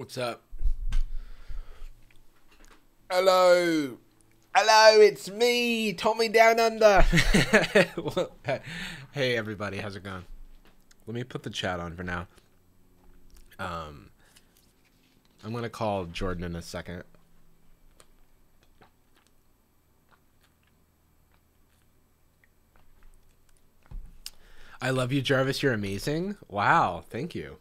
What's up? Hello. Hello, it's me, Tommy Down Under. Hey everybody, how's it going? Let me put the chat on for now. I'm gonna call Jordan in a second. I love you, Jarvis. You're amazing. Wow, thank you.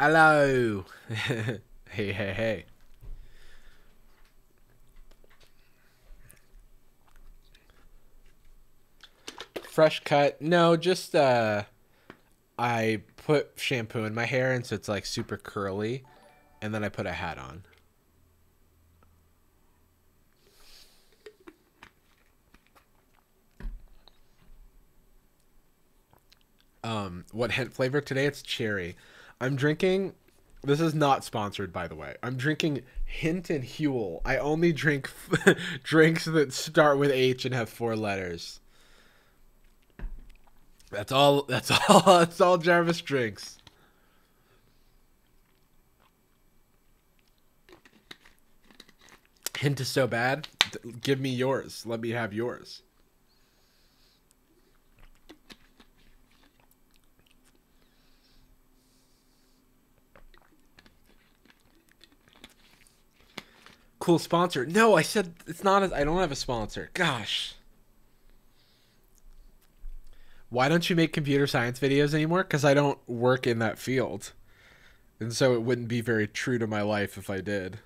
Hello. Hey. Fresh cut. No, just I put shampoo in my hair and so it's like super curly, and then I put a hat on. What hint flavor today? It's cherry. I'm drinking, this is not sponsored, by the way. I'm drinking Hint and Huel. I only drink drinks that start with H and have 4 letters. That's all Jarvis drinks. Hint is so bad. Give me yours. Let me have yours. Cool sponsor. No, I said it's not. I don't have a sponsor. Gosh. Why don't you make computer science videos anymore? Because I don't work in that field. And so it wouldn't be very true to my life if I did.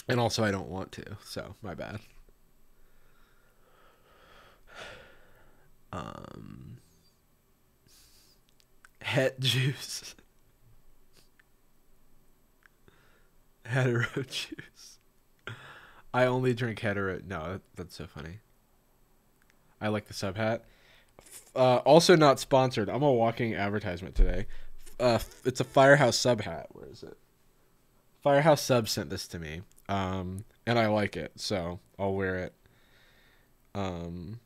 And also I don't want to, so my bad. Um, Het juice. Hetero juice. I only drink hetero. No, that's so funny. I like the sub hat. Also not sponsored. I'm a walking advertisement today. It's a Firehouse sub hat. Where is it? Firehouse sub sent this to me. And I like it, so I'll wear it. Um,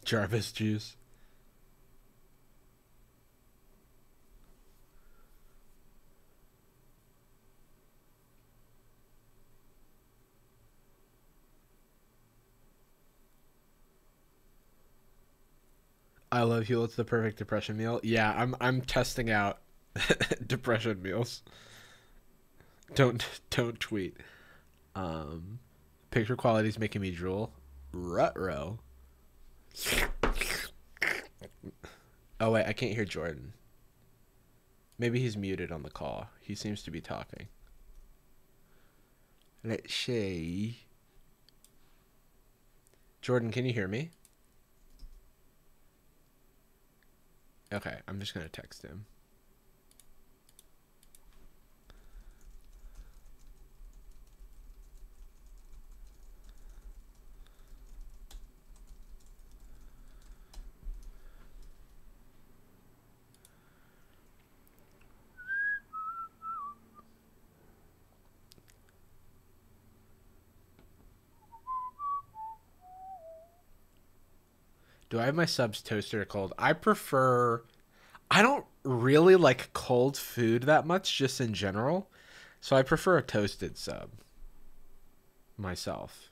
Jarvis juice. I love Huel. It's the perfect depression meal. Yeah, I'm testing out depression meals. Don't tweet. Um, Picture quality's making me drool. Rutro. Oh wait, I can't hear Jordan. Maybe he's muted on the call. He seems to be talking. Let's see. Jordan, can you hear me? Okay, I'm just gonna text him. Do I have my subs toasted or cold? I don't really like cold food that much, just in general. So I prefer a toasted sub myself.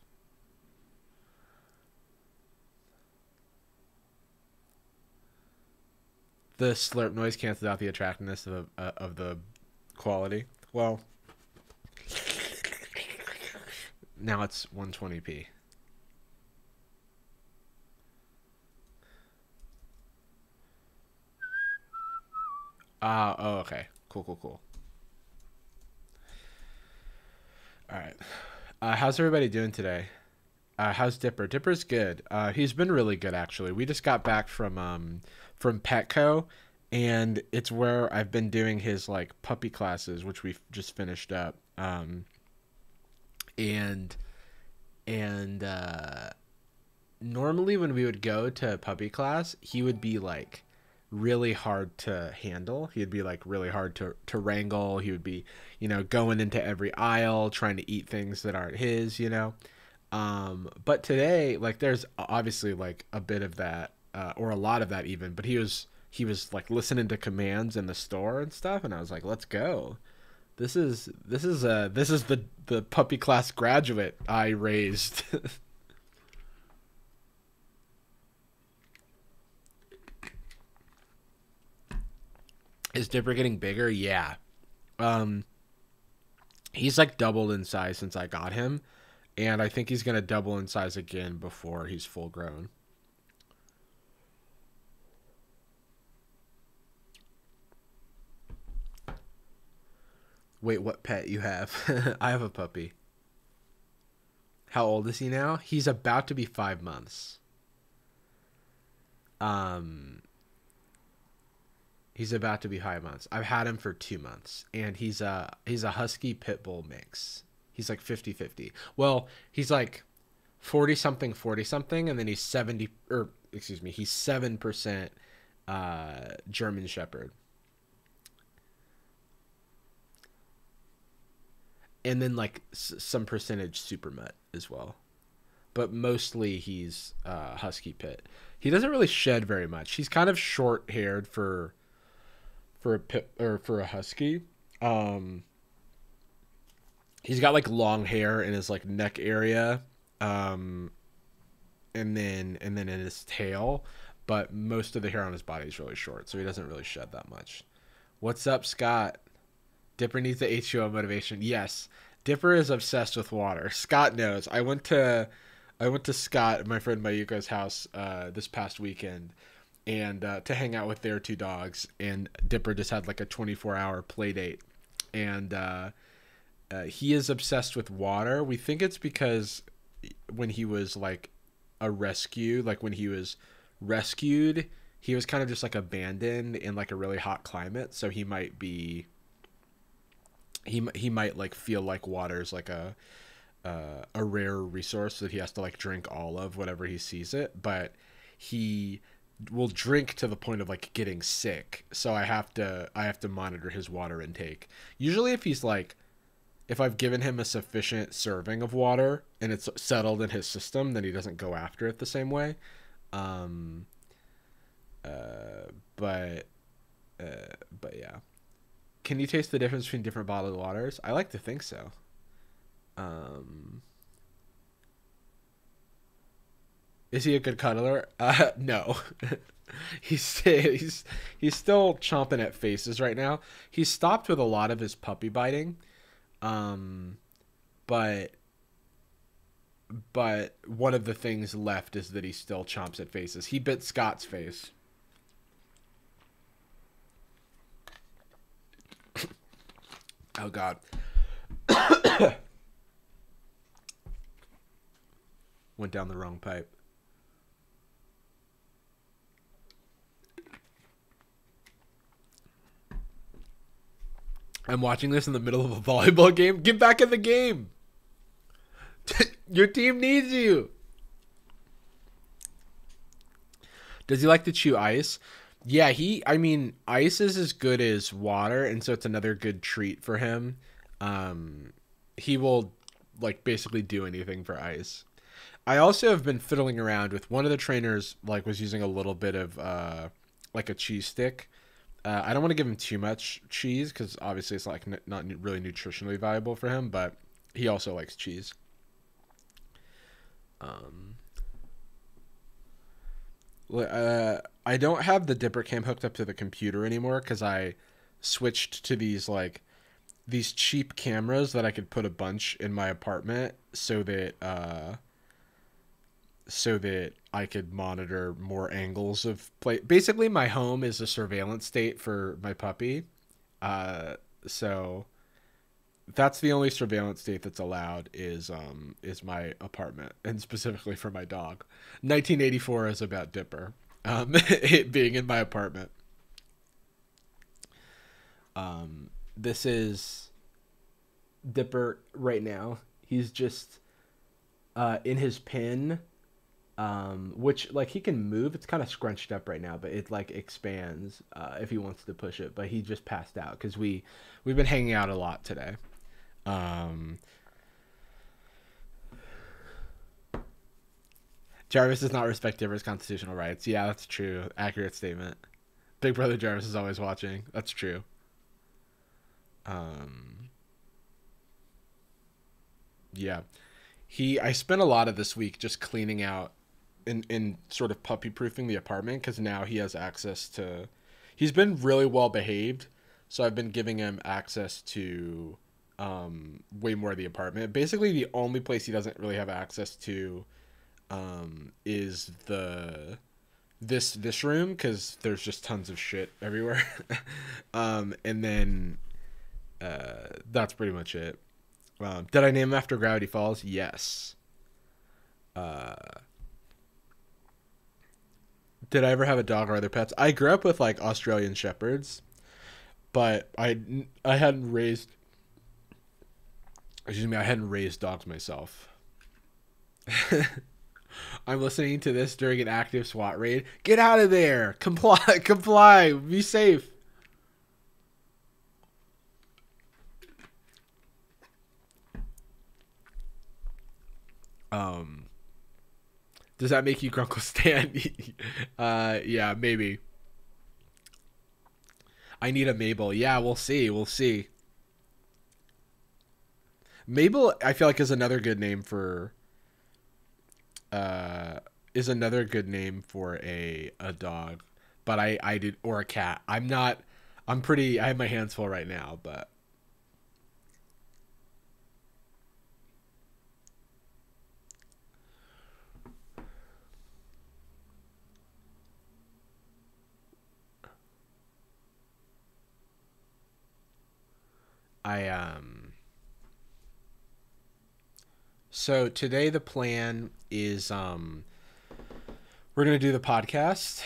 The slurp noise cancels out the attractiveness of the quality. Well, now it's 120p. Oh, okay. Cool. All right. How's everybody doing today? How's Dipper? Dipper's good. He's been really good actually. We just got back from Petco, and it's where I've been doing his like puppy classes, which we've just finished up. And and Normally when we would go to puppy class, he would be like really hard to handle. He'd be like really hard to wrangle. He would be, going into every aisle trying to eat things that aren't his. But today, like, there's obviously like a bit of that, or a lot of that even. But he was like listening to commands in the store and stuff, and I was like, let's go. This is the puppy class graduate I raised. Is Dipper getting bigger? Yeah. Um, he's like doubled in size since I got him, and I think he's gonna double in size again before he's full grown. Wait, what pet you have? I have a puppy. How old is he now? He's about to be 5 months. Um, he's about to be 5 months. I've had him for 2 months, and he's a husky pit bull mix. He's like 50-50. Well, he's like 40 something, 40 something, and then he's 70, or excuse me, he's 7% German Shepherd, and then like some percentage super mutt as well. But mostly he's husky pit. He doesn't really shed very much. He's kind of short haired for a pit or for a husky. Um, he's got like long hair in his like neck area, um, and then in his tail. But most of the hair on his body is really short, so he doesn't really shed that much. What's up, Scott? Dipper needs the H2O motivation. Yes, Dipper is obsessed with water. Scott knows. I went to Scott, my friend Mayuko's house this past weekend. and to hang out with their two dogs. And Dipper just had like a 24-hour play date, and he is obsessed with water. We think it's because when he was like a rescue, like when he was rescued, he was kind of just like abandoned in like a really hot climate. So he might be, he might like feel like water's like a rare resource that he has to like drink all of whenever he sees it. But he will drink to the point of like getting sick. So I have to monitor his water intake. Usually if I've given him a sufficient serving of water and it's settled in his system, then he doesn't go after it the same way. Um, but yeah. Can you taste the difference between different bottled waters? I like to think so. Um, is he a good cuddler? No. He's still chomping at faces right now. He's stopped with a lot of his puppy biting. Um, but one of the things left is that he still chomps at faces. He bit Scott's face. Oh God. Went down the wrong pipe. I'm watching this in the middle of a volleyball game. Get back in the game. Your team needs you. Does he like to chew ice? Yeah, I mean, ice is as good as water, and so it's another good treat for him. He will like basically do anything for ice. I also have been fiddling around with one of the trainers, like was using a little bit of like a cheese stick. I don't want to give him too much cheese because obviously it's like not really nutritionally valuable for him, but he also likes cheese. Um, I don't have the Dipper cam hooked up to the computer anymore because I switched to these cheap cameras that I could put a bunch in my apartment so that I could monitor more angles of play. Basically, my home is a surveillance state for my puppy. So that's the only surveillance state that's allowed is my apartment, and specifically for my dog. 1984 is about Dipper, it being in my apartment. This is Dipper right now. He's just in his pen. Which like he can move. It's kind of scrunched up right now, but it like expands if he wants to push it. But he just passed out because we've been hanging out a lot today. Jarvis does not respect Dipper's constitutional rights. Yeah, that's true. Accurate statement. Big Brother Jarvis is always watching. That's true. Um, yeah. I spent a lot of this week just cleaning out in sort of puppy proofing the apartment because now he has access to. He's been really well behaved, so I've been giving him access to way more of the apartment. Basically, the only place he doesn't really have access to is this room because there's just tons of shit everywhere. And then that's pretty much it. Did I name him after Gravity Falls? Yes. Uh, did I ever have a dog or other pets? I grew up with like Australian Shepherds, but I hadn't raised. Excuse me, I hadn't raised dogs myself. I'm listening to this during an active SWAT raid. Get out of there! Comply, comply. Be safe. Um, does that make you Grunkle Stan? Yeah, maybe. I need a Mabel. Yeah, we'll see. We'll see. Mabel, I feel like is another good name for uh a dog. But I did or a cat. I'm pretty I have my hands full right now, but So today the plan is we're gonna do the podcast.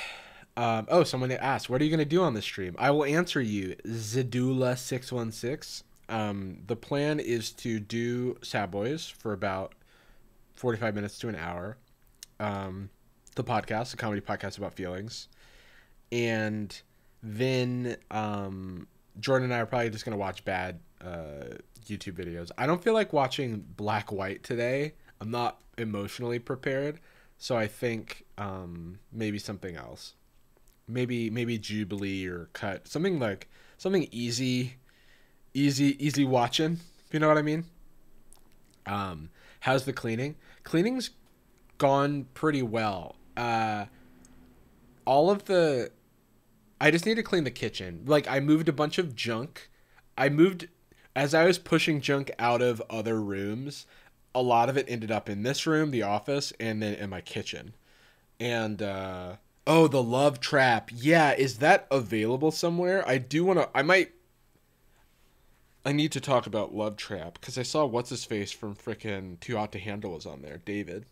Someone asked, what are you gonna do on the stream? I will answer you, Zedula616. The plan is to do Sad Boys for about 45 minutes to an hour. The podcast, a comedy podcast about feelings. And then Jordan and I are probably just going to watch bad YouTube videos. I don't feel like watching Black White today. I'm not emotionally prepared. So I think maybe something else. Maybe Jubilee or Cut. Something easy watching. If you know what I mean? How's the cleaning? Cleaning's gone pretty well. I just need to clean the kitchen. Like, I moved a bunch of junk. As I was pushing junk out of other rooms, a lot of it ended up in this room, the office, and then in my kitchen. And, the Love Trap. Yeah, is that available somewhere? I need to talk about Love Trap, because I saw What's-His-Face from frickin' Too Hot to Handle was on there. David.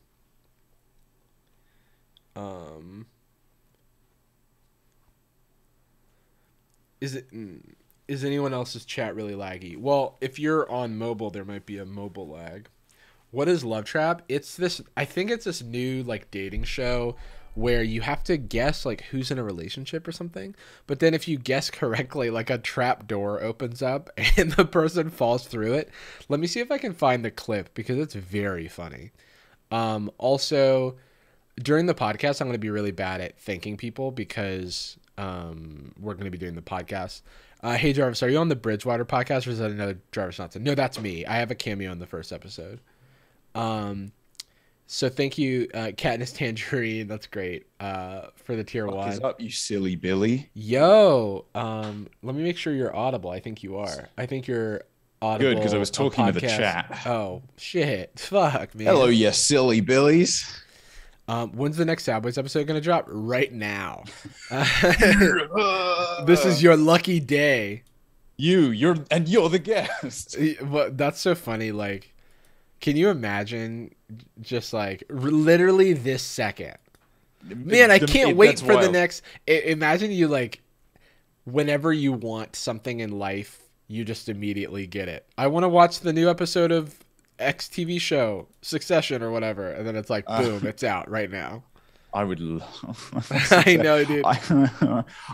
Is anyone else's chat really laggy? Well, if you're on mobile, there might be a mobile lag. What is Love Trap? I think it's this new like dating show where you have to guess like who's in a relationship or something. But then if you guess correctly, like a trap door opens up and the person falls through it. Let me see if I can find the clip because it's very funny. Also, during the podcast, I'm going to be really bad at thanking people because we're going to be doing the podcast. Hey, Jarvis, are you on the Bridgewater podcast or is that another Jarvis Johnson? No, that's me. I have a cameo in the first episode. So thank you, Katniss Tangerine. That's great. For the tier 1. What is up, you silly Billy? Yo, let me make sure you're audible. I think you are. I think you're audible. Good, because I was talking to the chat. Oh, shit. Fuck, man. Hello, you silly Billies. When's the next Sad Boys episode going to drop? Right now. This is your lucky day. You're the guest. Well, that's so funny. Like, can you imagine just like literally this second? Man, I can't wait for the next. Imagine you like, whenever you want something in life, you just immediately get it. I want to watch the new episode of X TV show, Succession or whatever, and then it's like, boom, it's out right now. I would love. I know, dude.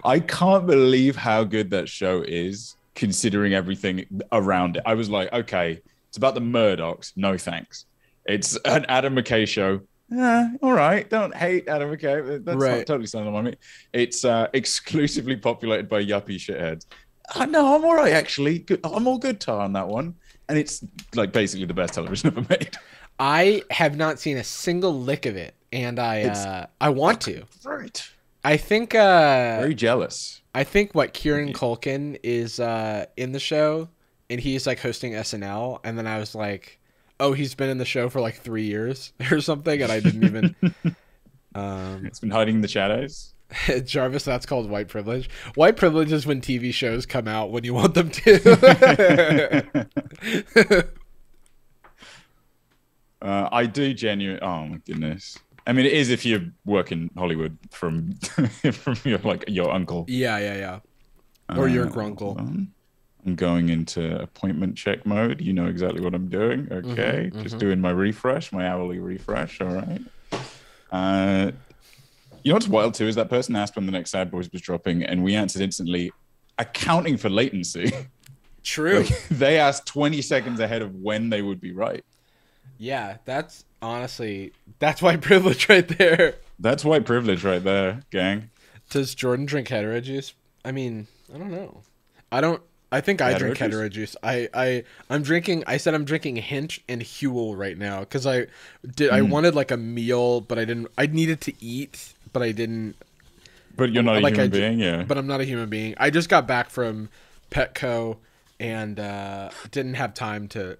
I can't believe how good that show is, considering everything around it. I was like, okay, it's about the Murdochs. No thanks. It's an Adam McKay show. All right. Don't hate Adam McKay. That's right. Not totally something on me. It's exclusively populated by yuppie shitheads. No, I'm all right, actually. I'm all good, Tar, on that one. And it's like basically the best television ever made. I have not seen a single lick of it, and I want to. Right. I think very jealous. I think Kieran Culkin is in the show, and he's like hosting SNL, and then I was like, oh, he's been in the show for like 3 years or something, and I didn't even. It's been hiding in the shadows. Jarvis, that's called white privilege. White privilege is when TV shows come out when you want them to. I do genuinely. Oh my goodness! I mean, it is if you work in Hollywood from your uncle. Yeah. Or your grunkle. I'm going into appointment check mode. You know exactly what I'm doing. Okay, just doing my refresh, my hourly refresh. All right. You know what's wild too is that person asked when the next Sad Boys was dropping, and we answered instantly, accounting for latency. True. Like, they asked 20 seconds ahead of when they would be right. Yeah, that's white privilege right there. That's white privilege right there, gang. Does Jordan drink hetero juice? I mean, I don't know. I think I drink hetero juice. I'm drinking Hint and Huel right now because I wanted like a meal, but I needed to eat, but I didn't. But you're not a human being, yeah. But I'm not a human being. I just got back from Petco and didn't have time to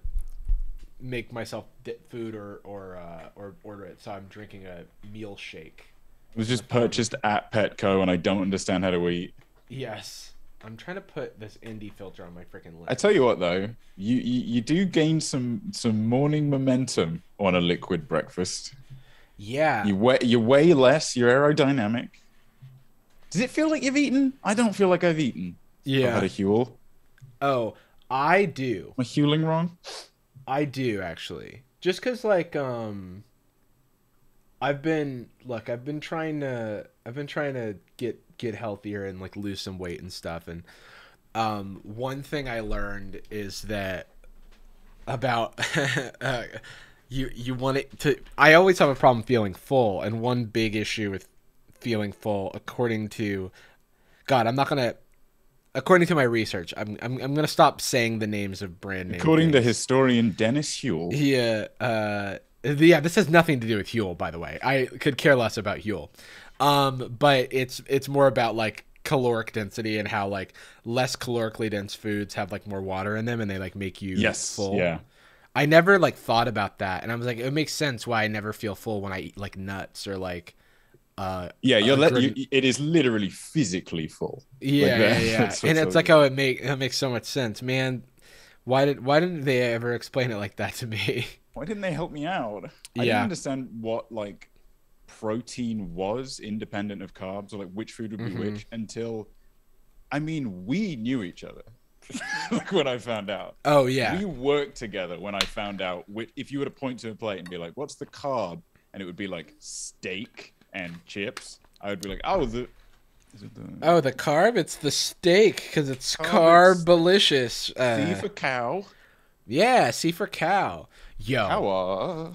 make myself food or order it, so I'm drinking a meal shake. It was just purchased at Petco, and I don't understand how to eat. Yes. I'm trying to put this indie filter on my freaking lip. I tell you what, though, you do gain some morning momentum on a liquid breakfast. Yeah. You weigh less. You're aerodynamic. Does it feel like you've eaten? I don't feel like I've eaten. Yeah. I've had a Huel. Oh, I do. Am I Hueling wrong? I do actually. Just because, like, I've been trying to get healthier and like lose some weight and stuff. And one thing I learned is that about you want it to. I always have a problem feeling full, and one big issue with feeling full, according to according to my research, I'm gonna stop saying the names of brand names. According to historian Dennis Huel. Yeah, this has nothing to do with Huel, by the way. I could care less about Huel. But it's more about like caloric density and how like less calorically dense foods have like more water in them and they like make you full. Yeah. I never like thought about that, and I was like, it makes sense why I never feel full when I eat like nuts or like it is literally physically full. Yeah. And it's like, oh, it makes so much sense, man. Why didn't they ever explain it like that to me? Why didn't they help me out? I didn't understand what like protein was independent of carbs, or like which food would be which, until, I mean, we knew each other. Like when I found out. Oh yeah. We worked together when I found out if you were to point to a plate and be like, what's the carb? And it would be like steak and chips. I would be like, the carb? It's the steak because it's carb-delicious. C for cow. Yeah, C for cow. Yo.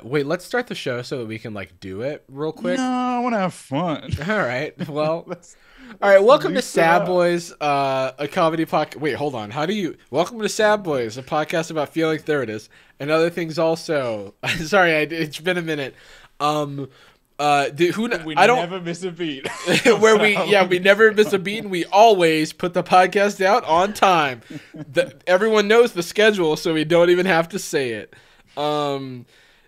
Wait, let's start the show so that we can like do it real quick. No, I want to have fun. All right. Well, all right. Welcome to Sad Boys, a comedy podcast. Wait, hold on. Welcome to Sad Boys, a podcast about feelings. There it is, and other things also. Sorry, it's been a minute. Never miss a beat. Where we never miss a beat, and we always put the podcast out on time. Everyone knows the schedule, so we don't even have to say it.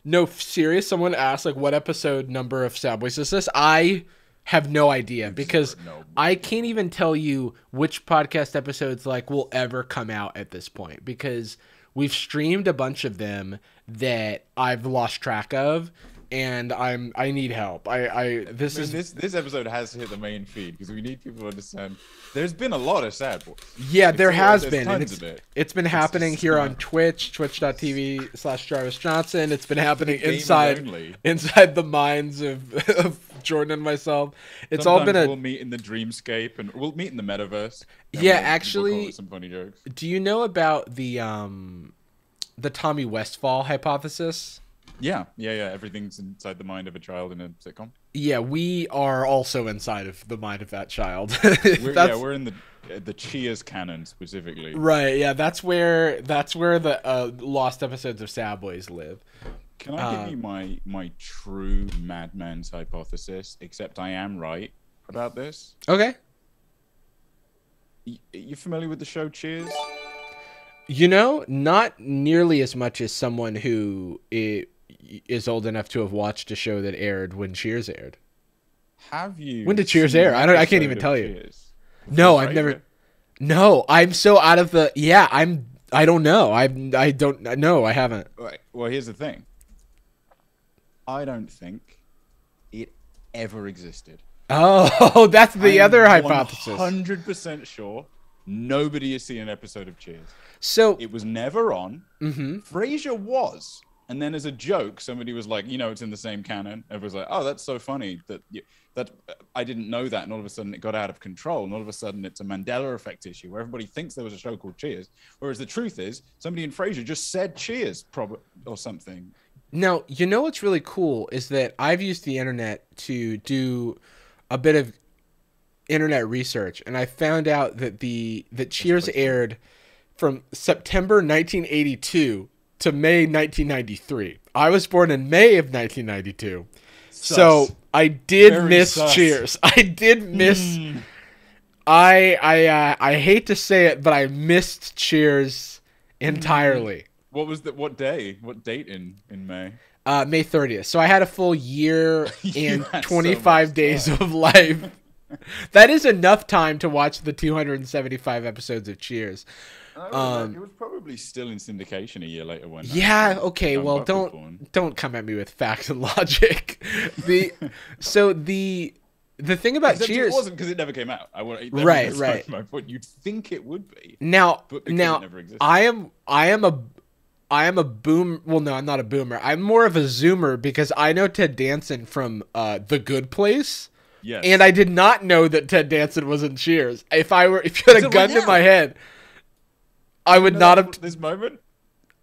No, serious. Someone asked like, what episode number of Sad Boys is this? I have no idea because I can't even tell you which podcast episodes like will ever come out at this point because we've streamed a bunch of them that I've lost track of. And I need help. This episode has to hit the main feed because we need people to understand. There's been a lot of Sad Boys. Yeah, there has been. And it's been happening here on Twitch, twitch.tv/Jarvis Johnson. It's been happening inside the minds of Jordan and myself. It's Sometimes all been we'll meet in the dreamscape and we'll meet in the metaverse. Yeah, actually, some funny jokes. Do you know about the Tommy Westfall hypothesis? Yeah. Everything's inside the mind of a child in a sitcom. Yeah, we are also inside of the mind of that child. We're in the Cheers canon specifically. Right. Yeah, that's where the lost episodes of Sad Boys live. Can I give you my true madman's hypothesis? Except I am right about this. Okay. You familiar with the show Cheers? You know, not nearly as much as someone who is old enough to have watched a show that aired when Cheers aired. Have you? When did Cheers air? I can't even tell you. No, I've never. No, I'm so out of the. Yeah, I don't know. I don't know. I haven't. Right. Well, here's the thing. I don't think it ever existed. Oh, that's the other hypothesis. 100% sure nobody has seen an episode of Cheers. So it was never on. Mm-hmm. Frasier was. And then as a joke, somebody was like, it's in the same canon. Everyone's like, oh, that's so funny that I didn't know that. And all of a sudden it got out of control. And all of a sudden it's a Mandela effect issue where everybody thinks there was a show called Cheers. Whereas the truth is somebody in Frasier just said Cheers or something. Now, you know what's really cool is that I've used the internet to do a bit of internet research. And I found out that Cheers aired from September 1982 to May 1993. I was born in May of 1992. Sus. So I did miss sus. Cheers. I did miss I hate to say it, but I missed Cheers entirely. What date in May? May 30th. So I had a full year and 25 days of life That is enough time to watch the 275 episodes of Cheers. It was probably still in syndication a year later when. Yeah. Okay. Well, don't come at me with facts and logic. The thing about Except Cheers, it wasn't because it never came out. Right. My point. You'd think it would be. Now, but it never existed. I am a boom. Well, no, I'm not a boomer. I'm more of a zoomer because I know Ted Danson from The Good Place. Yes. And I did not know that Ted Danson was in Cheers. If you had a gun to my head, I would not have. This moment?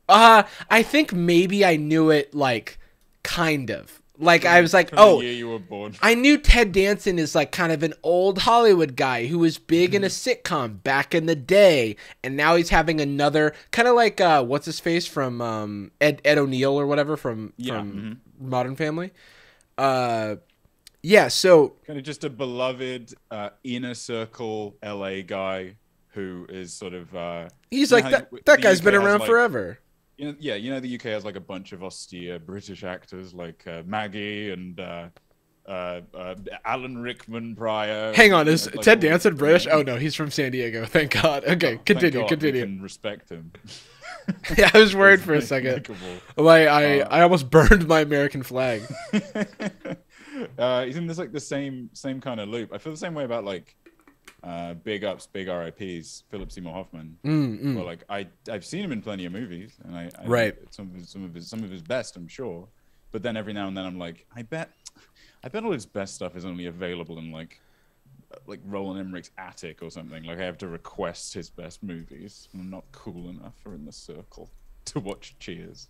I think maybe I knew it, like, kind of. Like, I was like, the year you were born. I knew Ted Danson is, like, kind of an old Hollywood guy who was big in a sitcom back in the day. And now he's having another, kind of like, what's his face from Ed O'Neill or whatever from Modern Family. Yeah, so. Kind of just a beloved inner circle LA guy who is sort of. He's like, that guy's been around forever. You know, the UK has like a bunch of austere British actors like Maggie and Alan Rickman prior. Hang on, is Ted Danson British? Oh no, he's from San Diego. Thank God. Okay, continue. We can respect him. Yeah, I was worried for a second. Like I almost burned my American flag. He's in this like the same kind of loop. I feel the same way about like big ups, big RIPs, Philip Seymour Hoffman. Well, like I've seen him in plenty of movies, and I right some of his best, I'm sure. But then every now and then I'm like, I bet all his best stuff is only available in like Roland Emmerich's attic or something. Like I have to request his best movies. I'm not cool enough or in the circle to watch Cheers.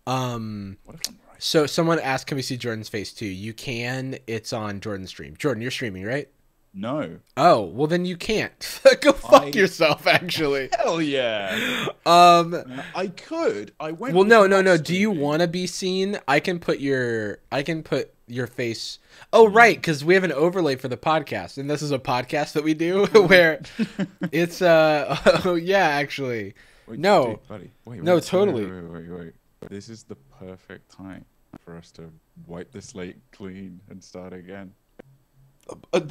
What if I'm right? So someone asked, can we see Jordan's face too? You can. It's on Jordan's stream. Jordan, you're streaming, right? No. Oh, well then you can't. Go fuck yourself, actually. Hell yeah. I could. I went. Well, no. Do you want to be seen? I can put your face. Oh, right, because we have an overlay for the podcast, and this is a podcast that we do where it's oh yeah, actually. Wait, no, dude, buddy. Wait, totally. Wait. This is the perfect time for us to wipe the slate clean and start again.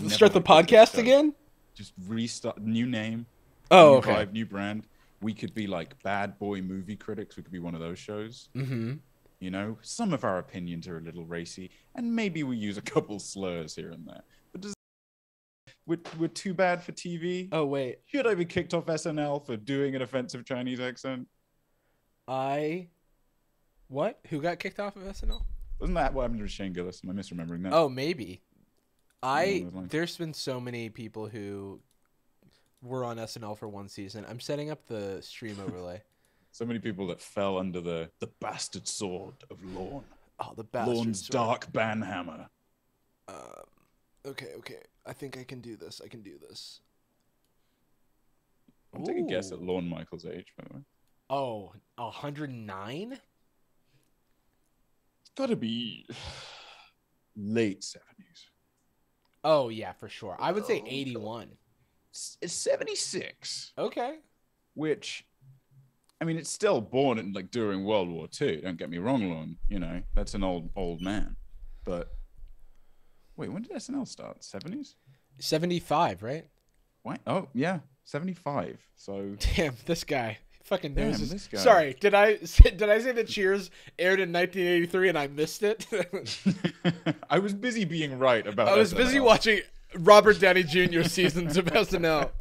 Start the podcast again? Just restart. New name. Oh, new okay. Vibe, new brand. We could be like Bad Boy Movie Critics. We could be one of those shows. Mm-hmm. You know, some of our opinions are a little racy, and maybe we use a couple slurs here and there. But we're too bad for TV. Oh wait. Should I be kicked off SNL for doing an offensive Chinese accent? What? Who got kicked off of SNL? Wasn't that what happened to Shane Gillis? Am I misremembering that? Oh, maybe. There's been so many people who were on SNL for one season. I'm setting up the stream overlay. So many people that fell under the bastard sword of Lorne. Oh, the bastard Lorne's sword. dark banhammer. Okay. I think I can do this. I'll take a guess at Lorne Michaels' age, by the way. Oh, 109? It's got to be late 70s. Oh, yeah, for sure. I would say 81. It's 76. Okay. Which, I mean, it's still born in, like, during World War II. Don't get me wrong, Lorne. You know, that's an old man. But, wait, when did SNL start? 70s? 75, right? What? Oh, yeah, 75. So. Damn, this guy. Fucking knows this guy. Sorry, did I say that Cheers aired in 1983 and I missed it? I was busy being right about. I was SNL. busy watching Robert Downey Jr. seasons of SNL.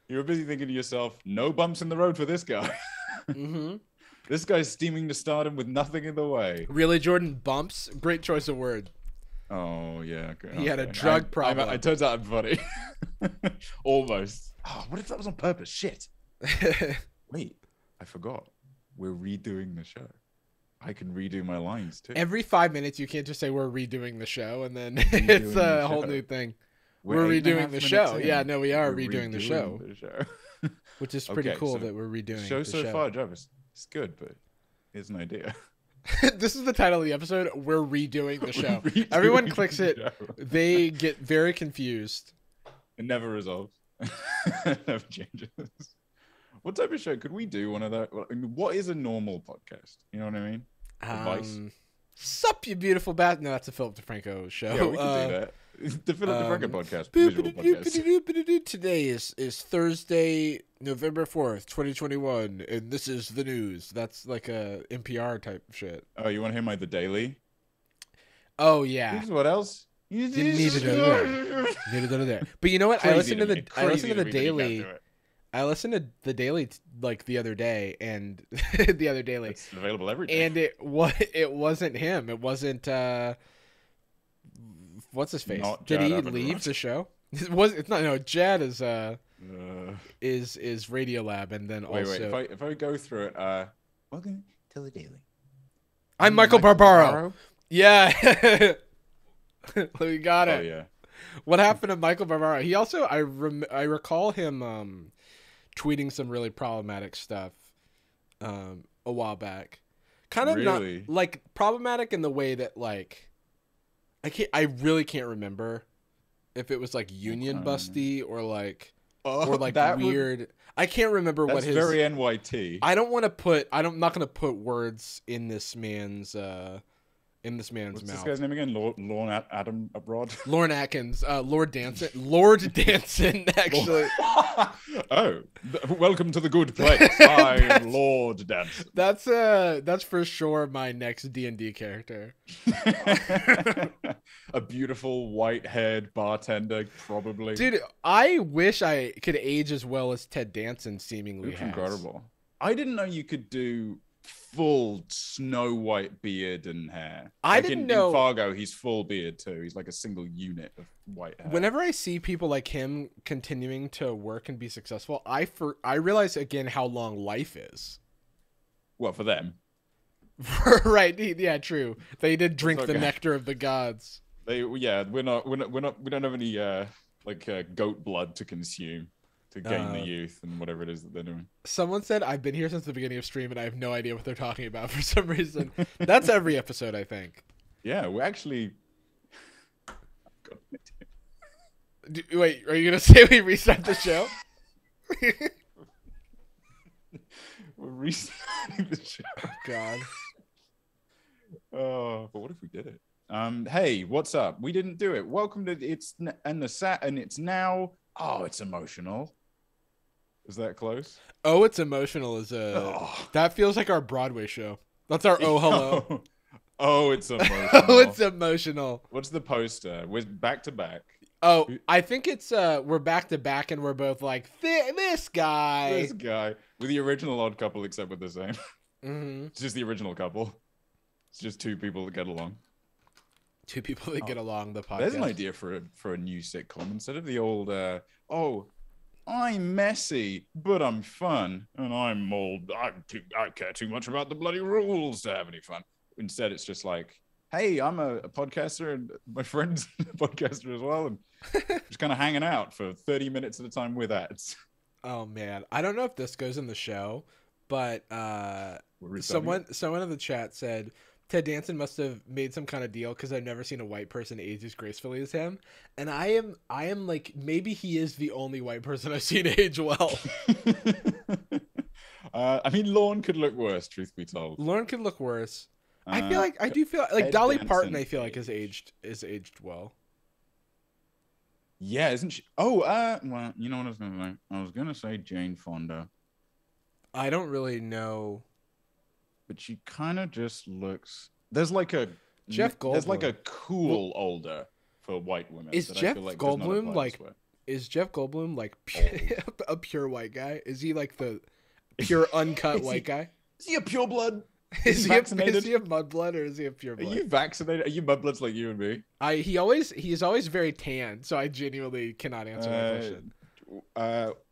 You were busy thinking to yourself, "No bumps in the road for this guy." Mm-hmm. This guy's steaming to stardom with nothing in the way. Really, Jordan? Bumps? Great choice of word. Oh yeah, okay. He had a drug problem. It turns out I'm funny. Almost. Oh, what if that was on purpose? Shit. Wait, I forgot. We're redoing the show. I can redo my lines too. Every 5 minutes, you can't just say we're redoing the show, and then it's a whole new thing. We're redoing the show. Yeah, no, we are redoing the show. Which is pretty cool that we're redoing the show. So far, Jarvis. It's good, but here's an idea. This is the title of the episode. We're redoing the show. Everyone clicks it. They get very confused. It never resolves. It never changes. What type of show could we do? One of that? I mean, what is a normal podcast? You know what I mean? Advice. Sup, you beautiful bat. No, that's a Philip DeFranco show. Yeah, we can do that. The Philip DeFranco podcast, visual podcast. Today is Thursday, November 4th, 2021, and this is the news. That's like a NPR type shit. Oh, you want to hear The Daily? Oh yeah. Here's what else? You need to go there. But you know what? I listened to the Daily. I listened to the Daily like the other day, and the other Daily. It's available every day. And it wasn't him. It wasn't what's his face? Did he leave the show? It's not. No, Jad is Radiolab, and then also. Wait. If I go through it, welcome to the Daily. I'm Michael Barbaro. Yeah, we got it. Oh yeah. What happened to Michael Barbaro? He also I recall him tweeting some really problematic stuff a while back. Kind of really? Not like problematic in the way that like I really can't remember if it was like union busty or like weird. I can't remember what his very NYT. I'm not going to put words in this man's mouth. What's this guy's name again? Lorne Adam Abroad? Lorne Atkins. Lord Danson. Lord Danson, actually. Oh, welcome to the good place. I'm Lord Danson. That's for sure my next D&D character. A beautiful white-haired bartender, probably. Dude, I wish I could age as well as Ted Danson seemingly has. Incredible. I didn't know you could do full snow white beard and hair. I didn't know. In Fargo, he's full beard too. He's like a single unit of white hair. Whenever I see people like him continuing to work and be successful, I realize again how long life is. Well, for them. Right. Yeah, true. They did drink the nectar of the gods. We don't have any goat blood to consume to gain the youth and whatever it is that they're doing. Someone said, I've been here since the beginning of stream and I have no idea what they're talking about for some reason. That's every episode, I think. Yeah, we actually... Wait, are you going to say we restart the show? We're restarting the show. Oh, God. Oh, but what if we did it? Hey, what's up? We didn't do it. Welcome to it's now. Oh, it's emotional. Is that close? Oh, it's emotional. That feels like our Broadway show. That's our oh hello. Oh, it's emotional. Oh, it's emotional. What's the poster? We're back to back. Oh, I think it's we're back to back, and we're both like this guy. This guy with the original Odd Couple, except with the same. Mm-hmm. It's just the original couple. It's just two people that get along. Two people that get along. The podcast. There's an idea for a new sitcom instead of the old. I'm messy, but I'm fun, and I'm old. I care too much about the bloody rules to have any fun. Instead, it's just like, hey, I'm a podcaster, and my friend's a podcaster as well, and just kind of hanging out for 30 minutes at a time with ads. Oh man, I don't know if this goes in the show, but someone in the chat said Ted Danson must have made some kind of deal because I've never seen a white person age as gracefully as him, and I am like, maybe he is the only white person I've seen age well. I mean, Lorne could look worse, truth be told. Lorne could look worse. I do feel like Dolly Danson Parton. I feel like is aged well. Yeah, isn't she? Oh, well, you know what I was gonna say? I was gonna say Jane Fonda. I don't really know, but she kind of just looks. There's like a Jeff Goldblum. There's like a cool older for white women. Is Jeff Goldblum like? Is Jeff Goldblum like a pure white guy? Is he like the pure uncut white guy? Is he a pure blood? Is he vaccinated? Is he a mudblood or is he a pure blood? Are you vaccinated? Are you mudbloods like you and me? He's always very tan, so I genuinely cannot answer that question.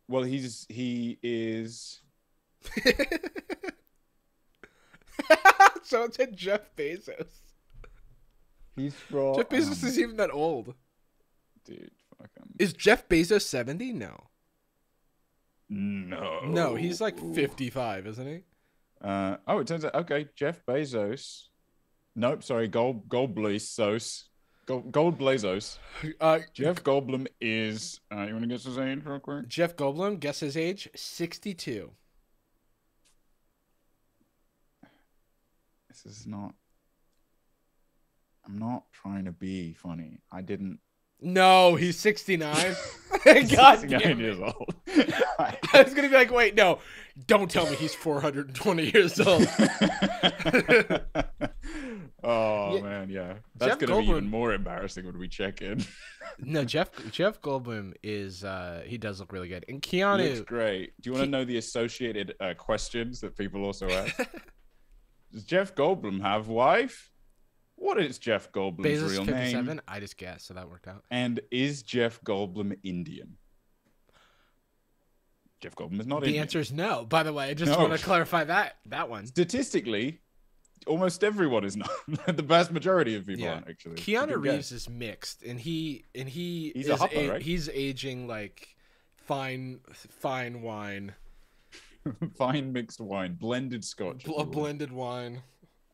Well, he is. So it's Jeff Bezos. He's from. Jeff Bezos is even that old. Dude, fucking. Is Jeff Bezos 70? No. No, he's like 55, isn't he? It turns out, okay, Jeff Bezos. Nope, sorry, Gold Blazos. Jeff Goldblum is, you want to guess his age real quick? Jeff Goldblum, guess his age, 62. This is not. I'm not trying to be funny. I didn't. No, he's 69. He's God 69 damn years it. old. I was gonna be like, wait, no, don't tell me he's 420 years old. Oh Yeah, man, yeah. That's Jeff gonna be even Goldblum. more embarrassing when we check in. No, Jeff Goldblum is he does look really good, and He looks Keanu. great. Do you want to know the associated questions that people also ask? Does Jeff Goldblum have wife? What is Jeff Goldblum's Bezos real 57. name? I just guessed, so that worked out. And is Jeff Goldblum Indian? Jeff Goldblum is not The Indian. answer is no. By the way, I just No. want to clarify that one. Statistically, almost everyone is not. The vast majority of people Yeah, aren't actually. It's a Keanu good Reeves guess. is mixed, and he's a hopper, right? He's aging like fine wine, Fine mixed wine, blended scotch. if you a will. blended wine.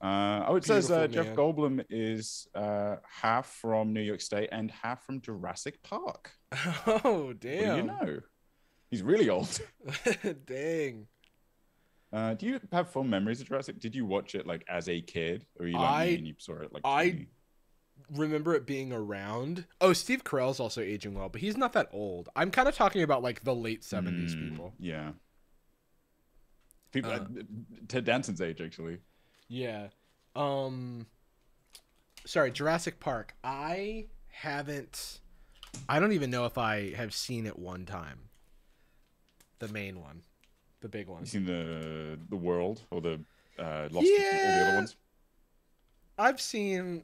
Oh, it says Beautiful Jeff man. Goldblum is half from New York State and half from Jurassic Park. Oh What do damn! you know? He's really old. Dang. Do you have fond memories of Jurassic? Did you watch it like as a kid, or you like me and you saw it like? I 20? remember it being around. Oh, Steve Carell's also aging well, but he's not that old. I'm kind of talking about like the late 70s people. Yeah. People, Ted Danson's age actually. Yeah. Sorry, Jurassic Park. I don't even know if I have seen it one time. The main one. The big one. You seen the World or the Lost? All the Yeah. other ones. I've seen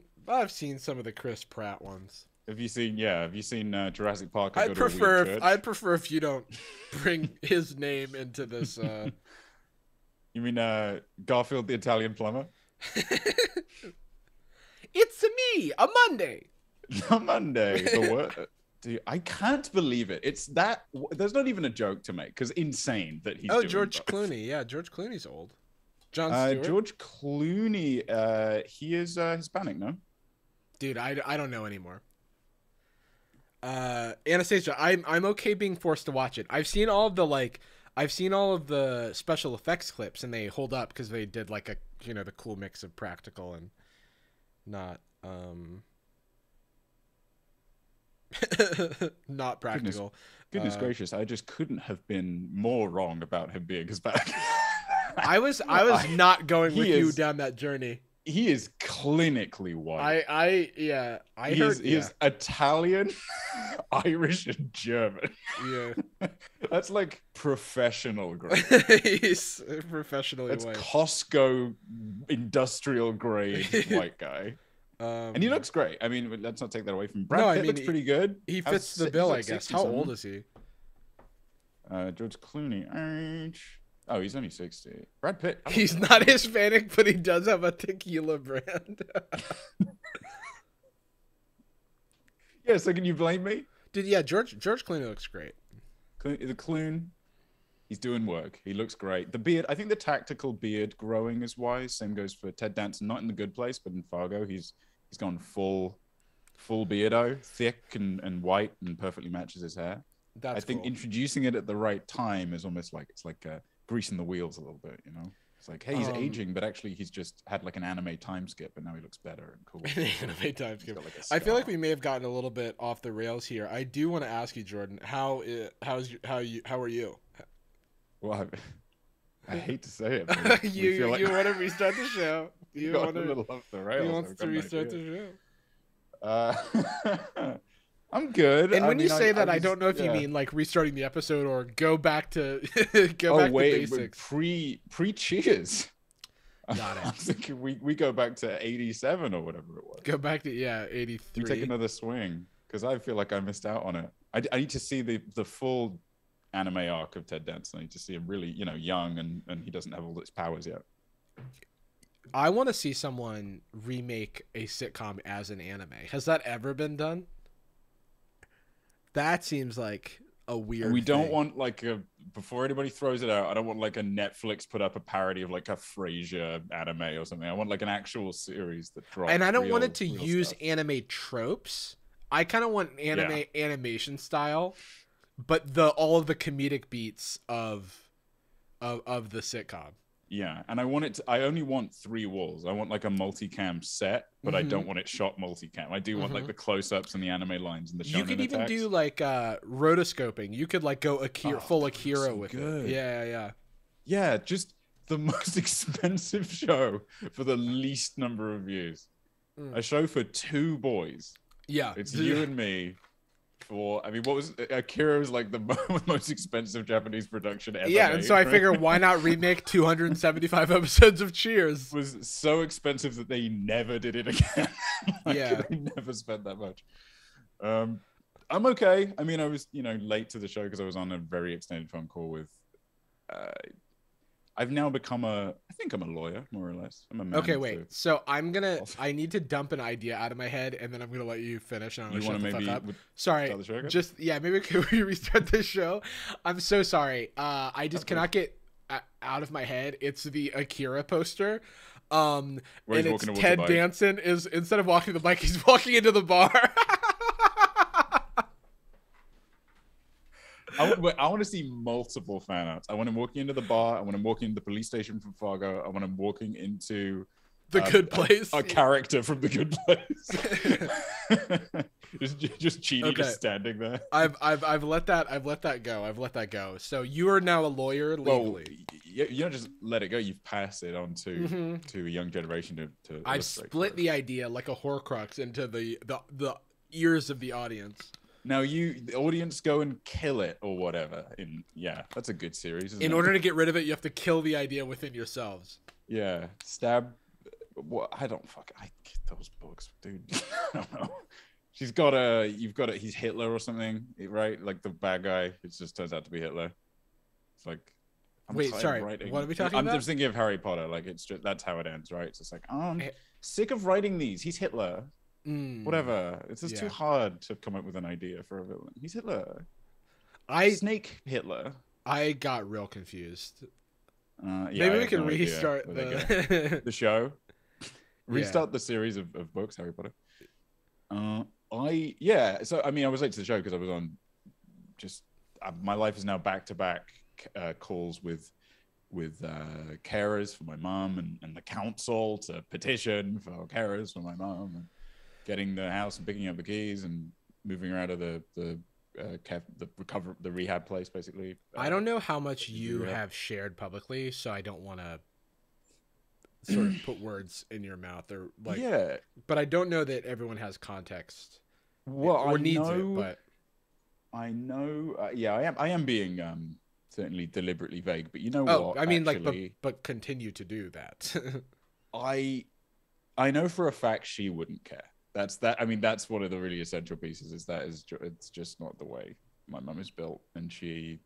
some of the Chris Pratt ones. Have you seen? Yeah. Have you seen Jurassic Park? I'd prefer if you don't bring his name into this. You mean Garfield the Italian plumber? It's me, a Monday. On Monday, the word. Dude, I can't believe it. It's that. There's not even a joke to make because insane that he's. Oh, doing George both. Clooney. Yeah, George Clooney's old. John Stewart. George Clooney. He is Hispanic, no? Dude, I don't know anymore. Anastasia, I'm okay being forced to watch it. I've seen all of the special effects clips, and they hold up because they did like the cool mix of practical and not not practical. Goodness gracious, I just couldn't have been more wrong about him being Hispanic. I was not going with you is- down that journey. He is clinically white. He is Italian, Irish, and German. Yeah. That's like professional grade. He's professionally That's white. Costco industrial grade white guy. And he looks great. I mean, let's not take that away from him. Brad Pitt looks pretty good. He How's fits the he's bill, like I guess. 60 How something. old is he? George Clooney age. Oh, he's only 60. Brad Pitt. He's not Hispanic, but he does have a tequila brand. Yeah, so can you blame me? Dude, yeah, George Clooney looks great. The Clune, he's doing work. He looks great. The beard, I think the tactical beard growing is wise. Same goes for Ted Danson. Not in The Good Place, but in Fargo, he's gone full beardo, thick and white, and perfectly matches his hair. That's I think cool. introducing it at the right time is almost like it's like greasing the wheels a little bit, you know? It's like, hey, he's aging, but actually he's just had like an anime time skip, and now he looks better and cool. Anime time skip. got, like, a I feel like scar. we may have gotten a little bit off the rails here. I do want to ask you, Jordan, how are you? Well, I hate to say it. But you want to restart the show? You got want a little to? off the rails. He wants I've to got an restart idea. the show. I'm good. And when you mean, say that, I was- don't know if you yeah. mean like restarting the episode or go back to Oh back wait, to basics. pre cheers. Got it. I was thinking we go back to 87 or whatever it was. Go back to 83. We take another swing because I feel like I missed out on it. I need to see the full anime arc of Ted Danson. I need to see him really, young and he doesn't have all his powers yet. I want to see someone remake a sitcom as an anime. Has that ever been done? That seems like a weird And we don't thing. want like before anybody throws it out, I don't want like a Netflix put up a parody of like a Frasier anime or something. I want like an actual series that drops. And I don't want it to real use stuff. anime tropes. I kind of want anime Yeah. animation style, but all of the comedic beats of the sitcom. Yeah, and I want it to, I only want 3 walls. I want like a multicam set, but I don't want it shot multicam. I do want like the close-ups and the anime lines and the You shonen could even attacks. do like rotoscoping. You could like go full Akira so with good. it. Yeah. Yeah, just the most expensive show for the least number of views. A show for 2 boys. Yeah. It's you and me. For I mean, what was Akira was like the most expensive Japanese production ever. Yeah, made, and so I right? figure why not remake 275 episodes of Cheers? It was so expensive that they never did it again. Yeah, they never spent that much. I'm okay. I mean, I was late to the show because I was on a very extended phone call with. I've now become I think I'm a lawyer, more or less. I'm a man. Okay, wait. So I need to dump an idea out of my head, and then I'm gonna let you finish. And I'm gonna shut the fuck up. Sorry, maybe can we restart the show? I'm so sorry. I just cannot get out of my head. It's the Akira poster. And it's Ted Danson is instead of walking the bike, he's walking into the bar. I want to see multiple fan arts. I want him walking into the bar. I want him walking into the police station from Fargo. I want him walking into the Good Place. A character from the Good Place. just Chidi just standing there. I've let that go. So you are now a lawyer legally. Well, you don't just let it go. You've passed it on to a young generation to I've split the idea like a Horcrux into the ears of the audience. Now the audience go and kill it or whatever. That's a good series. In order to get rid of it, you have to kill the idea within yourselves. Yeah, stab. What? I get those books, dude. I don't know. He's Hitler or something, right? Like the bad guy. It just turns out to be Hitler. It's like. Wait, sorry. What are we talking about? I'm just thinking of Harry Potter. Like it's just that's how it ends, right? It's just like I'm sick of writing these. He's Hitler. Whatever. It's just too hard to come up with an idea for a villain. He's Hitler. Snake Hitler. I got real confused. Maybe we can restart the show. Restart the series of books, Harry Potter. So I mean, I was late to the show because I was on my life is now back-to-back calls with carers for my mom and the council to petition for carers for my mom and getting the house and picking up the keys and moving her out of the rehab place, basically. I don't know how much you have shared publicly, so I don't want to sort of put words in your mouth or like. Yeah. But I don't know that everyone has context. Well, or needs it, but I know. I am being certainly deliberately vague, but you know what? I mean, actually, but continue to do that. I know for a fact she wouldn't care. I mean, that's one of the really essential pieces. It's just not the way my mum is built, and she's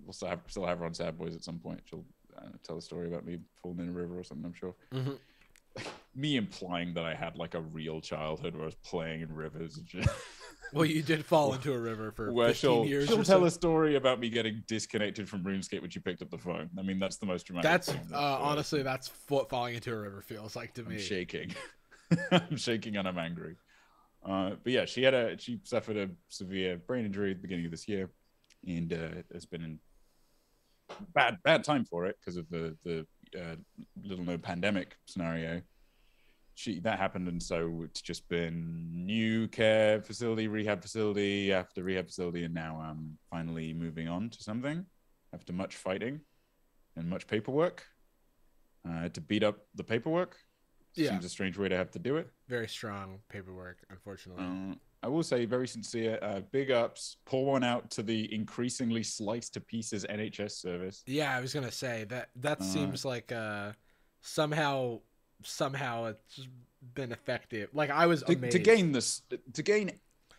we'll still have her on Sad Boys at some point. She'll tell a story about me falling in a river or something, I'm sure. Me implying that I had like a real childhood where I was playing in rivers. Well, you did fall into a river for 15 years. She'll tell a story about me getting disconnected from RuneScape when she picked up the phone. I mean, that's the most dramatic. That's honestly, that's what falling into a river feels like to me. I'm shaking. I'm shaking and I'm angry. But yeah, she suffered a severe brain injury at the beginning of this year, and has been in bad time for it because of the little known pandemic scenario. That happened, and so it's just been new care facility, rehab facility after rehab facility, and now I'm finally moving on to something after much fighting and much paperwork to beat up the paperwork. Seems a strange way to have to do it. Very strong paperwork, unfortunately. I will say, very sincere, big ups. Pour one out to the increasingly sliced to pieces NHS service. Yeah, I was gonna say that seems like somehow it's been effective. Like I was amazed. to gain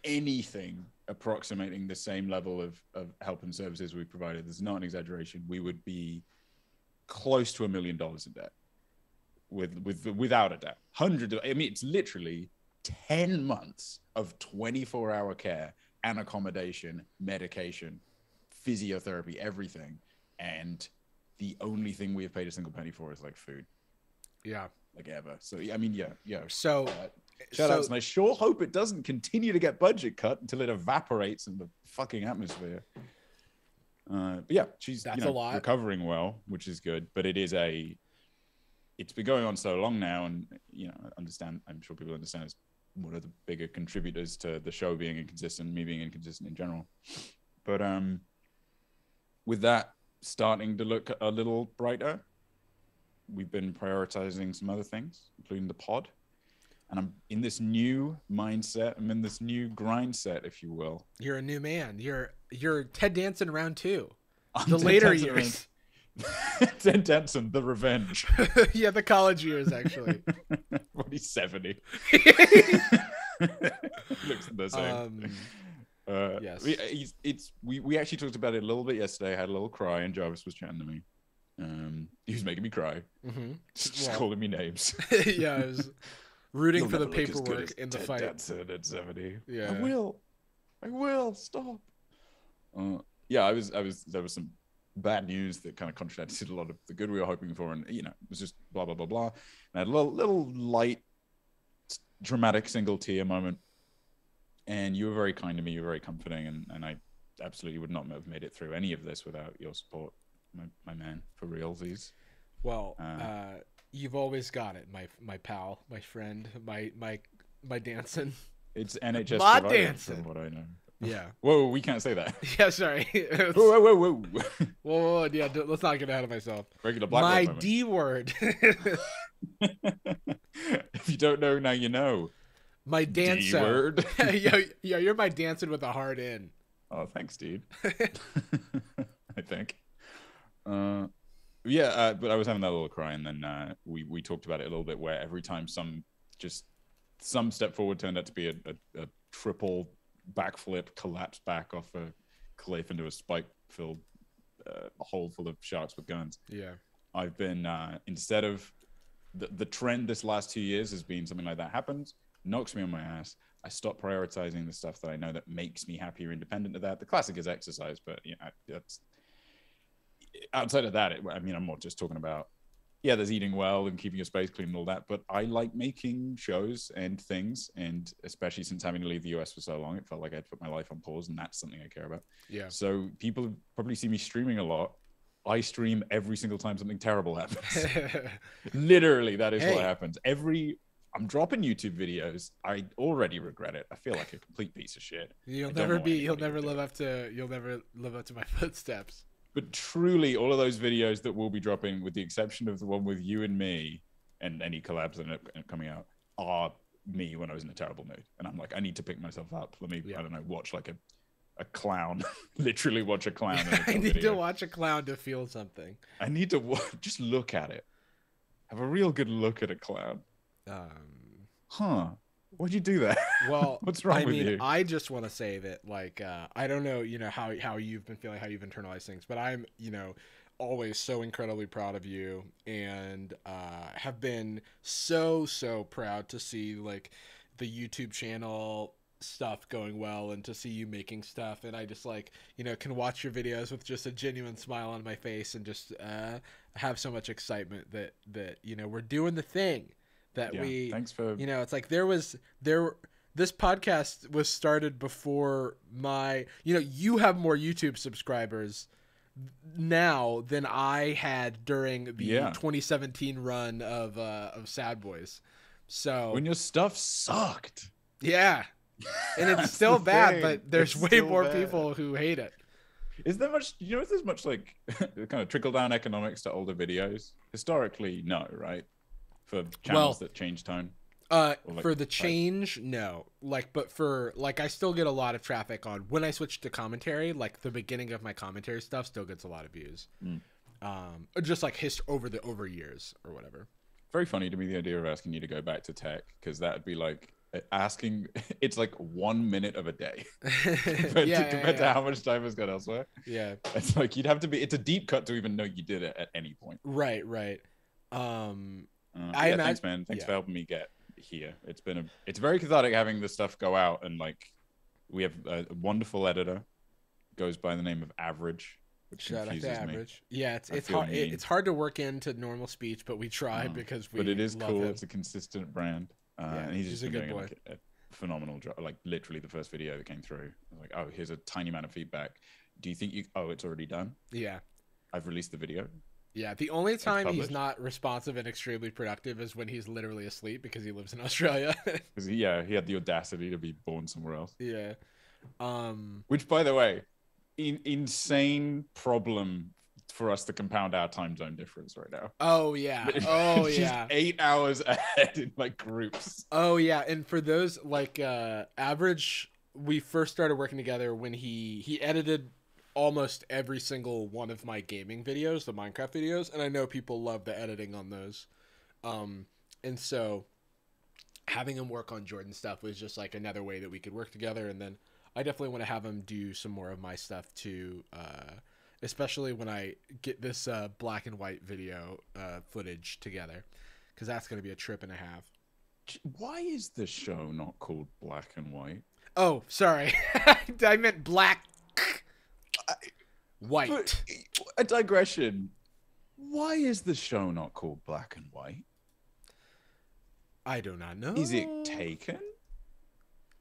anything approximating the same level of help and services we provided. There's not an exaggeration. We would be close to $1 million in debt. Without a doubt, it's literally 10 months of 24-hour care and accommodation, medication, physiotherapy, everything, and the only thing we have paid a single penny for is like food. Yeah, like ever. So I mean, yeah. So shout outs, and I sure hope it doesn't continue to get budget cut until it evaporates in the fucking atmosphere. But yeah, she's That's a lot. recovering well, which is good. But it's been going on so long now, and I understand. I'm sure people understand it's one of the bigger contributors to the show being inconsistent, me being inconsistent in general. But with that starting to look a little brighter, we've been prioritizing some other things, including the pod. And I'm in this new mindset. I'm in this new grind set, if you will. You're a new man. You're Ted Danson round 2. I'm The Ted later Danson years. Ted Danson, the revenge. Yeah, the college years, actually. What, he's 70. Looks the same. Yes. We actually talked about it a little bit yesterday. I had a little cry, and Jarvis was chatting to me. He was making me cry. Mm-hmm. Just calling me names. Yeah, I was rooting You'll for the never look as good paperwork as in the Ted fight. Danson at 70. Yeah. I will stop. There was some bad news that kind of contradicted a lot of the good we were hoping for, and it was just blah blah blah blah. And I had a little light dramatic single tear moment, and you were very kind to me. You were very comforting, and I absolutely would not have made it through any of this without your support, my man, for realsies. Well, you've always got it, my pal, my friend, my dancing. It's NHS My provided, dancing. from what I know. Yeah. Whoa, we can't say that. Yeah, sorry. Whoa. Whoa, yeah, let's not get ahead of myself. Regular black My moment. D word. If you don't know, now you know. My dancer. D word. Yeah, you're my dancing with a hard in. Oh, thanks, dude. I think. But I was having that little cry, and then we talked about it a little bit, where every time some step forward turned out to be a triple backflip, collapse back off a cliff into a spike-filled hole full of sharks with guns. Yeah. I've been, instead of the trend this last 2 years has been something like that happens, knocks me on my ass. I stop prioritizing the stuff that I know that makes me happier independent of that. The classic is exercise, but that's outside of that. I'm more just talking about, there's eating well and keeping your space clean and all that, but I like making shows and things, and especially since having to leave the US for so long, it felt like I'd put my life on pause, and that's something I care about. Yeah. So people probably see me streaming a lot. I stream every single time something terrible happens. Literally, that is what happens. I'm dropping YouTube videos. I already regret it. I feel like a complete piece of shit. You'll never live up to my footsteps. But truly, all of those videos that we'll be dropping, with the exception of the one with you and me and any collabs that are coming out, are me when I was in a terrible mood. And I'm like, I need to pick myself up. Let me, I don't know, watch like a clown. Literally watch a clown. I need to watch a clown to feel something. I need to just look at it. Have a real good look at a clown. Why'd you do that? Well, what's wrong with you? I just want to say that, like, I don't know, how you've been feeling, how you've internalized things, but I'm, always so incredibly proud of you, and have been so proud to see, like, the YouTube channel stuff going well, and to see you making stuff, and I just, like, can watch your videos with just a genuine smile on my face, and just have so much excitement that we're doing the thing. Thanks for it's like this podcast was started before my you have more YouTube subscribers now than I had during the 2017 run of Sad Boys. So when your stuff sucked. Yeah. And it's still bad, but there's way more people who hate it. Is there much, if there's much like kind of trickle down economics to older videos? Historically, no, right? For channels that change tone? For the change, no. But for, I still get a lot of traffic on, when I switch to commentary, like, the beginning of my commentary stuff still gets a lot of views. Just, like, over years or whatever. Very funny to me, the idea of asking you to go back to tech, because that would be like asking, it's like 1 minute of a day compared to how much time has gone elsewhere. Yeah. It's like, it's a deep cut to even know you did it at any point. Right. Thanks, man. Thanks for helping me get here. It's very cathartic having this stuff go out, and like, we have a wonderful editor, goes by the name of Average, which Shout out to Average. Me. Yeah, it's hard to work into normal speech, but we try because but it is cool. Him. It's a consistent brand, and he's just been doing like a phenomenal job. Like, literally the first video that came through, I was like, oh, here's a tiny amount of feedback. Do you think you? Oh, it's already done. Yeah. I've released the video. Yeah, the only time he's published. not responsive and extremely productive is when he's literally asleep because he lives in Australia. Because he had the audacity to be born somewhere else. Yeah. Which, by the way, insane problem for us to compound our time zone difference right now. Oh yeah. Oh yeah. 8 hours ahead in like groups. Oh yeah, and for those like average, we first started working together when he edited almost every single one of my gaming videos, the Minecraft videos, and I know people love the editing on those. And so having him work on Jordan stuff was just like another way that we could work together. And then I definitely want to have him do some more of my stuff too, especially when I get this black and white video footage together, because that's going to be a trip and a half. Why is the show not called Black and White? Oh, sorry. I meant black. White. But, a digression. Why is the show not called Black and White? I do not know. Is it taken?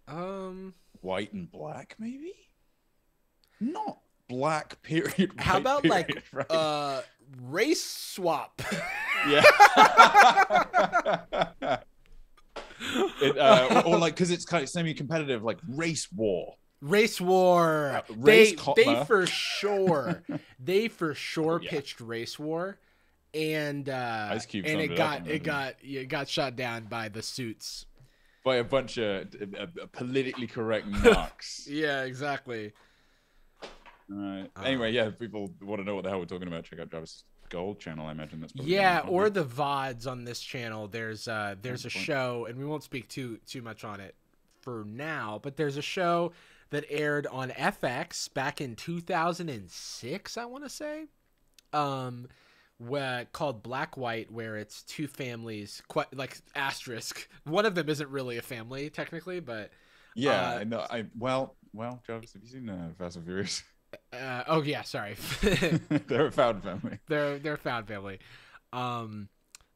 White White and black, maybe? Not black, period. How white, about period, like right? race swap? Yeah. Or like, because it's kind of semi-competitive, like race war. Race war. Race they for sure. They for sure Yeah. pitched race war, and Ice Cube and summed it got shot down by the suits. By a bunch of politically correct narcs. Yeah, exactly. Anyway, yeah, if people want to know what the hell we're talking about, check out Jarvis' Gold channel. I imagine that's probably Yeah, or the VODs on this channel. There's a show, and we won't speak too much on it for now, but there's a show that aired on FX back in 2006, I want to say, called Black White, where it's two families, quite like asterisk. One of them isn't really a family technically, but yeah, well, Jarvis, have you seen Fast and Furious? Oh yeah, sorry. They're a found family. They're a found family.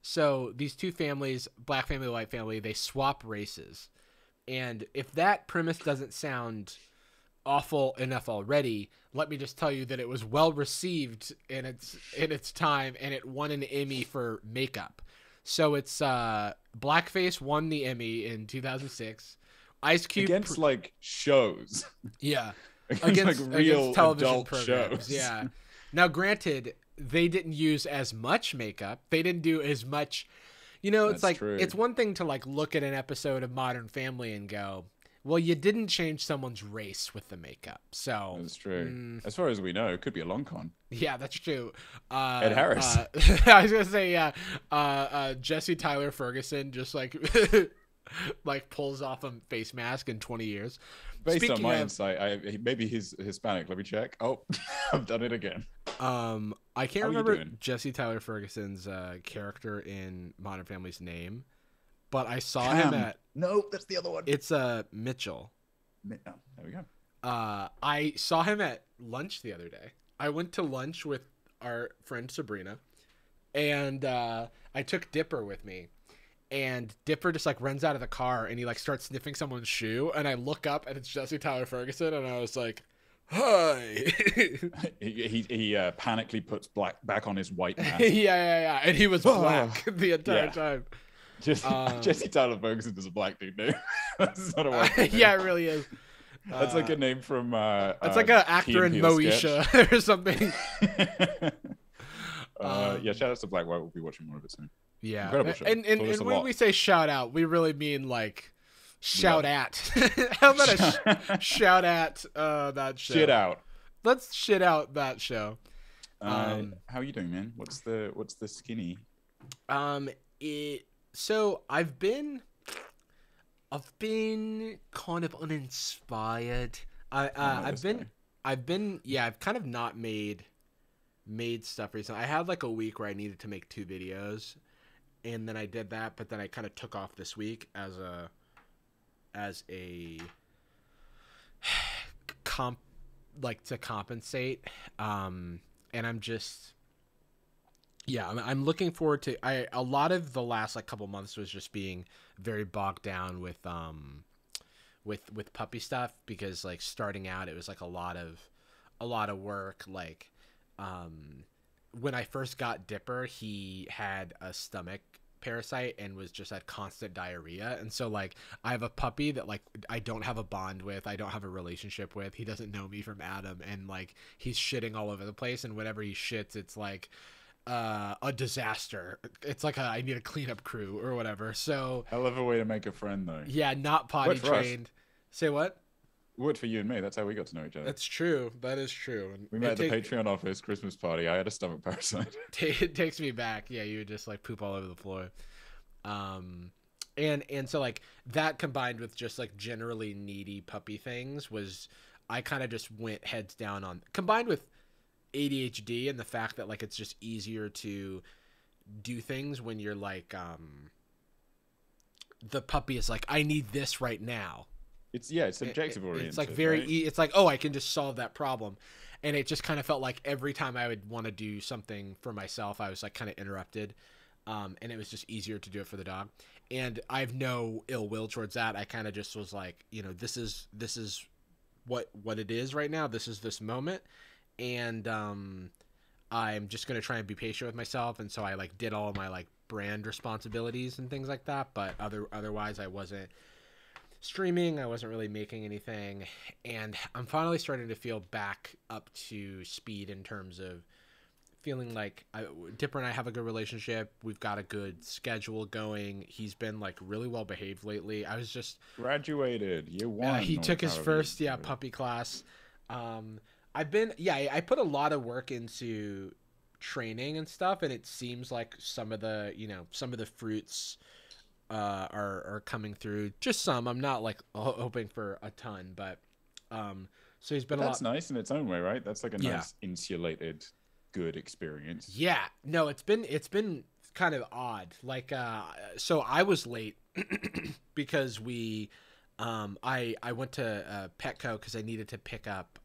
So these two families, black family, white family, they swap races. And if that premise doesn't sound awful enough already, let me just tell you that it was well received in its time, and it won an Emmy for makeup. So it's Blackface won the Emmy in 2006. Ice Cube Against like shows. Yeah. Against like real television adult programs. shows. Yeah. Now, granted, they didn't use as much makeup. They didn't do as much. You know, it's That's like true. It's one thing to like look at an episode of Modern Family and go, well, you didn't change someone's race with the makeup. So That's true. As far as we know, it could be a long con. yeah, that's true. Ed Harris. I was gonna say, yeah. Jesse Tyler Ferguson just like like pulls off a face mask in 20 years. Based Speaking on my of, insight, maybe he's Hispanic. Let me check. Oh, I've done it again. I can't How are you remember doing? Jesse Tyler Ferguson's character in Modern Family's name, but I saw him at. No, that's the other one. It's Mitchell. Oh, there we go. I saw him at lunch the other day. I went to lunch with our friend Sabrina, and I took Dipper with me. And Dipper just like runs out of the car and he like starts sniffing someone's shoe. And I look up and it's Jesse Tyler Ferguson. And I was like, hi. he panically puts black back on his white mask. Yeah. And he was black the entire time. Jesse Tyler Ferguson is a black dude name. That's not a white dude name. Yeah, it really is. That's like a name from it's like an actor in Moesha or something. Yeah, shout out to Black White. We'll be watching more of it soon. Yeah, Incredible show. and when we say shout out, we really mean like shout at. How about a shout at that show? Shit out. Let's shit out that show. How are you doing, man? What's the skinny? So I've been kind of uninspired. I've kind of not made stuff recently. I had like a week where I needed to make 2 videos, and then I did that, but then I kind of took off this week as a to compensate. And I'm just I'm looking forward to a lot of the last like couple months was just being very bogged down with puppy stuff, because like starting out it was like a lot of a lot of work. Like, when I first got Dipper, he had a stomach parasite and was just at constant diarrhea. And so like I have a puppy that like I don't have a bond with, I don't have a relationship with. He doesn't know me from Adam, and like he's shitting all over the place, and whenever he shits, it's like a disaster. It's like I need a cleanup crew or whatever. So hell of a way to make a friend, though. yeah, not potty trained. Say what? Would for you and me. That's how we got to know each other. That's true. That is true. We met at the Patreon office Christmas party. I had a stomach parasite. It takes me back. Yeah, you would just like poop all over the floor. And so like that combined with just like generally needy puppy things was, I kind of just went heads down on, combined with ADHD and the fact that like it's just easier to do things when you're like the puppy is like, I need this right now. It's objective oriented. It's like very right? It's like, oh, I can just solve that problem. And it just kind of felt like every time I would want to do something for myself, I was like kind of interrupted. And it was just easier to do it for the dog. And I have no ill will towards that. I kind of just was like, you know, this is what it is right now. This is this moment. And I'm just going to try and be patient with myself. And so I like did all of my like brand responsibilities and things like that. But otherwise I wasn't streaming. I wasn't really making anything. And I'm finally starting to feel back up to speed in terms of feeling like Dipper and I have a good relationship. We've got a good schedule going. He's been like really well behaved lately. I was just graduated year one. He took his first puppy class. I put a lot of work into training and stuff, and it seems like some of the fruits are coming through. Just some. I'm not like hoping for a ton, but so he's been that's nice in its own way, right? That's like a nice insulated good experience. Yeah. No, it's been kind of odd. Like so I was late because I went to Petco because I needed to pick up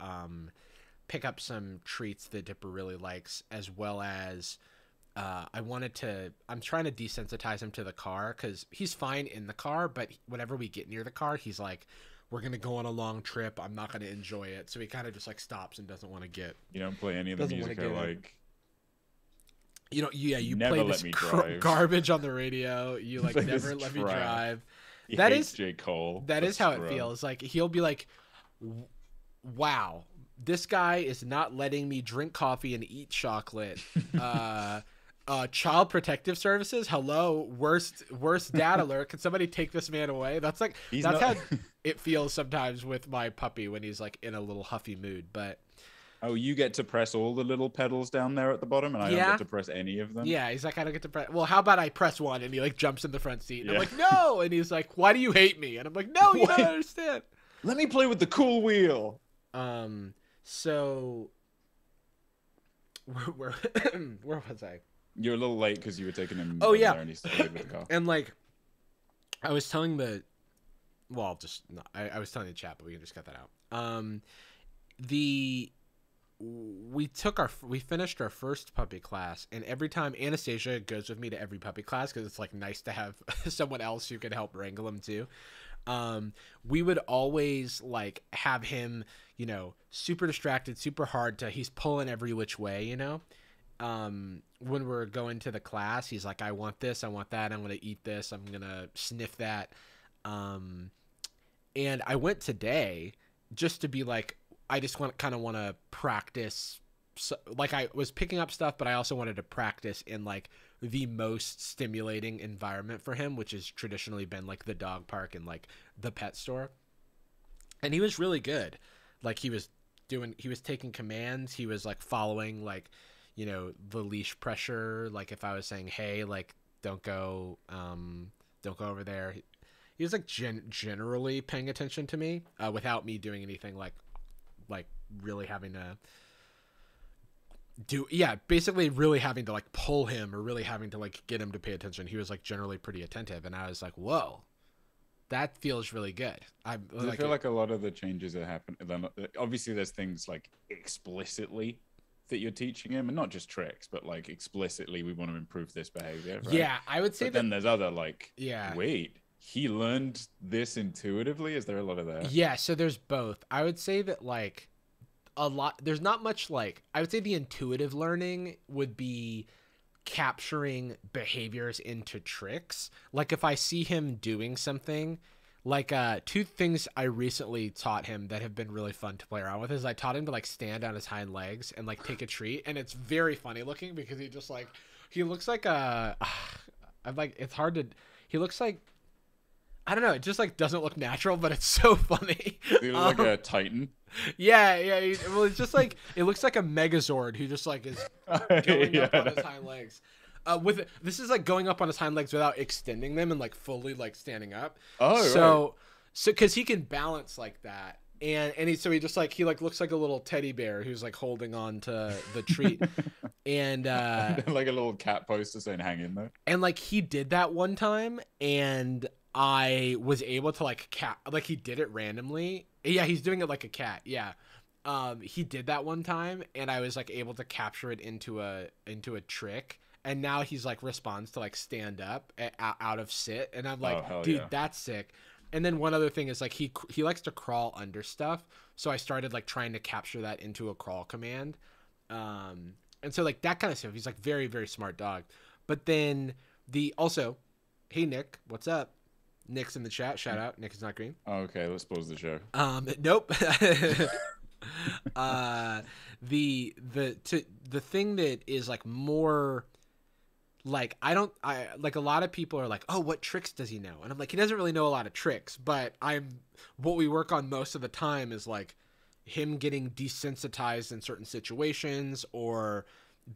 some treats that Dipper really likes, as well as I'm trying to desensitize him to the car because he's fine in the car, but whenever we get near the car, he's like, we're going to go on a long trip. I'm not going to enjoy it. So he kind of just like stops and doesn't want to get. You don't play any of the music I like. You know, you play this garbage on the radio. You like never let me drive. That is J. Cole. That is how it feels. Like he'll be like, wow, this guy is not letting me drink coffee and eat chocolate. Child Protective Services, hello, worst dad alert. Can somebody take this man away? That's how it feels sometimes with my puppy when he's like in a little huffy mood. But you get to press all the little pedals down there at the bottom, and I don't get to press any of them. Yeah, he's like, I don't get to press. Well, how about I press one, and he like jumps in the front seat, and I'm like, no, and he's like, why do you hate me? And I'm like, no, you don't understand. Let me play with the cool wheel. So where was I? You're a little late because you were taking him. Oh yeah, there and he's with the car. And like, I was telling I was telling the chat, but we can just cut that out. We finished our first puppy class, and every time Anastasia goes with me to every puppy class because it's like nice to have someone else who can help wrangle them too. We would always like have him, you know, super distracted, super hard he's pulling every which way, you know. When we're going to the class, he's like, I want this, I want that, I'm going to eat this, I'm going to sniff that. And I went today just to be like, I just want to practice. So, like I was picking up stuff, but I also wanted to practice in like the most stimulating environment for him, which has traditionally been like the dog park and like the pet store. And he was really good. Like he was taking commands. He was like following like, you know, the leash pressure. Like if I was saying, hey, like don't go over there. He was like generally paying attention to me without me doing anything like really having to basically really having to like pull him or really having to like get him to pay attention. He was like generally pretty attentive, and I was like, whoa, that feels really good. I feel like a lot of the changes that happen, obviously there's things like explicitly that you're teaching him, and not just tricks, but like explicitly we want to improve this behavior, right? Yeah, I would say then there's other like, wait, he learned this intuitively. Is there a lot of that? Yeah, so there's both. I would say that like a lot. There's not much like, I would say the intuitive learning would be capturing behaviors into tricks. Like if I see him doing something, like two things I recently taught him that have been really fun to play around with is I taught him to like stand on his hind legs and like take a treat, and it's very funny looking because he just like, he looks like a I'm like, it's hard to, he looks like, I don't know, it just like doesn't look natural, but it's so funny. You look like a Titan. Yeah. Well, it's just like, it looks like a Megazord who just like is going up on his hind legs. This is like going up on his hind legs without extending them and like fully like standing up. Oh, so because he can balance like that, and he just like, he like looks like a little teddy bear who's like holding on to the treat, and like a little cat poster saying "hang in there." And like he did that one time, and I was able to like like he did it randomly. Yeah, he's doing it like a cat. Yeah. He did that one time, and I was like able to capture it into a trick, and now he's like responds to like stand up out of sit, and I'm like, dude, that's sick. And then one other thing is like he likes to crawl under stuff, so I started like trying to capture that into a crawl command, and so like that kind of stuff. He's like very, very smart dog. But then hey Nick, what's up? Nick's in the chat. Shout out. Nick is not green. Okay, let's pause the show. Nope. The thing that is like more like, I like, a lot of people are like, oh, what tricks does he know? And I'm like, he doesn't really know a lot of tricks, but what we work on most of the time is like him getting desensitized in certain situations, or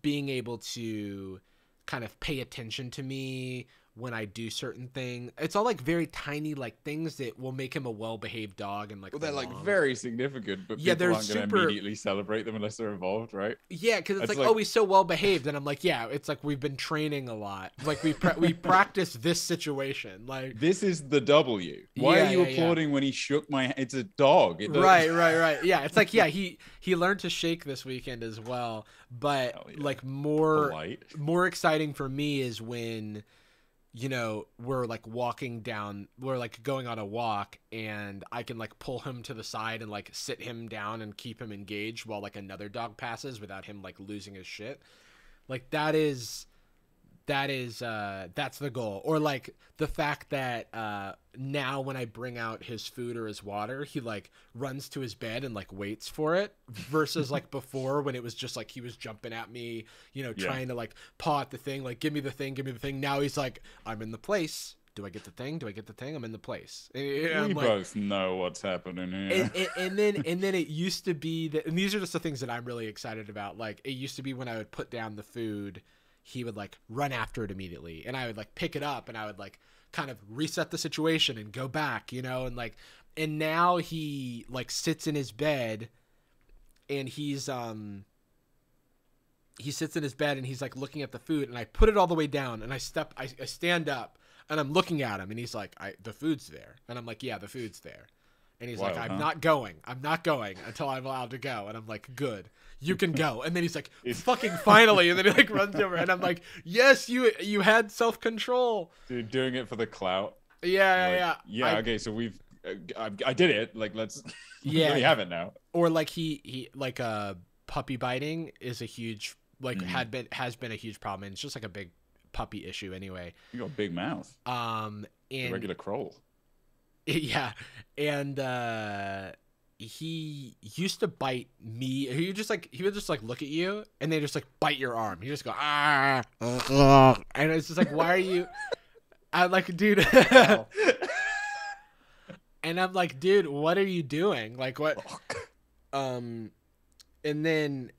being able to kind of pay attention to me when I do certain things. It's all like very tiny like things that will make him a well-behaved dog, and like, well, they're like very significant, but people aren't going to immediately celebrate them unless they're involved, right? Yeah, because it's like, oh, he's so well-behaved, and I'm like, yeah, it's like we've been training a lot, like we practice this situation, like this is the W. Why are you applauding when he shook my? It's a dog. Right. Yeah, it's like, yeah, he learned to shake this weekend as well, but like more exciting for me is when, you know, we're like we're like going on a walk, and I can like pull him to the side and like sit him down and keep him engaged while like another dog passes without him like losing his shit. Like that's the goal. Or like the fact that now when I bring out his food or his water, he like runs to his bed and like waits for it, versus like before when it was just like he was jumping at me, you know, trying to like paw at the thing, like give me the thing. Now he's like, I'm in the place. Do I get the thing? I'm in the place. And we both know what's happening here. And then it used to be that, and these are just the things that I'm really excited about. Like it used to be when I would put down the food, he would like run after it immediately, and I would like pick it up, and I would like kind of reset the situation and go back, you know, and now he like sits in his bed, and he sits in his bed and he's like looking at the food, and I put it all the way down, and I stand up, and I'm looking at him, and he's like, the food's there, and I'm like, yeah, the food's there. And he's like, I'm not going until I'm allowed to go. And I'm like, good, you can go. And then he's like, fucking finally. And then he like runs over, and I'm like, yes, you had self-control. Dude, doing it for the clout. Yeah. Okay, so I did it. Like, let's we have it now. Or like he like puppy biting is a huge, like has been a huge problem. And it's just like a big puppy issue anyway. You got a big mouth. And a regular Kroll. Yeah, and he used to bite me. He would just like look at you, and they just like bite your arm. You just go and it's just like, why are you? I'm like, dude. And I'm like, dude, what are you doing? Like, what? And then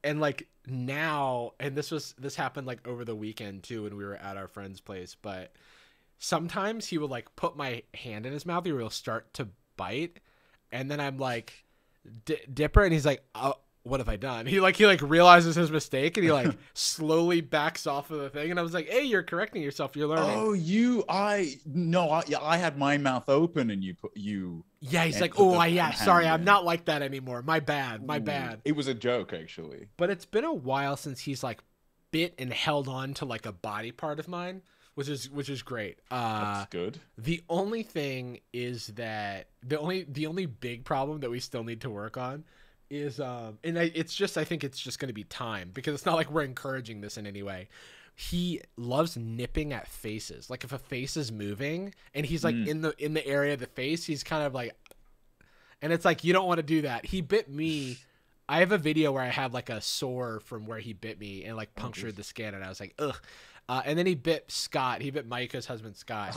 like now, and this happened like over the weekend too when we were at our friend's place, but sometimes he will like put my hand in his mouth, or he'll start to bite, and then I'm like, Dipper, and he's like, oh, what have I done? He realizes his mistake, and he like slowly backs off of the thing, and I was like, hey, you're correcting yourself, you're learning. Oh, I had my mouth open, and you yeah, he's like, oh, sorry, I'm not like that anymore, my bad. It was a joke, actually. But it's been a while since he's like bit and held on to like a body part of mine. which is great. That's good. The only thing is that the only big problem that we still need to work on is it's just I think it's just going to be time, because it's not like we're encouraging this in any way. He loves nipping at faces. Like if a face is moving and he's like in the area of the face, he's kind of like, and it's like, you don't want to do that. He bit me. I have a video where I have like a sore from where he bit me and like punctured the skin, and I was like, ugh. And then he bit Scott. He bit Micah's husband, Scott,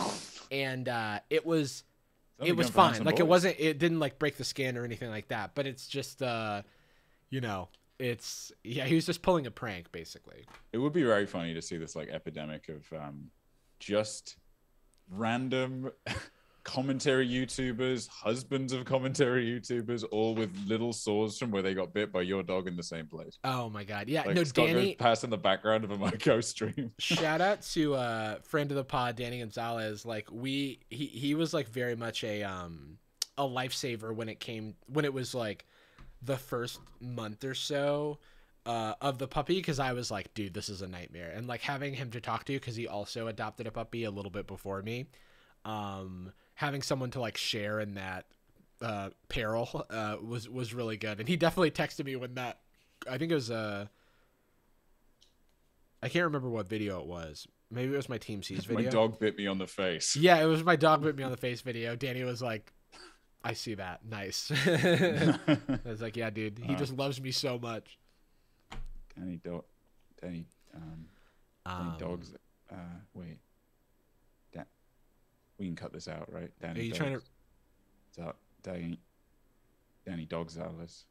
and it was fine. Like it didn't like break the skin or anything like that. But it's just, he was just pulling a prank, basically. It would be very funny to see this like epidemic of just random commentary YouTubers, husbands of commentary YouTubers, all with little sores from where they got bit by your dog in the same place. Oh my god, yeah. Like No, Scott Danny goes past in the background of a Myco stream. Shout out to friend of the pod, Danny Gonzalez. Like he was like very much a lifesaver when it was like the first month or so of the puppy, because I was like, dude, this is a nightmare. And like having him to talk to, because he also adopted a puppy a little bit before me, having someone to like share in that peril was really good. And he definitely texted me when that, I think it was I can't remember what video it was. Maybe it was my Team C's video. My dog bit me on the face. Yeah, it was my dog bit me on the face video. Danny was like, I see that. Nice. I was like, yeah, dude, he just loves me so much. Danny dogs. Wait. We can cut this out, right? Danny. Are you dogs. trying to? Danny Dogsales.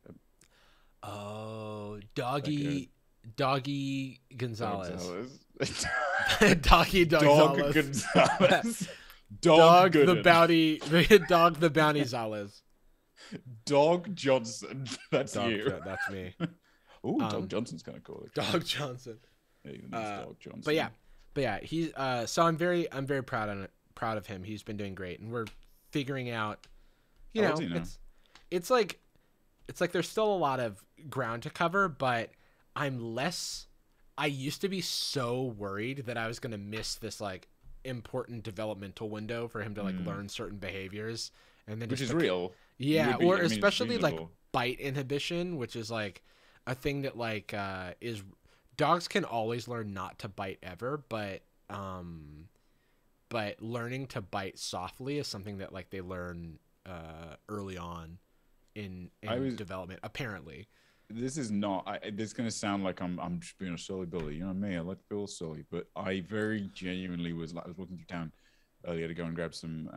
Oh, Doggy Gonzalez. Doggy Dog Gonzalez. Dog the bounty. Dog the bounty Zales. Dog Johnson. That's you. That's me. Ooh, Dog Johnson's kind of cool. Dog Johnson. Yeah, even Dog Johnson. But yeah, he's so I'm very proud of him. He's been doing great, and we're figuring out. It's like there's still a lot of ground to cover, but I used to be so worried that I was going to miss this like important developmental window for him to like learn certain behaviors, and then which is real. Yeah, or especially like bite inhibition, which is like a thing that like is dogs can always learn not to bite ever, but learning to bite softly is something that like they learn early on in development, apparently. This is not. This is going to sound like I'm just being a silly Billy. You know me. I like to feel silly, but I very genuinely was walking through town earlier to go and grab some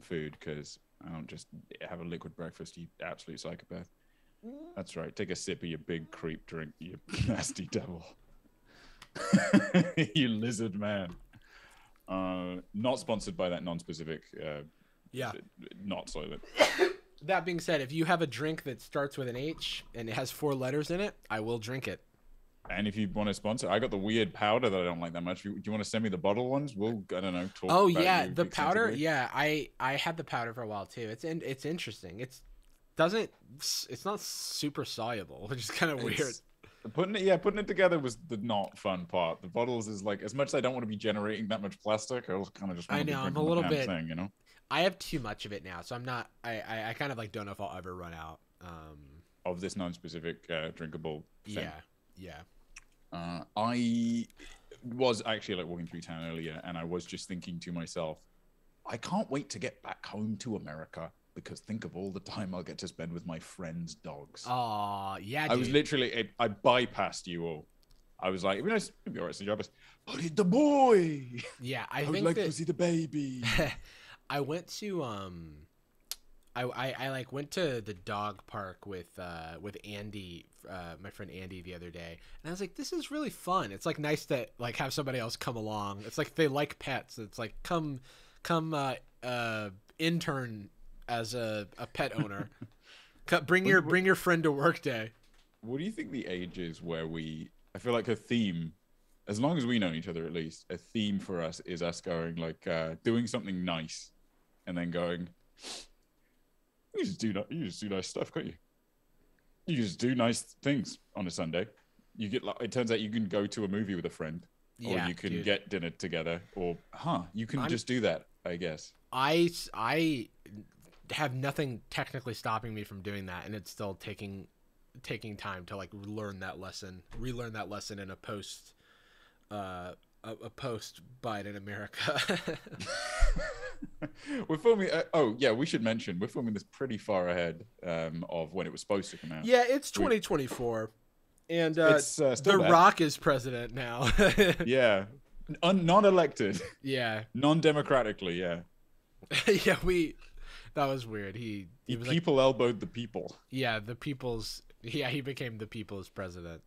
food, because I don't just have a liquid breakfast. You absolute psychopath. That's right. Take a sip of your big creep drink, you nasty devil. You lizard man. Not sponsored by that non-specific. Not soylent. That being said, if you have a drink that starts with an H and it has 4 letters in it, I will drink it. And if you want to sponsor, I got the weird powder that I don't like that much. Do you want to send me the bottle ones? We'll, I don't know, talk Oh, about yeah, you the powder. extensively. Yeah, I had the powder for a while too. It's interesting. It's not super soluble, which is kind of weird. Putting it together was the not fun part. The bottles is like, as much as I don't want to be generating that much plastic, I also kind of just want to be I'm a drinking little the damn bit. thing, you know? I have too much of it now, so I'm not. I kind of like don't know if I'll ever run out. Of this non-specific drinkable thing. Yeah. I was actually like walking through town earlier, and I was just thinking to myself, I can't wait to get back home to America, because think of all the time I'll get to spend with my friends' dogs. Oh, yeah, dude. I was literally, I bypassed you all. I was like, it'd be nice, it'd be all right, so Jarvis. But it's the boy. Yeah, I would like to see the baby. I went to I like went to the dog park with Andy, my friend Andy, the other day, and I was like, this is really fun. It's like nice to like have somebody else come along. It's like they like pets. It's like come intern as a pet owner. Bring your friend to work day. What do you think the age is where I feel like a theme, as long as we know each other at least, a theme for us is us going like doing something nice and then going, you just do nice stuff, can't you? You just do nice things on a Sunday. You get like, it turns out you can go to a movie with a friend or Yeah, you can dude. get dinner together, or you can just do that, I guess. I have nothing technically stopping me from doing that, and it's still taking time to like relearn that lesson in a post Biden America. We're filming. Oh yeah, we should mention we're filming this pretty far ahead of when it was supposed to come out. Yeah, it's 2024, and It's still The bad. Rock is president now. Yeah, non-elected, Yeah, non-democratically. Yeah, yeah. That was weird. He was like, people elbowed the people. yeah, the people's. Yeah, he became the people's president.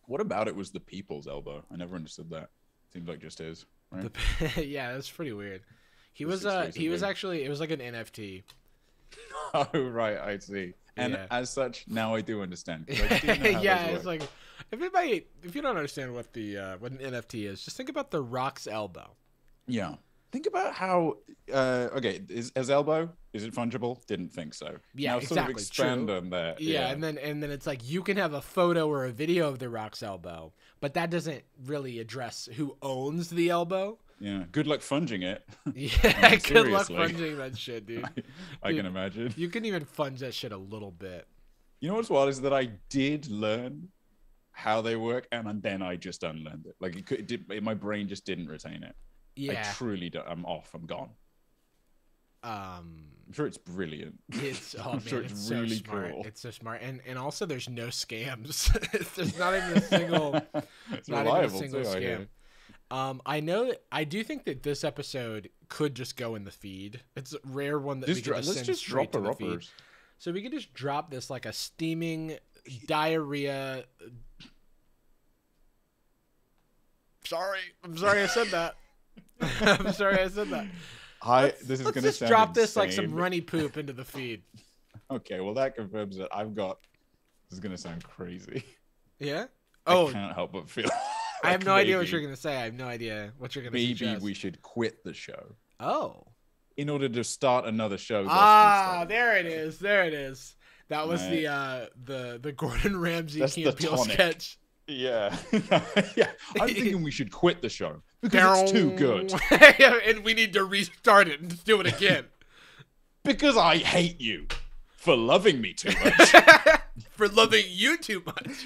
What about it was the people's elbow? I never understood that. Seems like just his. Right? Yeah, that's pretty weird. He Just was exclusively. actually, it was like an NFT. Oh right, I see. And Yeah. as such, now I do understand. 'Cause I didn't know how Yeah, those it's work. like if you don't understand what an NFT is, just think about the Rock's elbow. Yeah. Think about how. Okay, is elbow? Is it fungible? Didn't think so. Yeah, now sort of exactly, expand true. on that. Yeah, and then it's like you can have a photo or a video of the Rock's elbow, but that doesn't really address who owns the elbow. Yeah. Good luck funging it. Yeah, good luck seriously. funging that shit, dude. I can imagine. You can even funge that shit a little bit. You know what's wild is that I did learn how they work, and then I just unlearned it. Like my brain just didn't retain it. Yeah. I truly don't. I'm off. I'm gone. I'm sure it's brilliant. It's I'm sure it's it's so really smart. cool. It's so smart, and also there's no scams. There's not even a single, It's not even a reliable single too. I scam. hear. I do think that this episode could just go in the feed. It's a rare one that we can just Let's send just straight drop to a the feed. roppers. So we can just drop this like a steaming diarrhea. I'm sorry I said that. I'm sorry I said that. This is Let's going to just sound drop this like insane. some runny poop into the feed. Okay, well that confirms that I've got. This is going to sound crazy. Yeah. I Oh, can't help but feel. I have like no idea what maybe- you're gonna say. I have no idea what you're gonna Maybe suggest. we should quit the show Oh. in order to start another show. There it is. There it is. That was Right. the Gordon Ramsay That's Key the and Peele tonic. sketch. Yeah, yeah. I'm thinking we should quit the show because it's too good. Yeah, and we need to restart it and just do it again. Because I hate you for loving me too much. For loving you too much.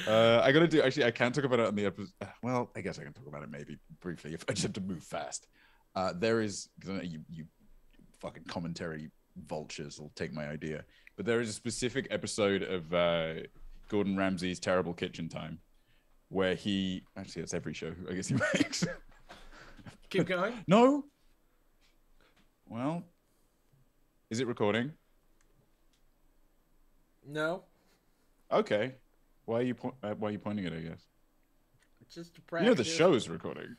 I gotta do. Actually, I can't talk about it on the episode. Well, I guess I can talk about it maybe briefly if I just have to move fast. There is, because I know you fucking commentary vultures will take my idea, but there is a specific episode of Gordon Ramsay's Terrible Kitchen Time where he actually that's every show I guess he makes. Keep going. No. Well, is it recording? No. Okay. Why are you pointing it? I guess. It's just a You practice. know the show's recording.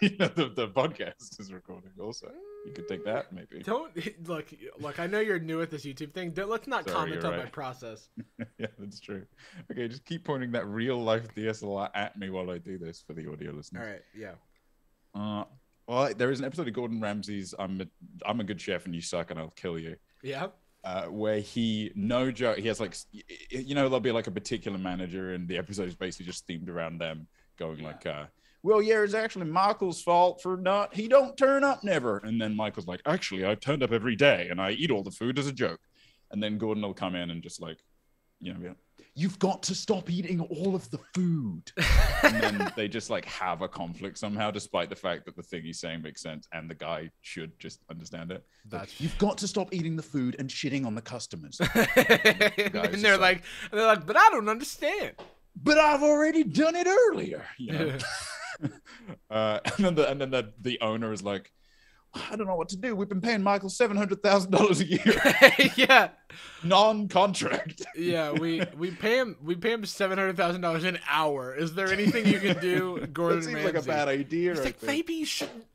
You know the podcast is recording also. You could take that maybe. Don't look. I know you're new at this YouTube thing. Let's not Sorry, comment you're on my right. process. Yeah, that's true. Okay, just keep pointing that real life DSLR at me while I do this for the audio All listeners. right. Yeah. Well, there is an episode of Gordon Ramsay's I'm a good chef and you suck and I'll kill you. Yeah. Where he no joke he has like there'll be like a particular manager and the episode is basically just themed around them going like well yeah it's actually Michael's fault for he don't turn up never, and then Michael's like actually I've turned up every day and I eat all the food as a joke, and then Gordon will come in and just like be like, you've got to stop eating all of the food. And then they just like have a conflict somehow, despite the fact that the thing he's saying makes sense and the guy should just understand it. Like, you've got to stop eating the food and shitting on the customers. And they're like, but I don't understand. But I've already done it earlier. You know? And then the owner is like, I don't know what to do. We've been paying Michael $700,000 a year. Yeah. Non-contract. Yeah, we pay him $700,000 an hour. Is there anything you can do, Gordon That seems Ramsay? like a bad idea. It's I like think. maybe you shouldn't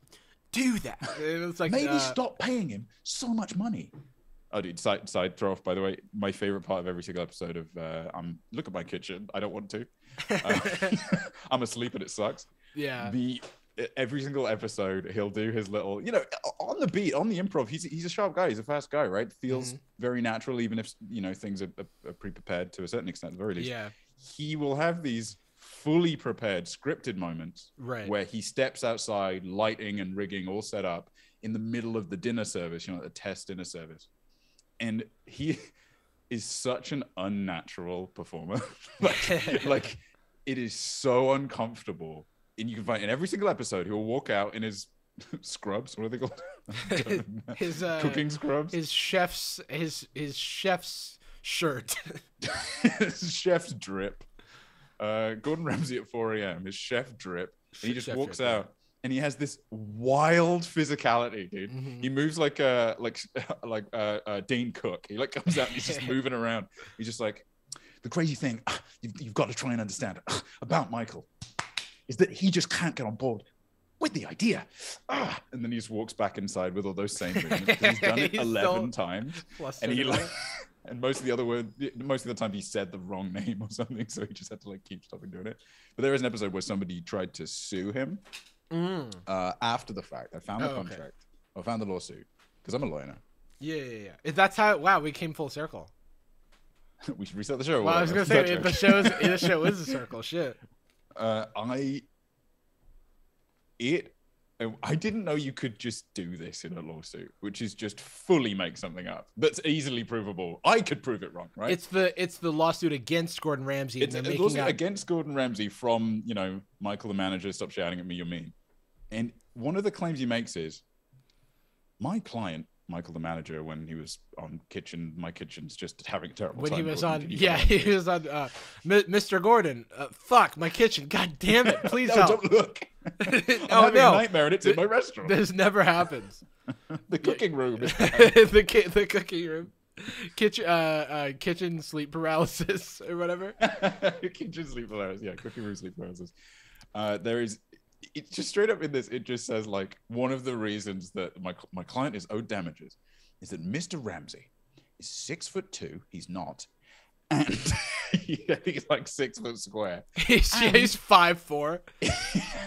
do that. And it's like Maybe stop paying him so much money. Oh, dude, side throw off, by the way. My favorite part of every single episode of look at my kitchen. I don't want to. I'm asleep and it sucks. Yeah. Every single episode, he'll do his little, on the beat, on the improv. He's a sharp guy. He's a fast guy, right? Feels very natural, even if things are pre-prepared to a certain extent, at the very least. Yeah. He will have these fully prepared scripted moments Right. where he steps outside, lighting and rigging all set up in the middle of the dinner service, you know, the test dinner service. And he is such an unnatural performer. like it is so uncomfortable. And you can find in every single episode, he will walk out in his scrubs. What are they called? His cooking scrubs. His chef's shirt. His chef's drip. Gordon Ramsay at 4 a.m. His chef drip. And he just Chef walks drip, out, and he has this wild physicality, dude. Mm-hmm. He moves like Dane Cook. He like comes out and he's just moving around. He's just like, the crazy thing you've got to try and understand about Michael is that he just can't get on board with the idea. And then he just walks back inside with all those same movements. He's done it 11 times. And he like, and most of the time he said the wrong name or something, so he just had to like keep stopping doing it. But there is an episode where somebody tried to sue him after the fact. I found the contract. Okay. I found the lawsuit because I'm a lawyer now. Yeah. That's how. Wow, we came full circle. We should reset the show. Well, I was gonna say the show is a circle. Shit. I didn't know you could just do this in a lawsuit, which is just fully make something up. That's easily provable. I could prove it wrong, right? It's the lawsuit against Gordon Ramsay. It's a lawsuit against Gordon Ramsay from, you know, Michael the manager, stop shouting at me, you're mean. And one of the claims he makes is, my client, Michael the manager, when he was on My Kitchen's just having a terrible time. When he was on, he was on Mr. Gordon. Fuck, My Kitchen. God damn it. Please help. Don't look. I'm having a nightmare and it's in my restaurant. This never happens. The cooking room. the cooking room. Kitchen sleep paralysis or whatever. Kitchen sleep paralysis. Yeah, cooking room sleep paralysis. There is... It's just straight up in this. It just says like one of the reasons that my client is owed damages is that Mr. Ramsay is 6'2". He's not, and he's like 6 foot square. He's 5'4".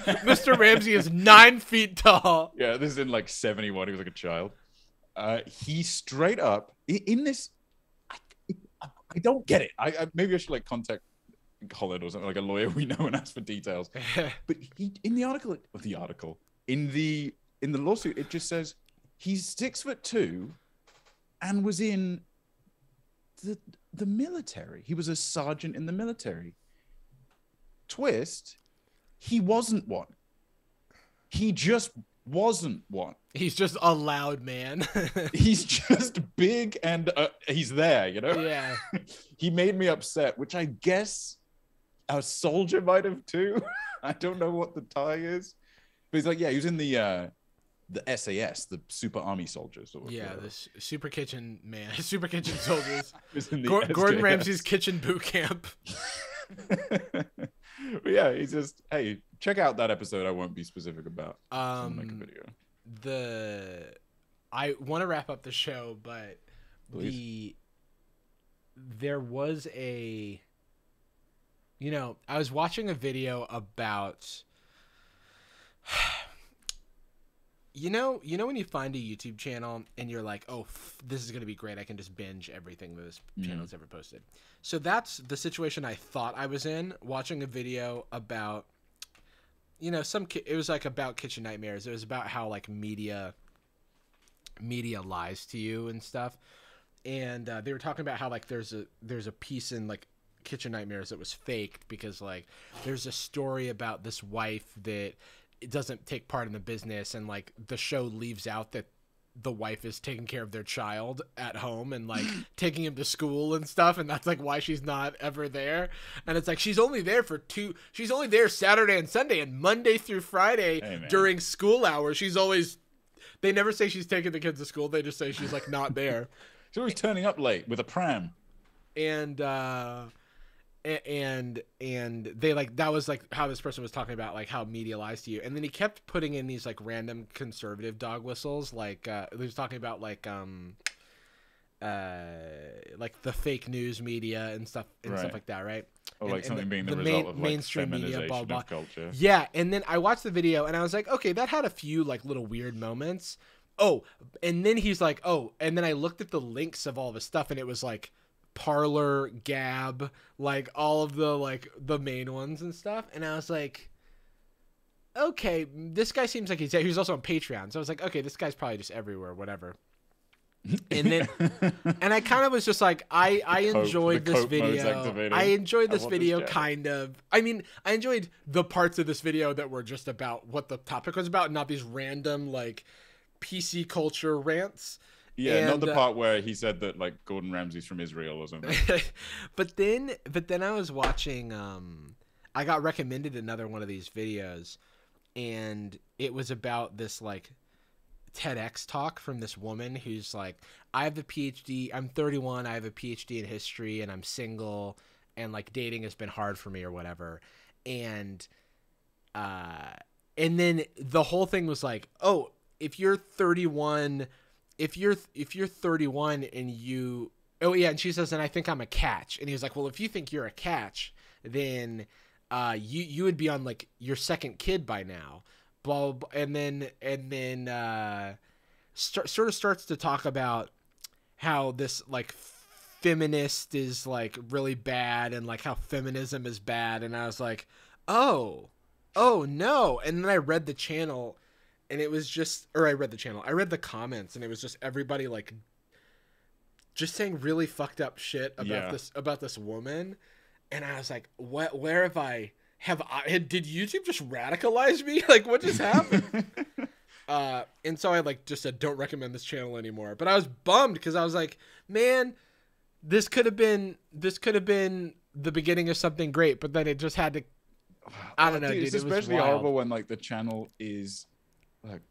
Mr. Ramsay is 9 feet tall. Yeah, this is in like 71. He was like a child. He straight up in this. I don't get it. Maybe I should like contact Holland or something, like a lawyer we know, and ask for details. But he in the lawsuit it just says he's 6'2" and was in the military. He was a sergeant in the military. Twist, he wasn't one. He just wasn't one. He's just a loud man. He's just big and he's there, you know? Yeah. He made me upset, which I guess a soldier might have too. I don't know what the tie is, but he's like, yeah, he was in the SAS, the Super Army Soldiers. Or yeah, the Super Kitchen man, Super Kitchen Soldiers. Gordon Ramsay's Kitchen Boot Camp. But yeah, he's just, hey, check out that episode. I won't be specific about. Make a video. I want to wrap up the show, but there was a. You know, I was watching a video about, you know when you find a YouTube channel and you're like, oh, this is going to be great. I can just binge everything that this channel's ever posted. So that's the situation I thought I was in, watching a video about, you know, it was like about kitchen nightmares. It was about how like media lies to you and stuff. And they were talking about how like there's a piece in like Kitchen Nightmares that was faked because like there's a story about this wife that it doesn't take part in the business, and like the show leaves out that the wife is taking care of their child at home and like taking him to school and stuff, and that's like why she's not ever there. And it's like she's only there Saturday and Sunday, and Monday through Friday during school hours they never say she's taking the kids to school, they just say she's like not there. She's always turning up late with a pram. And they like, that was like how this person was talking about like how media lies to you. And then he kept putting in these like random conservative dog whistles. Like he was talking about like the fake news media and stuff like that. Right. Or like something being the result of like mainstream media, blah, blah. Of culture. Yeah. And then I watched the video and I was like, okay, that had a few like little weird moments. Oh, and then he's like, oh, and then I looked at the links of all the stuff and it was like Parlor, Gab, like all of the like the main ones and stuff. And I was like, okay, this guy seems like he was also on Patreon. So I was like, okay, this guy's probably just everywhere, whatever. And then, and I kind of was just like, I enjoyed this video. I enjoyed this video kind of. I mean, I enjoyed the parts of this video that were just about what the topic was about, not these random like PC culture rants. Yeah, and, not the part where he said that like Gordon Ramsay's from Israel or something. but then I was watching. I got recommended another one of these videos, and it was about this like TEDx talk from this woman who's like, I have a PhD, I'm 31, I have a PhD in history, and I'm single, and like dating has been hard for me or whatever. And then the whole thing was like, oh, if you're 31, if you're 31 and you, oh yeah, and she says, and I think I'm a catch. And he was like, well, if you think you're a catch, then you would be on like your second kid by now. Blah, blah, and then sort of starts to talk about how this like feminist is like really bad, and like how feminism is bad. And I was like, oh no. And then I read the channel, and it was just, or I read the comments, and it was just everybody like just saying really fucked up shit about this woman. And I was like, what? Where have I? Did YouTube just radicalize me? Like, what just happened? And so I like just said, don't recommend this channel anymore. But I was bummed because I was like, man, this could have been the beginning of something great. But then it just had to. I don't know, dude. It's especially horrible when like the channel is like,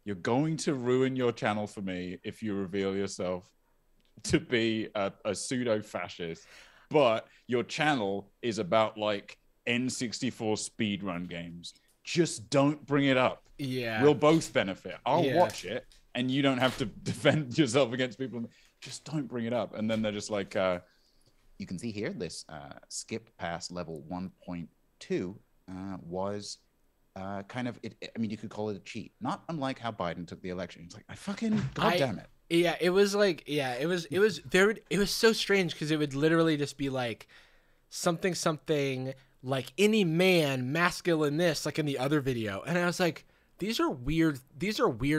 you're going to ruin your channel for me if you reveal yourself to be a pseudo fascist. But your channel is about like N64 speedrun games. Just don't bring it up. Yeah. We'll both benefit. I'll watch it, and you don't have to defend yourself against people. Just don't bring it up. And then they're just like, you can see here, this skip past level 1.2 was kind of, I mean, you could call it a cheat. Not unlike how Biden took the election. It's like, God damn it. Yeah, it was like, it was so strange because it would literally just be like something like any man, masculine this, like in the other video. And I was like, these are weird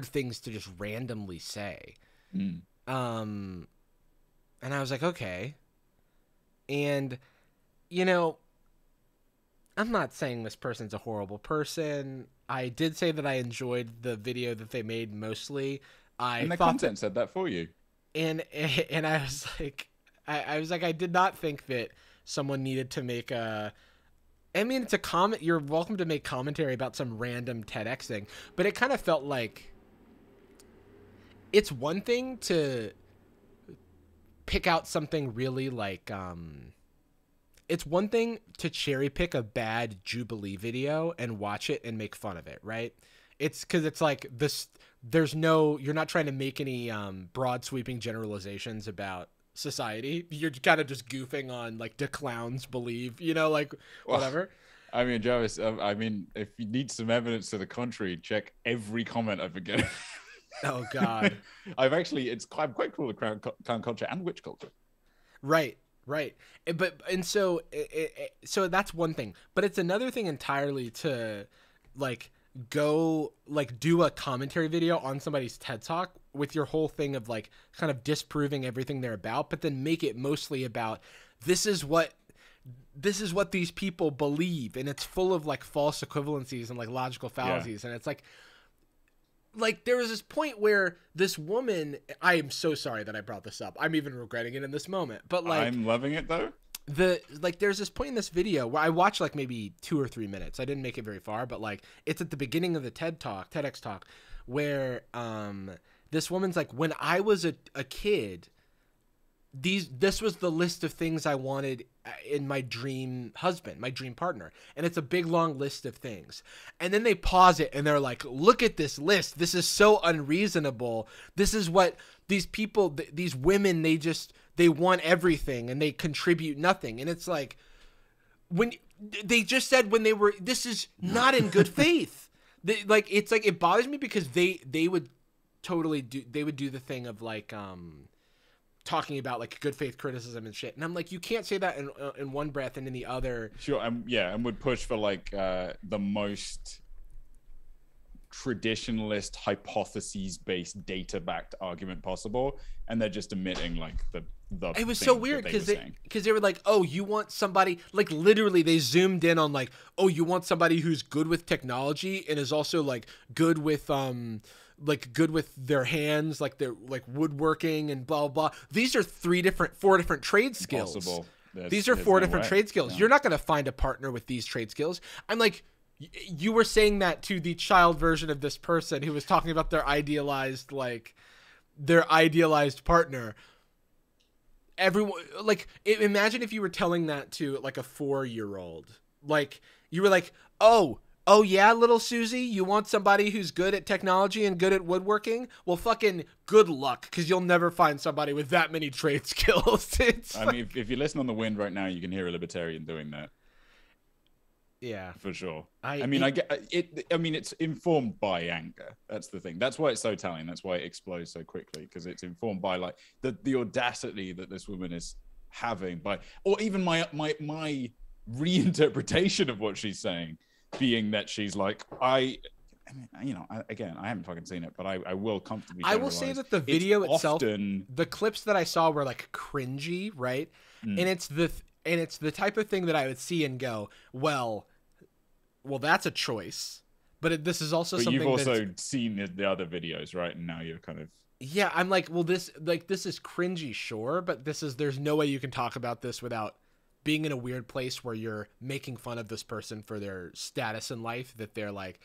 things to just randomly say. And I was like, okay. And, you know, I'm not saying this person's a horrible person. I did say that I enjoyed the video that they made mostly. And the content said that for you. And I was like, I did not think that someone needed to make I mean, it's a comment. You're welcome to make commentary about some random TEDx thing, but it kind of felt like it's one thing to pick out something really like, it's one thing to cherry pick a bad Jubilee video and watch it and make fun of it, right? It's because it's like this. You're not trying to make any broad sweeping generalizations about society. You're kind of just goofing on like, do clowns believe, like whatever. Well, I mean, Jarvis, I mean, if you need some evidence to the contrary, check every comment I forget. Oh God. I'm quite cool with clown culture and witch culture. Right. So that's one thing, but it's another thing entirely to like go like do a commentary video on somebody's TED Talk with your whole thing of like kind of disproving everything they're about, but then make it mostly about this is what these people believe, and it's full of like false equivalencies and like logical fallacies. And it's like there was this point where this woman, I am so sorry that I brought this up. I'm even regretting it in this moment, but like I'm loving it though. There's this point in this video where I watched like maybe 2 or 3 minutes. I didn't make it very far, but like it's at the beginning of the TEDx talk where this woman's like, when I was a kid, this was the list of things I wanted in my dream husband, my dream partner. And it's a big long list of things. And then they pause it and they're like, look at this list. This is so unreasonable. This is what these people, these women, they want everything and they contribute nothing. And it's like, when they just said this is not in good faith. It's like, it bothers me because they would totally do the thing of like, talking about like good faith criticism and shit. And I'm like, you can't say that in one breath and in the other. Sure. And would push for like the most traditionalist hypotheses-based data-backed argument possible, and they're just omitting like the it was so weird because they were like, oh, you want somebody, like literally they zoomed in on like, oh, you want somebody who's good with technology and is also like good with their hands, like they're like woodworking and blah blah. These are four different trade skills. These are four different trade skills. You're not going to find a partner with these trade skills. I'm like, you were saying that to the child version of this person who was talking about their idealized partner. Everyone, like, imagine if you were telling that to like a 4-year-old. Like, you were like, oh yeah, little Susie, you want somebody who's good at technology and good at woodworking? Well, fucking good luck, because you'll never find somebody with that many trade skills. I mean, if you listen on the wind right now, you can hear a libertarian doing that. Yeah, for sure. I mean, it's informed by anger. That's the thing. That's why it's so telling. That's why it explodes so quickly, because it's informed by like the audacity that this woman is having by, or even my reinterpretation of what she's saying, being that she's like, I haven't fucking seen it, but I will comfortably. I will say that the video itself, the clips that I saw were like cringy, right? And it's the type of thing that I would see and go, well, that's a choice. But this is also something you've also seen the other videos, right? And now you're kind of... Yeah, I'm like, well, this is cringy, sure, but there's no way you can talk about this without being in a weird place where you're making fun of this person for their status in life, that they're like,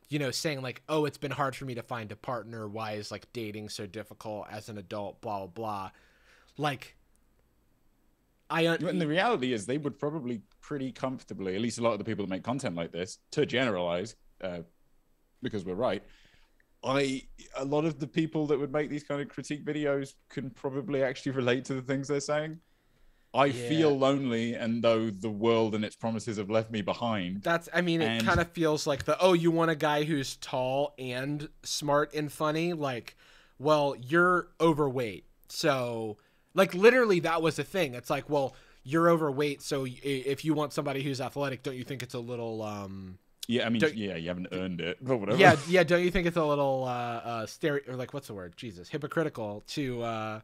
you know, saying like, oh, it's been hard for me to find a partner. Why is like dating so difficult as an adult, blah, blah, blah. Like... And the reality is they would probably pretty comfortably, at least a lot of the people that make content like this, to generalize, because we're right, a lot of the people that would make these kind of critique videos can probably actually relate to the things they're saying. I feel lonely, and though the world and its promises have left me behind. It kind of feels like you want a guy who's tall and smart and funny. Like, well, you're overweight, so... Like, literally, that was the thing. It's like, well, you're overweight, so if you want somebody who's athletic, don't you think it's a little... Yeah, I mean, you haven't earned it, but whatever. Yeah, don't you think it's a little, or like, what's the word? Jesus, hypocritical to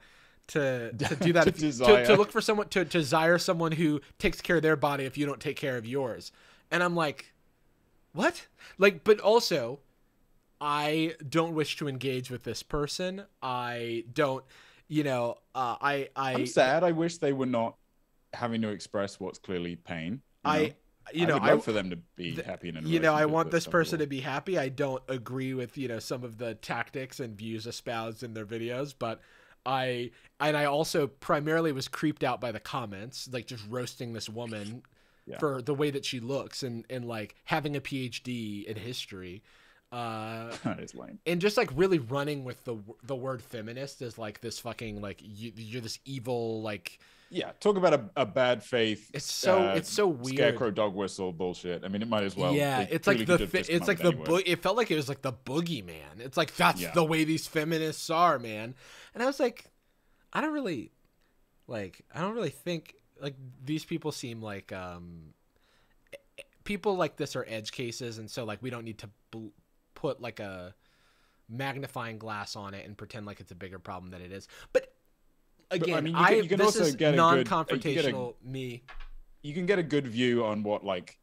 do that, to look for someone, to desire someone who takes care of their body if you don't take care of yours. And I'm like, what? Like, but also, I don't wish to engage with this person. I don't... You know, I'm sad. I wish they were not having to express what's clearly pain. I would love for them to be happy in a relationship. I want this person to be happy. I don't agree with, some of the tactics and views espoused in their videos, but I also primarily was creeped out by the comments, like just roasting this woman for the way that she looks and like having a PhD in history. That is lame. And just like really running with the word feminist is like this fucking like you're this evil like talk about a bad faith. It's so weird. Scarecrow dog whistle bullshit. I mean, it might as well. Yeah, it felt like it was like the boogeyman. It's like that's the way these feminists are, man. And I was like, I don't really think like these people seem like people like this are edge cases, and so like we don't need to put like a magnifying glass on it and pretend like it's a bigger problem than it is. But again, you can this also is get non-confrontational me. You can get a good view on what like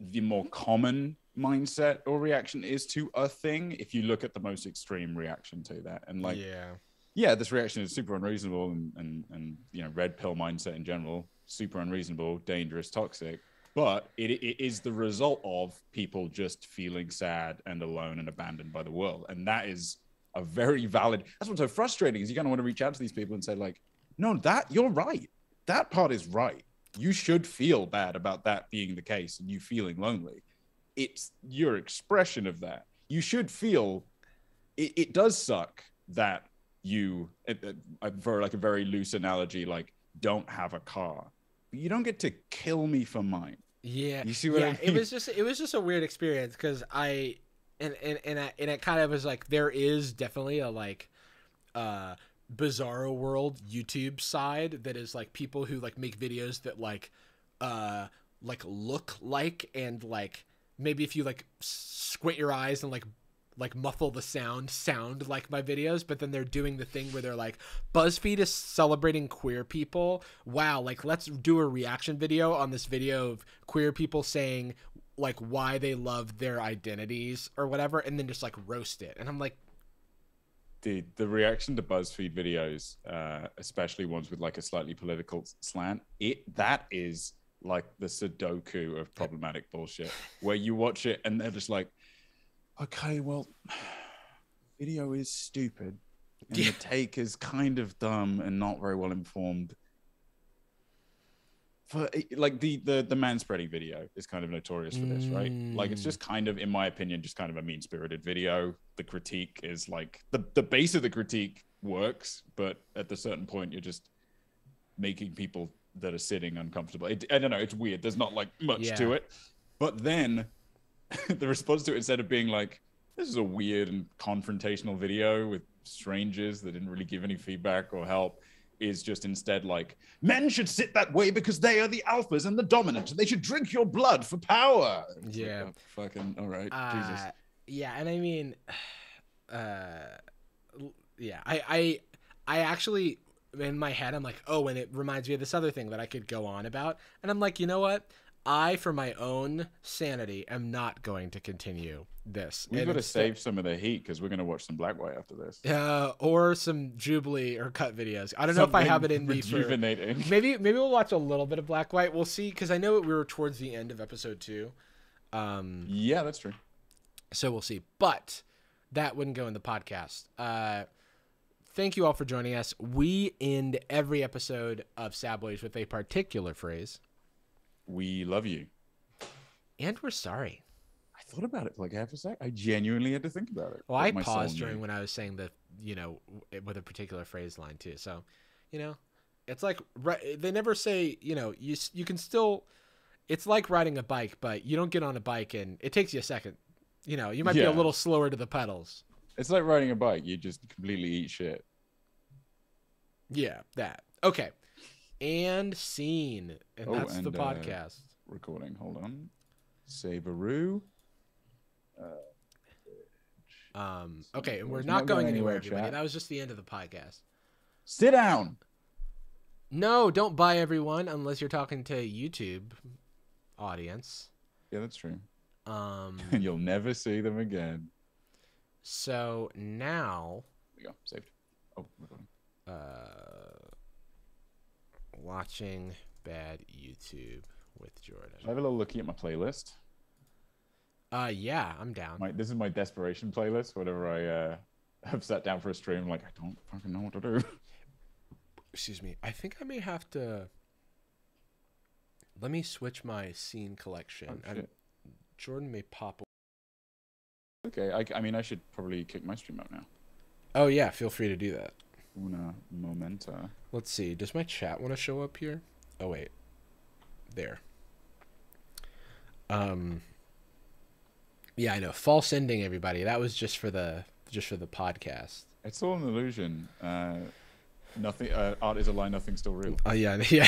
the more common mindset or reaction is to a thing if you look at the most extreme reaction to that. And like this reaction is super unreasonable and red pill mindset in general, super unreasonable, dangerous, toxic. But it is the result of people just feeling sad and alone and abandoned by the world. And that is a very valid... That's what's so frustrating, is you kind of want to reach out to these people and say, like, no, you're right. That part is right. You should feel bad about that being the case and you feeling lonely. It's your expression of that. You should feel... It does suck that you, for like a very loose analogy, like, don't have a car. You don't get to kill me for mine. Yeah, you see what I mean? It was just a weird experience because it kind of was like there is definitely a like Bizarro World YouTube side that is like people who like make videos that like look like, and like maybe if you like squint your eyes and like muffle the sound like my videos, but then they're doing the thing where they're like, BuzzFeed is celebrating queer people. Wow, like let's do a reaction video on this video of queer people saying like why they love their identities or whatever, and then just like roast it. And I'm like, the reaction to BuzzFeed videos, especially ones with like a slightly political slant, that is like the Sudoku of problematic bullshit, where you watch it and they're just like, okay, well, video is stupid and the take is kind of dumb and not very well informed. For like the man spreading video is kind of notorious for this, right? Like it's just kind of, in my opinion, just kind of a mean-spirited video. The critique is like the base of the critique works, but at a certain point you're just making people that are sitting uncomfortable. I don't know, it's weird. There's not like much to it. But then the response to it, instead of being like, this is a weird and confrontational video with strangers that didn't really give any feedback or help, is just instead like, men should sit that way because they are the alphas and the dominant, and they should drink your blood for power. It's like, oh, fucking all right, Jesus. Yeah, and I mean, yeah, I actually, in my head, I'm like, oh, and it reminds me of this other thing that I could go on about, and I'm like, you know what? I, for my own sanity, am not going to continue this. We've got to save some of the heat because we're going to watch some Black White after this. Or some Jubilee or cut videos. I don't know if I have it in me for... Maybe we'll watch a little bit of Black White. We'll see, because I know we were towards the end of episode 2. Yeah, that's true. So we'll see. But that wouldn't go in the podcast. Thank you all for joining us. We end every episode of Sabloys with a particular phrase. We love you. And we're sorry. I thought about it for like half a sec. I genuinely had to think about it. Well, I paused during when I was saying the, you know, with a particular phrase line too. So, you know, it's like, they never say, you know, you can still, it's like riding a bike, but you don't get on a bike and it takes you a second. You know, you might be a little slower to the pedals. It's like riding a bike. You just completely eat shit. Yeah, that. Okay. And scene. And that's the podcast. Recording. Hold on. Saberoo. Okay, and we're not going anywhere, everybody. Chat. That was just the end of the podcast. Sit down. No, don't bye, everyone, unless you're talking to YouTube audience. Yeah, that's true. And you'll never see them again. So now. There we go. Saved. Oh, recording. Watching bad YouTube with Jordan. Should I have a little looky at my playlist? Yeah, I'm down. This is my desperation playlist. Whenever I have sat down for a stream, like, I don't fucking know what to do. Excuse me. I think I may have to. Let me switch my scene collection. Oh, Jordan may pop. Okay, I mean, I should probably kick my stream out now. Oh yeah, feel free to do that. Una momenta. Let's see. Does my chat want to show up here? Oh wait, there. Yeah, I know. False ending, everybody. That was just for the podcast. It's all an illusion. Nothing. Art is a lie. Nothing's still real. Oh yeah, yeah.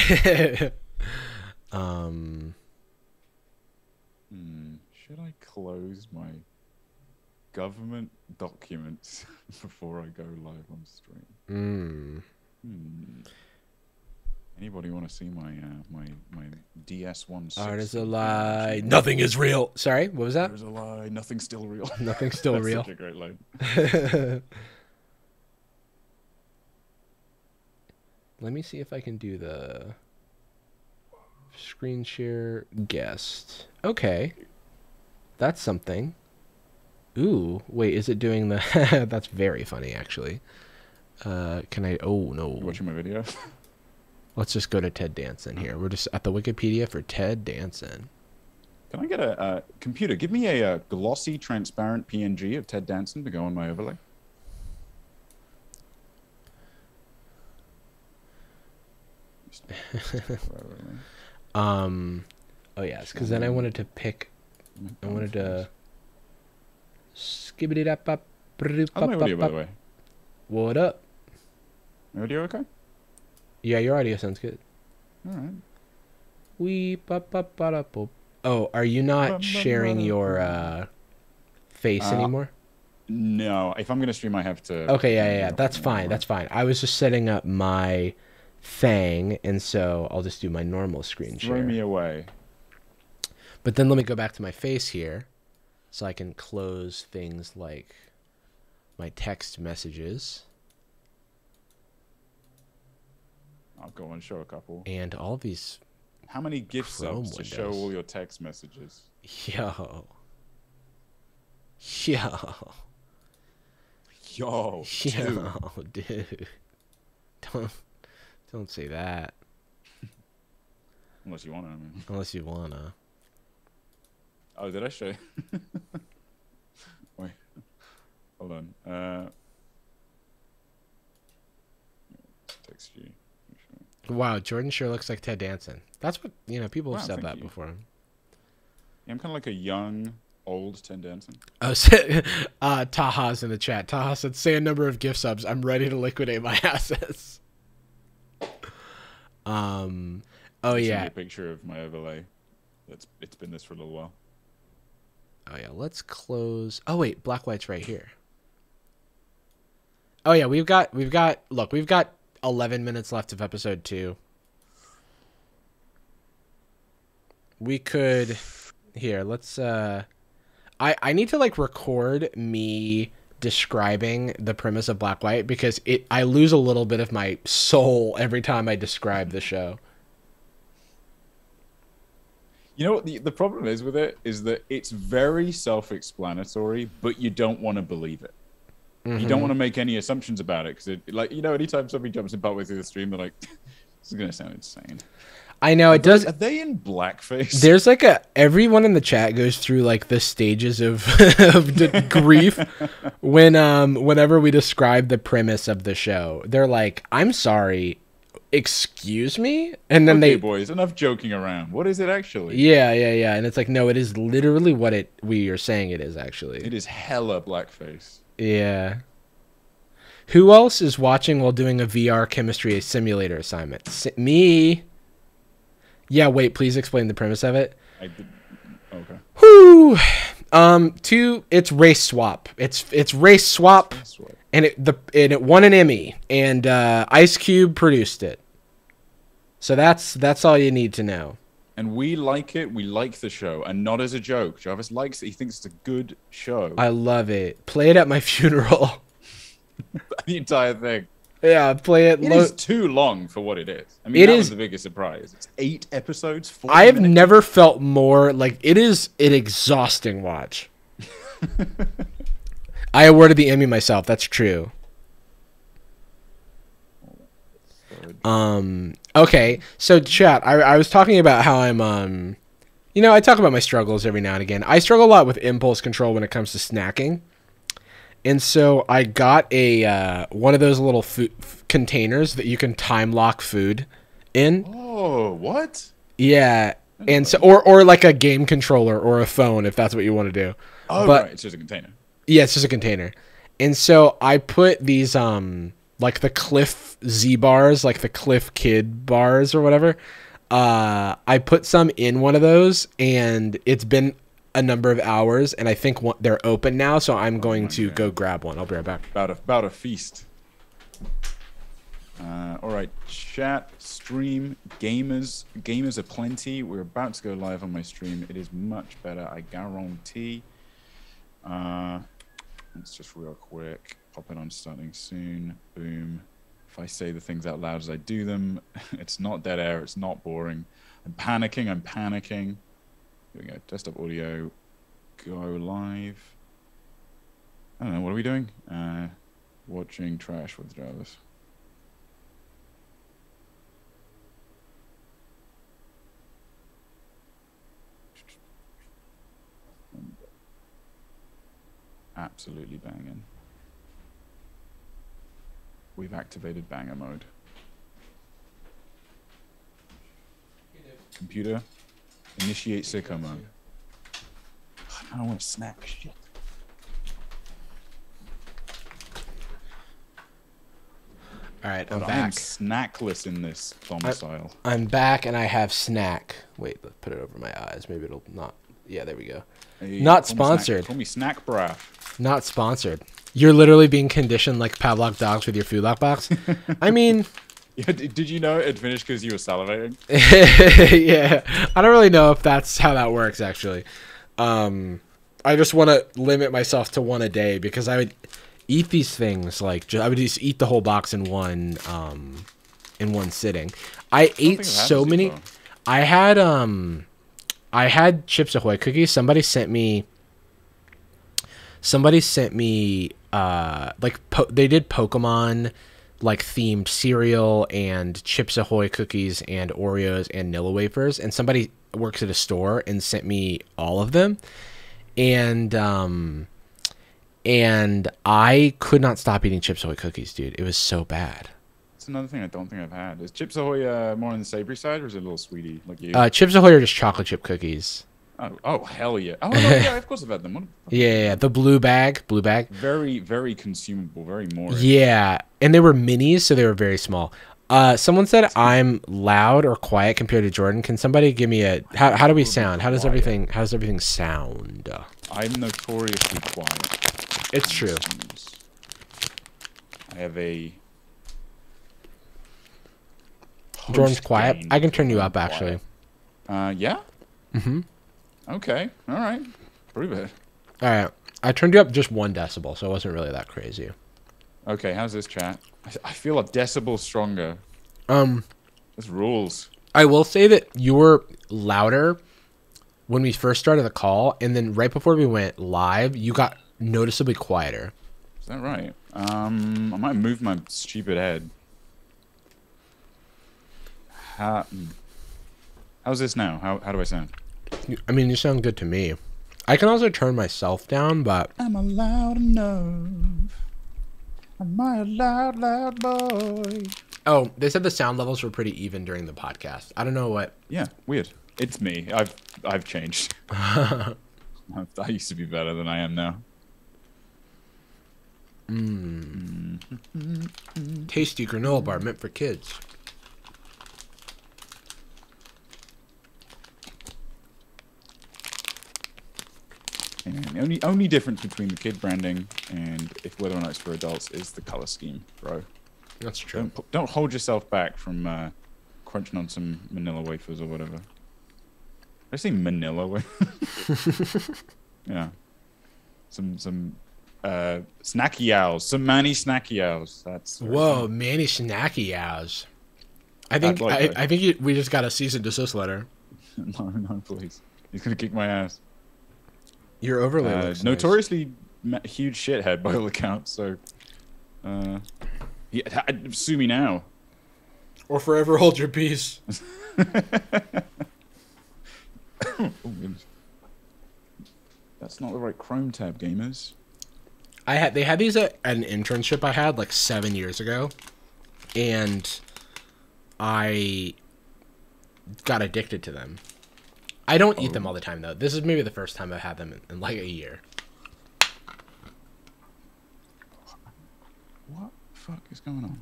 Should I close my government documents before I go live on stream? Anybody want to see my my DS1? Art is a lie. Nothing is real. Sorry, what was that? Art is a lie. Nothing's still real. Nothing's still real. Such a great line. Let me see if I can do the screen share guest. Okay, that's something. Ooh, wait, is it doing the... That's very funny, actually. Can I... Oh, no. You watching my video? Let's just go to Ted Danson here. We're just at the Wikipedia for Ted Danson. Can I get a computer? Give me a glossy, transparent PNG of Ted Danson to go on my overlay. Oh, yes, because then I wanted to pick... I wanted to... Skibbity-dap-bop. How's my audio, by the way? What up? Audio okay? Yeah, your audio sounds good. All right. Oh, are you not sharing your face anymore? No. If I'm gonna stream, I have to. Okay, yeah. That's fine. That's fine. I was just setting up my thing, and so I'll just do my normal screen share. Throw me away. But then let me go back to my face here, so I can close things like my text messages. I'll go and show a couple. And all these. How many gift subs to show all your text messages? Yo, dude. Don't say that. Unless you wanna. I mean. Unless you wanna. Oh, did I show you? Wait. Hold on. Text you. Wow, Jordan sure looks like Ted Danson. That's what, people have said that you. before. Yeah, I'm kind of like a young, old Ted Danson. Oh, Taha's in the chat. Taha said, say a number of gift subs. I'm ready to liquidate my assets. Oh, yeah. A picture of my overlay. It's been this for a little while. Oh, yeah. Let's close. Oh, wait. Black White's right here. Oh, yeah. We've got 11 minutes left of episode 2. We could here, let's I need to like record me describing the premise of Black White because I lose a little bit of my soul every time I describe the show. You know what the problem is with it is that it's very self-explanatory, but you don't want to believe it. You don't want to make any assumptions about it because, anytime somebody jumps in partway through the stream, they're like, "This is gonna sound insane." I know it does. Are they in blackface? There's like everyone in the chat goes through like the stages of grief whenever we describe the premise of the show. They're like, "I'm sorry, excuse me," and then boys, enough joking around. What is it actually? Yeah, and it's like, no, it is literally what we are saying it is actually. It is hella blackface. Yeah. Who else is watching while doing a VR chemistry simulator assignment? Me. Yeah, wait, please explain the premise of it. I did. Okay. Whew. It's race swap. It's race swap, and it won an Emmy, and Ice Cube produced it. So that's all you need to know. And we like it. We like the show, and not as a joke. Jarvis likes it. He thinks it's a good show. I love it. Play it at my funeral. The entire thing. Yeah, play it. It is too long for what it is. I mean, that was the biggest surprise. It's 8 episodes. 40 I have minutes. never felt more like it is an exhausting watch. I awarded the Emmy myself. That's true. Okay, so chat, I was talking about how I'm I talk about my struggles every now and again. I struggle a lot with impulse control when it comes to snacking. And so I got a one of those little food containers that you can time lock food in. Oh, what? Yeah. And so or like a game controller or a phone if that's what you want to do. Oh, right, it's just a container. Yeah, it's just a container. And so I put these like the Cliff Z bars, like the Cliff Kid bars or whatever. I put some in one of those, and it's been a number of hours, and I think they're open now, so I'm going to go grab one. I'll be right back. About a feast. All right, chat, stream, gamers are plenty. We're about to go live on my stream. It is much better, I guarantee. Let's just real quick pop it on starting soon. Boom. If I say the things out loud as I do them, it's not dead air. It's not boring. I'm panicking. Here we go. Desktop audio. Go live. I don't know. What are we doing? Watching trash with Jarvis. Absolutely banging. We've activated banger mode. Computer, initiate sicko mode. I don't want to snack shit. All right, I'm But I am back. snackless in this domicile. I'm back, and I have snack. Wait, let's put it over my eyes. Maybe it'll not. Yeah, there we go. Hey, Not call me snack- sponsored. Call me snack braff. Not sponsored. You're literally being conditioned like Pavlov dogs with your food lockbox. I mean, Yeah, did you know it had finished because you were salivating? yeah. I don't really know if that's how that works, actually. I just want to limit myself to one a day because I would eat these things like I would just eat the whole box in one sitting. I ate so many. I had Chips Ahoy cookies. Somebody sent me they did Pokemon like themed cereal and Chips Ahoy cookies and Oreos and Nilla wafers, and somebody works at a store and sent me all of them, and I could not stop eating Chips Ahoy cookies, dude. It was so bad. That's another thing I don't think I've had. Is Chips Ahoy more on the savory side, or is it a little sweetie like you? Chips Ahoy are just chocolate chip cookies. Oh hell yeah! Oh no, yeah, of course I've had them. Yeah, the blue bag. Very, very consumable, very more. Yeah, and they were minis, so they were very small. Someone said I'm loud or quiet compared to Jordan. Can somebody give me a how do we sound? How does everything sound? I'm notoriously quiet. It's true. I have a Jordan's quiet. gain. I can turn you up actually. Yeah. Mm-hmm. Okay. All right. Prove it. All right. I turned you up just 1 decibel, so it wasn't really that crazy. Okay. How's this chat? I feel a decibel stronger. This rules. I will say that you were louder when we first started the call, and then right before we went live, you got noticeably quieter. Is that right? I might move my stupid head. How's this now? How do I sound? I mean, you sound good to me. I can also turn myself down, but Am I loud enough? Am I a loud boy? oh, they said the sound levels were pretty even during the podcast. I don't know what. Yeah, weird. It's me. I've changed. I used to be better than I am now. Tasty granola bar meant for kids. And the only difference between the kid branding and whether or not it's for adults is the color scheme, bro. That's true. Don't hold yourself back from crunching on some Manila wafers or whatever. Did I say Manila wafers? Yeah. Some snacky owls. Some Manny snacky owls. That's Whoa, Manny Snacky Owls. I think we just got a cease and desist letter. No, please. He's gonna kick my ass. Your overlay looks nice. Notoriously huge shithead by all accounts. So, sue me now. Or forever hold your peace. Oh, that's not the right Chrome tab, gamers. They had these at an internship I had like 7 years ago, and I got addicted to them. I don't eat them all the time though. This is maybe the first time I've had them in like a year. What the fuck is going on?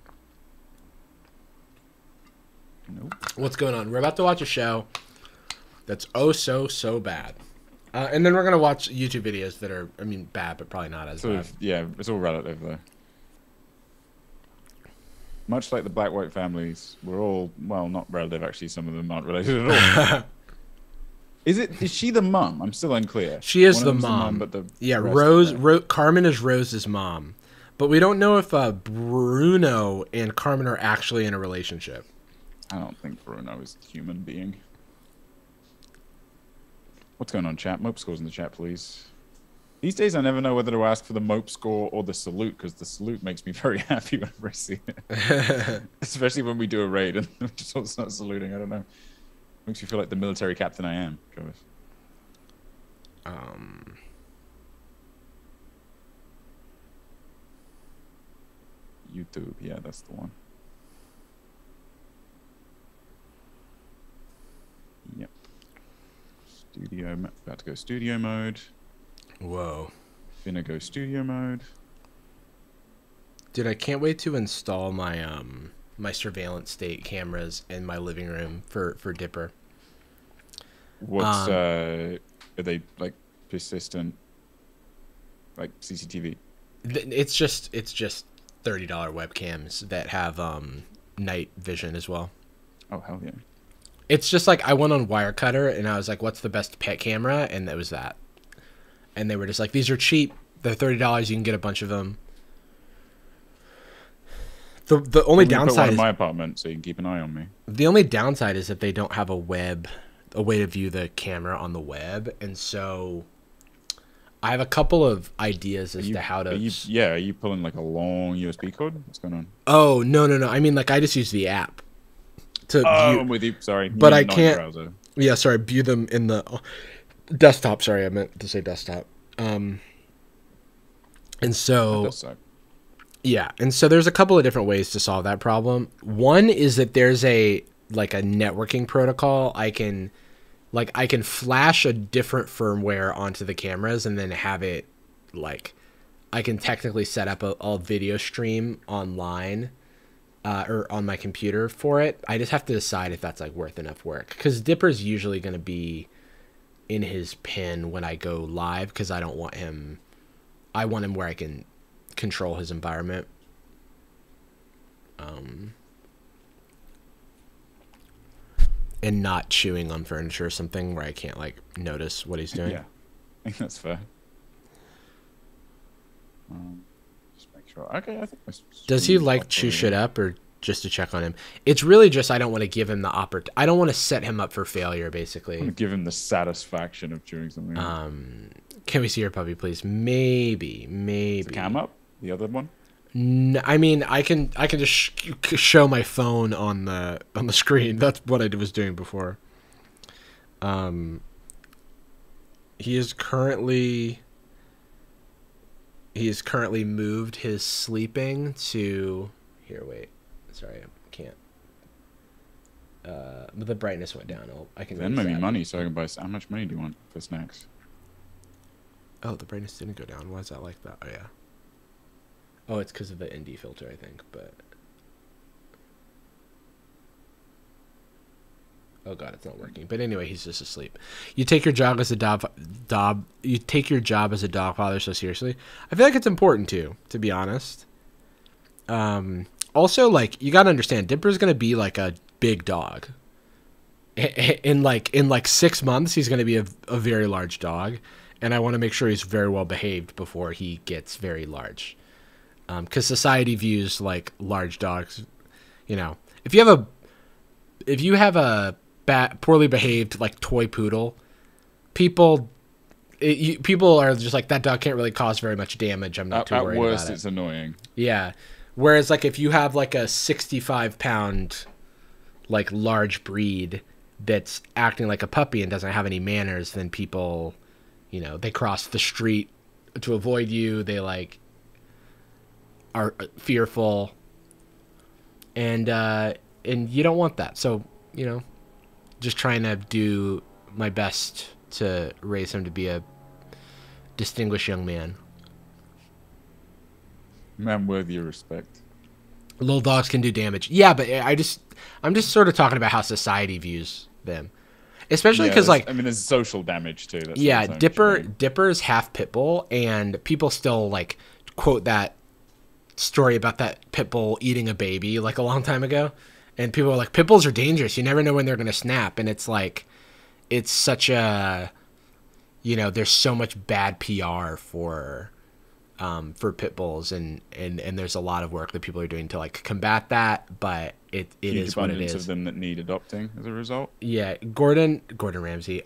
Nope. What's going on? We're about to watch a show that's so bad. And then we're going to watch YouTube videos that are, I mean, bad, but probably not as bad. Yeah, it's all relative, though. Much like the black-white families, we're all, well, not relative, actually. Some of them aren't related at all. Is she the mum? I'm still unclear. She is the mom. But Carmen is Rose's mom. But we don't know if Bruno and Carmen are actually in a relationship. I don't think Bruno is a human being. What's going on, chat? Mope scores in the chat, please. These days, I never know whether to ask for the mope score or the salute, because the salute makes me very happy whenever I see it. Especially when we do a raid and just all start saluting. I don't know. Makes me feel like the military captain I am, Jarvis. YouTube, yeah, that's the one. Yep. About to go studio mode. Whoa. Finna go studio mode. Dude, I can't wait to install my my surveillance state cameras in my living room for Dipper. What's are they like persistent, like CCTV? It's just $30 webcams that have night vision as well. Oh hell yeah! It's just like I went on Wirecutter and I was like, "What's the best pet camera?" And it was that. And they were just like, "These are cheap. They're $30. You can get a bunch of them." The only downside in is my apartment, so you can keep an eye on me. the only downside is that they don't have a way to view the camera on the web, and so I have a couple of ideas as to how to. Are you pulling like a long USB cord? What's going on? Oh no! I mean, like I just use the app to view. I'm with you. Sorry, But I not can't. browser. Yeah, sorry. View them in the desktop. Sorry, I meant to say desktop. And That so does suck. yeah, and so there's a couple of different ways to solve that problem. One is that there's a networking protocol. I can flash a different firmware onto the cameras and then have it I can technically set up a video stream online or on my computer for it. I just have to decide if that's worth enough work, because Dipper's usually going to be in his pen when I go live, because I want him where I can control his environment. And not chewing on furniture or something where I can't notice what he's doing. Yeah, I think that's fair. Just make sure. Okay, I think. Does he chew shit up, or just to check on him? It's really just I don't want to give him the I don't want to set him up for failure, basically. I want to give him the satisfaction of chewing something. Can we see your puppy, please? Maybe. Is the cam up? The other one? No, I mean, I can just show my phone on the screen. That's what I was doing before. He is currently moved his sleeping to here. Wait, sorry, I can't. The brightness went down. I can. Then maybe money, so I can buy. How much money do you want for snacks? Oh, the brightness didn't go down. Why is that like that? Oh yeah. Oh, it's because of the ND filter, I think. But oh god, it's not working. But anyway, he's just asleep. You take your job as a dog father so seriously. I feel like it's important to be honest. Also, you gotta understand, Dipper's gonna be a big dog. In 6 months, he's gonna be a very large dog, and I want to make sure he's very well behaved before he gets very large. Because society views large dogs, if you have a poorly behaved toy poodle, people are just that dog can't really cause very much damage. I'm not too worried about it. At worst, it's annoying. Yeah, whereas if you have a 65-pound large breed that's acting like a puppy and doesn't have any manners, then people, they cross the street to avoid you. They are fearful, and you don't want that. So just trying to do my best to raise him to be a distinguished young man. Man worthy of respect. Little dogs can do damage. Yeah, but I'm just sort of talking about how society views them, especially because there's social damage too. Yeah, Dipper's half pit bull, and people still quote that story about that pit bull eating a baby a long time ago, and people are like, pit bulls are dangerous, you never know when they're gonna snap. And it's it's such a there's so much bad PR for pit bulls, and there's a lot of work that people are doing to combat that, but it is what it is. Of them that need adopting as a result. Yeah, Gordon Ramsay,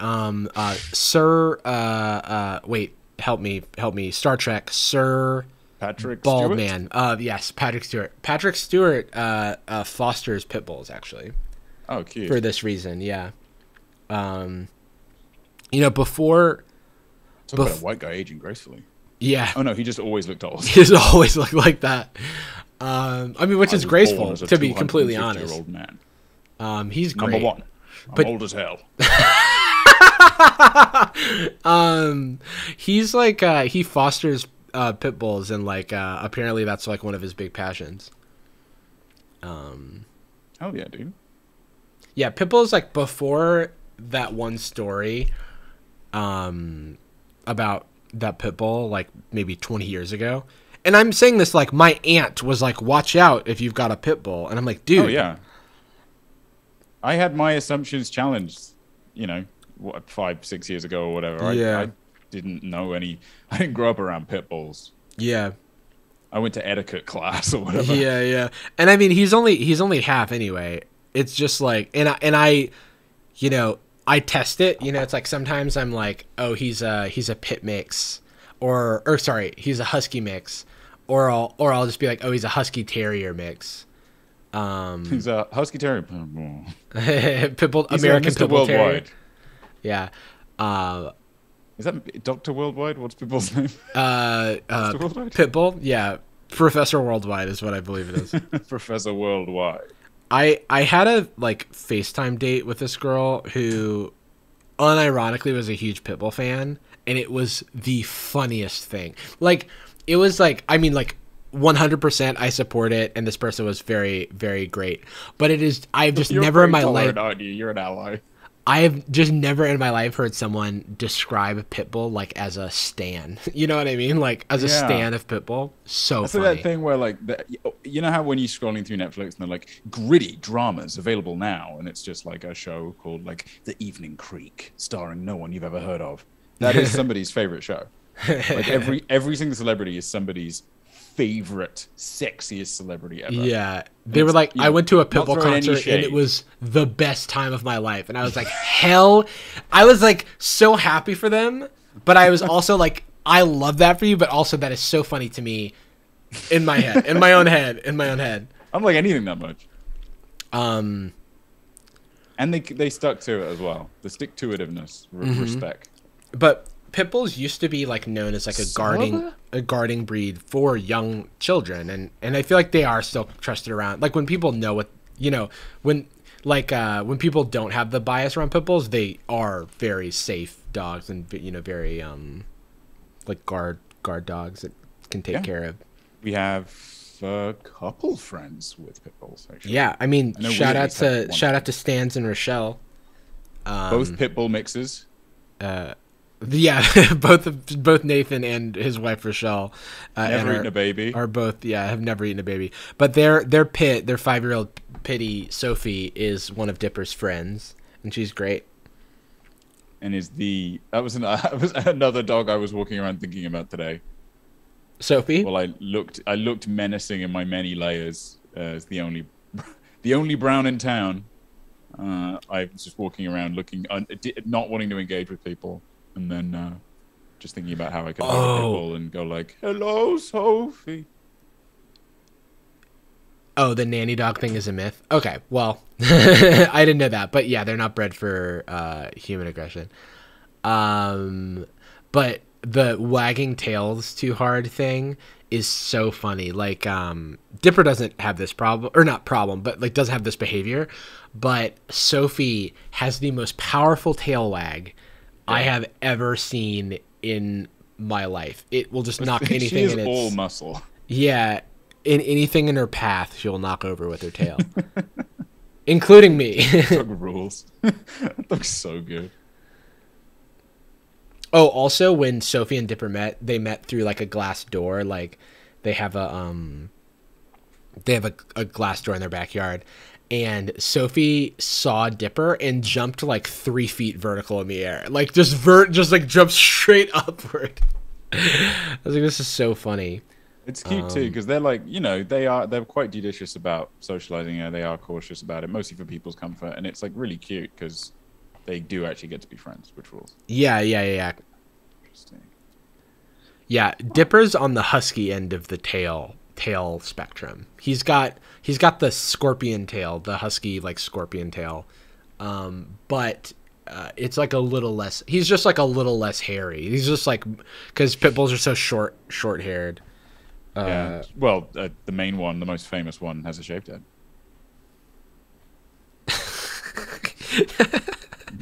Sir wait, help me, Star Trek, Sir Patrick Bald Stewart? Man. Yes, Patrick Stewart. Patrick Stewart fosters pit bulls, actually. Oh, cute. For this reason, yeah. Before... Talk about a white guy aging gracefully. Yeah. Oh, no, he just always looked old. He just always looked like that. Which is graceful, to be completely honest. Old man. He's great. Number one. I'm old as hell. He's he fosters pit bulls, and like apparently that's like one of his big passions. Oh yeah, dude. Yeah, pit bulls, like before that one story about that pit bull, like maybe 20 years ago. And I'm saying this like my aunt was like, watch out if you've got a pit bull. And I'm like, dude. Oh yeah. I had my assumptions challenged, you know, what, 5-6 years ago or whatever. Yeah. I didn't know any. I didn't grow up around pit bulls. Yeah. I went to etiquette class or whatever. Yeah, yeah. And I mean, he's only half anyway. It's just like, and I, you know, I test it. You know, it's like sometimes I'm like, oh, he's a pit mix, or sorry, he's a husky mix, or I'll just be like, oh, he's a husky terrier mix. He's a husky terrier. Pit bull, He's American Mr. pit bull terrier. Worldwide. Yeah. Is that Dr. Worldwide? What's Pitbull's name? Worldwide? Pitbull, yeah. Professor Worldwide is what I believe it is. Professor Worldwide. I had a like FaceTime date with this girl who unironically was a huge Pitbull fan, and it was the funniest thing. Like, it was like, I mean, like 100% I support it, and this person was very, very great. But it is, I've just never in my life, aren't you? You're an ally. I have just never in my life heard someone describe Pitbull like as a stan. You know what I mean? Like as a stan of Pitbull. So That's funny. that thing where like, you know how when you're scrolling through Netflix and they're like gritty dramas available now, and it's just like a show called like The Evening Creek, starring no one you've ever heard of. That is somebody's favorite show. Like every single celebrity is somebody's favorite, sexiest celebrity ever. Yeah. They were like, I went to a Pitbull concert and it shade. was the best time of my life. And I was like, hell, I was like so happy for them. But I was also like, I love that for you. But also that is so funny to me in my head, in my own head. I don't like anything that much. Um, And they stuck to it as well. The stick-to-itiveness, respect. But Pitbulls used to be like known as like a guarding breed for young children, and I feel like they are still trusted around. Like when people know what, you know, when people don't have the bias around Pitbulls, they are very safe dogs, and you know, very like guard dogs that can take care of. We have a couple friends with Pitbulls, actually. Yeah, I mean, shout out to Stans and Rochelle. Both Pitbull mixes. Yeah, both Nathan and his wife Rochelle never eaten a baby. Are both have never eaten a baby. But their 5-year-old Pitty Sophie is one of Dipper's friends, and she's great. And that was another dog I was walking around thinking about today. Sophie. Well, I looked menacing in my many layers as the only brown in town. I was just walking around looking, not wanting to engage with people. And then just thinking about how I could hug people and go like, "Hello, Sophie." Oh, the nanny dog thing is a myth. Okay, well, I didn't know that, but yeah, they're not bred for human aggression. But the wagging tails too hard thing is so funny. Like, Dipper doesn't have this problem, or not problem, but like doesn't have this behavior. But Sophie has the most powerful tail wag I have ever seen in my life. It will just knock anything she is in its... all muscle. Yeah, in anything in her path, she'll knock over with her tail. Including me. Dog rules. That looks so good. Oh, also, when Sophie and Dipper met, they met through like a glass door. Like, they have a glass door in their backyard. And Sophie saw Dipper and jumped like 3 feet vertical in the air. Like just like jumped straight upward. I was like, this is so funny. It's cute too, because they're like, you know, they're quite judicious about socializing. They are cautious about it, mostly for people's comfort. And it's like really cute because they do actually get to be friends, which rules. Yeah. Interesting. Yeah, Dipper's on the husky end of the tail spectrum. He's got the scorpion tail, the husky like scorpion tail, but it's like a little less. He's just like a little less hairy. He's just like, because pit bulls are so short haired. Yeah. Well, the main one, the most famous one, has a shaved head.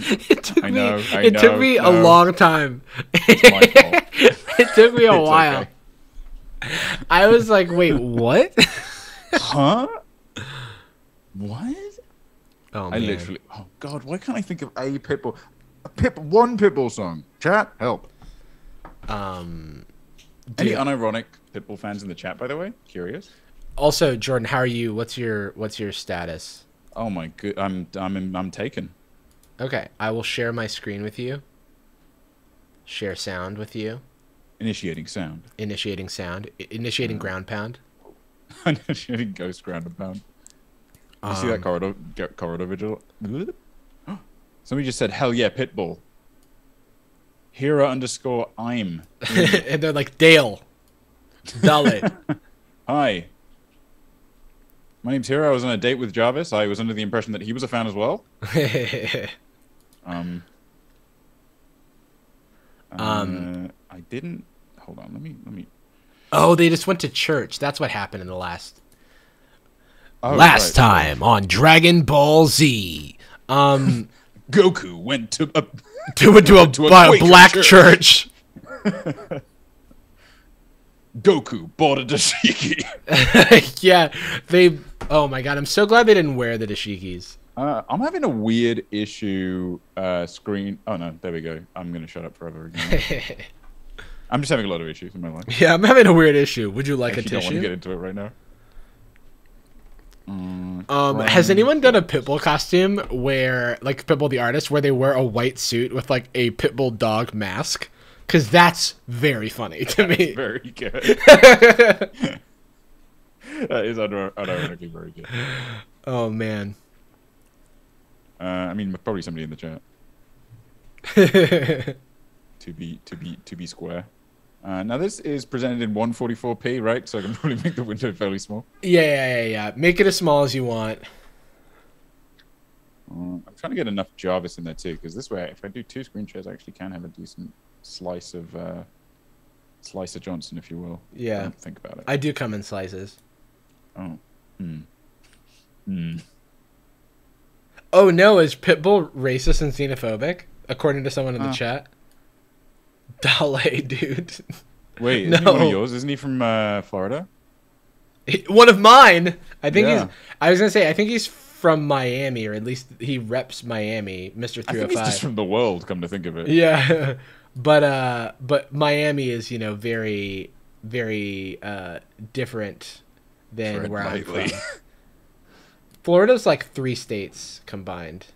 It took me a long time. It took me a while. Okay. I was like, wait, what? Huh? What? Oh I man. literally. Oh God, why can't I think of a Pitbull? One Pitbull song. Chat, help. Any Any unironic Pitbull fans in the chat, by the way? Curious. Also, Jordan, how are you? What's your status? Oh my good. I'm taken. Okay, I will share my screen with you. Share sound with you. Initiating sound. Initiating sound. Initiating ground pound. Initiating ghost ground and pound. You see that corridor vigil? Somebody just said, "Hell yeah, Pitbull." Hera_I'm. And they're like, Dale. Dale. Hi. My name's Hera. I was on a date with Jarvis. I was under the impression that he was a fan as well. I didn't. Hold on. Let me. Oh, they just went to church. That's what happened in the last. Oh, last time on Dragon Ball Z. Goku went to a black church. Goku bought a dashiki. Yeah, they. Oh my god, I'm so glad they didn't wear the dashikis. I'm having a weird issue screen. Oh no, there we go. I'm gonna shut up forever again. I'm just having a lot of issues in my life. Yeah, I'm having a weird issue. Would you like a tissue? I don't want to get into it right now. Has anyone done a Pitbull costume where, like Pitbull the artist, where they wear a white suit with like a Pitbull dog mask? Because that's very funny to me. Very good. That is unironically very good. Oh man. I mean, probably somebody in the chat. to be square. Now this is presented in 144p, right? So I can probably make the window fairly small. Yeah. Make it as small as you want. I'm trying to get enough Jarvis in there too, because this way, if I do 2 screen shares, I actually can have a decent slice of Johnson, if you will. Yeah. Don't think about it. I do come in slices. Oh. Oh no, is Pitbull racist and xenophobic? According to someone in the chat. Dale, dude. Wait, isn't he one of yours? Isn't he from Florida? One of mine. I think he's. I was gonna say I think he's from Miami, or at least he reps Miami, Mr. 305. I think he's just from the world. Come to think of it. Yeah, but Miami is very very different than where I'm from. Florida's like 3 states combined.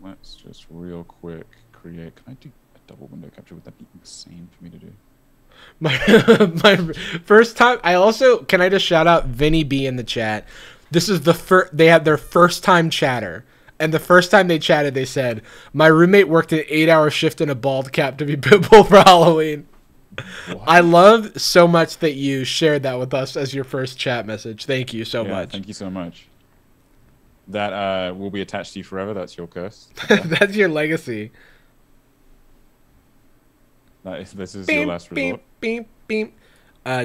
Let's just real quick create. Can I do a double window capture? Would that be insane for me to do? My first time. Can I just shout out Vinny B in the chat? This is the first. They had their first time chatter, and the first time they chatted, they said, "My roommate worked an 8-hour shift in a bald cap to be Pitbull for Halloween." What? I love so much that you shared that with us as your first chat message. Thank you so much. Thank you so much. That will be attached to you forever. That's your curse. That's your legacy. This is your last resort. Beep, beep.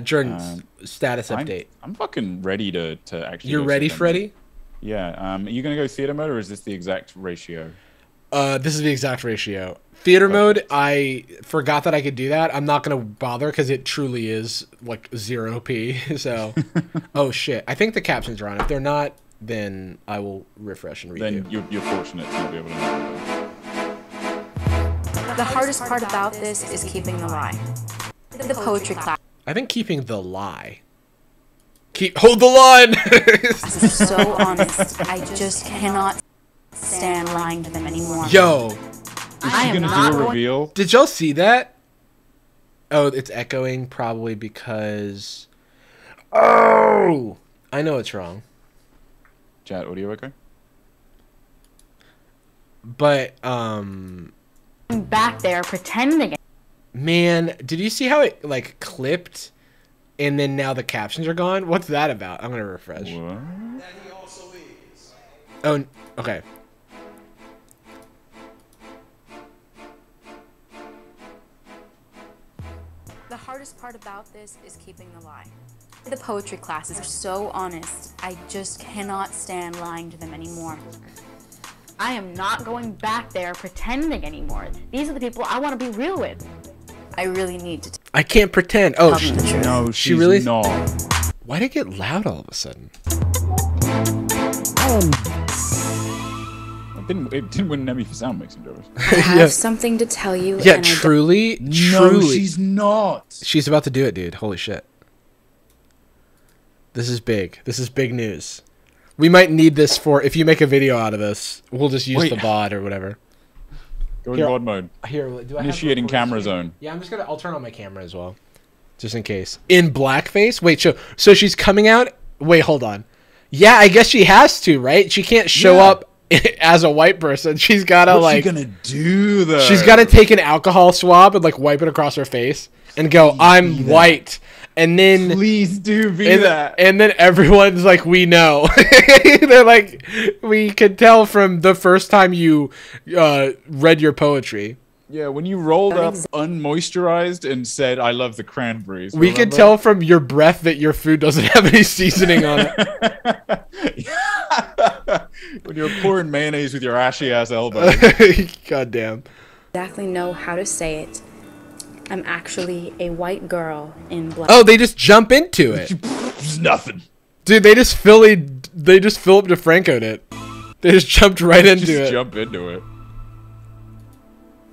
Jordan's status update. I'm fucking ready to actually. You're ready, Freddy? Yeah. Are you gonna go theater mode, or is this the exact ratio? This is the exact ratio. Theater mode, I forgot that I could do that. I'm not going to bother because it truly is like 0p. So, oh shit. I think the captions are on. If they're not, then I will refresh and read Then you're fortunate to be able to. The hardest part about this is keeping the lie. The poetry class. I think keeping the lie. Hold the line! This is so honest. I just cannot stand lying to them anymore. Yo. Is she gonna do a reveal? Did y'all see that? Oh, it's echoing probably because... Oh! I know it's wrong. Chat, audio okay? But, back there pretending. Man, did you see how it, like, clipped? And then now the captions are gone? What's that about? I'm gonna refresh. What? That he also is. Oh, okay. The hardest part about this is keeping the lie. The poetry classes are so honest. I just cannot stand lying to them anymore. I am not going back there pretending anymore. These are the people I want to be real with. I really need to I can't pretend. Oh, tell them the truth. No, she she's really not. why'd it get loud all of a sudden? It didn't win an Emmy for sound mixing, Jarvis. I have Yeah. something to tell you. Yeah, and I truly, No, truly. she's not. She's about to do it, dude. Holy shit. This is big. This is big news. We might need this for, if you make a video out of this, we'll just use Wait. the VOD or whatever. Go in Here. God mode. Here, do I Initiating have camera zone. Yeah, I'll turn on my camera as well. Just in case. In blackface? Wait, so she's coming out? Wait, hold on. Yeah, I guess she has to, right? She can't show Yeah. up as a white person. She's gotta What's like, she gonna do though? she's gotta take an alcohol swab and like wipe it across her face and go, I'm that. white. And then Please do be and, that. and then everyone's like, we know. They're like, we could tell from the first time you read your poetry. Yeah, when you rolled up unmoisturized and said, "I love the cranberries," We could remember? tell from your breath that your food doesn't have any seasoning on it. when you're pouring mayonnaise with your ashy ass elbow. God damn. exactly know how to say it. I'm actually a white girl in black. Oh, they just jump into it. It's nothing. Dude, they just Philip DeFranco'd it. They just jumped right into Just it. jump into it.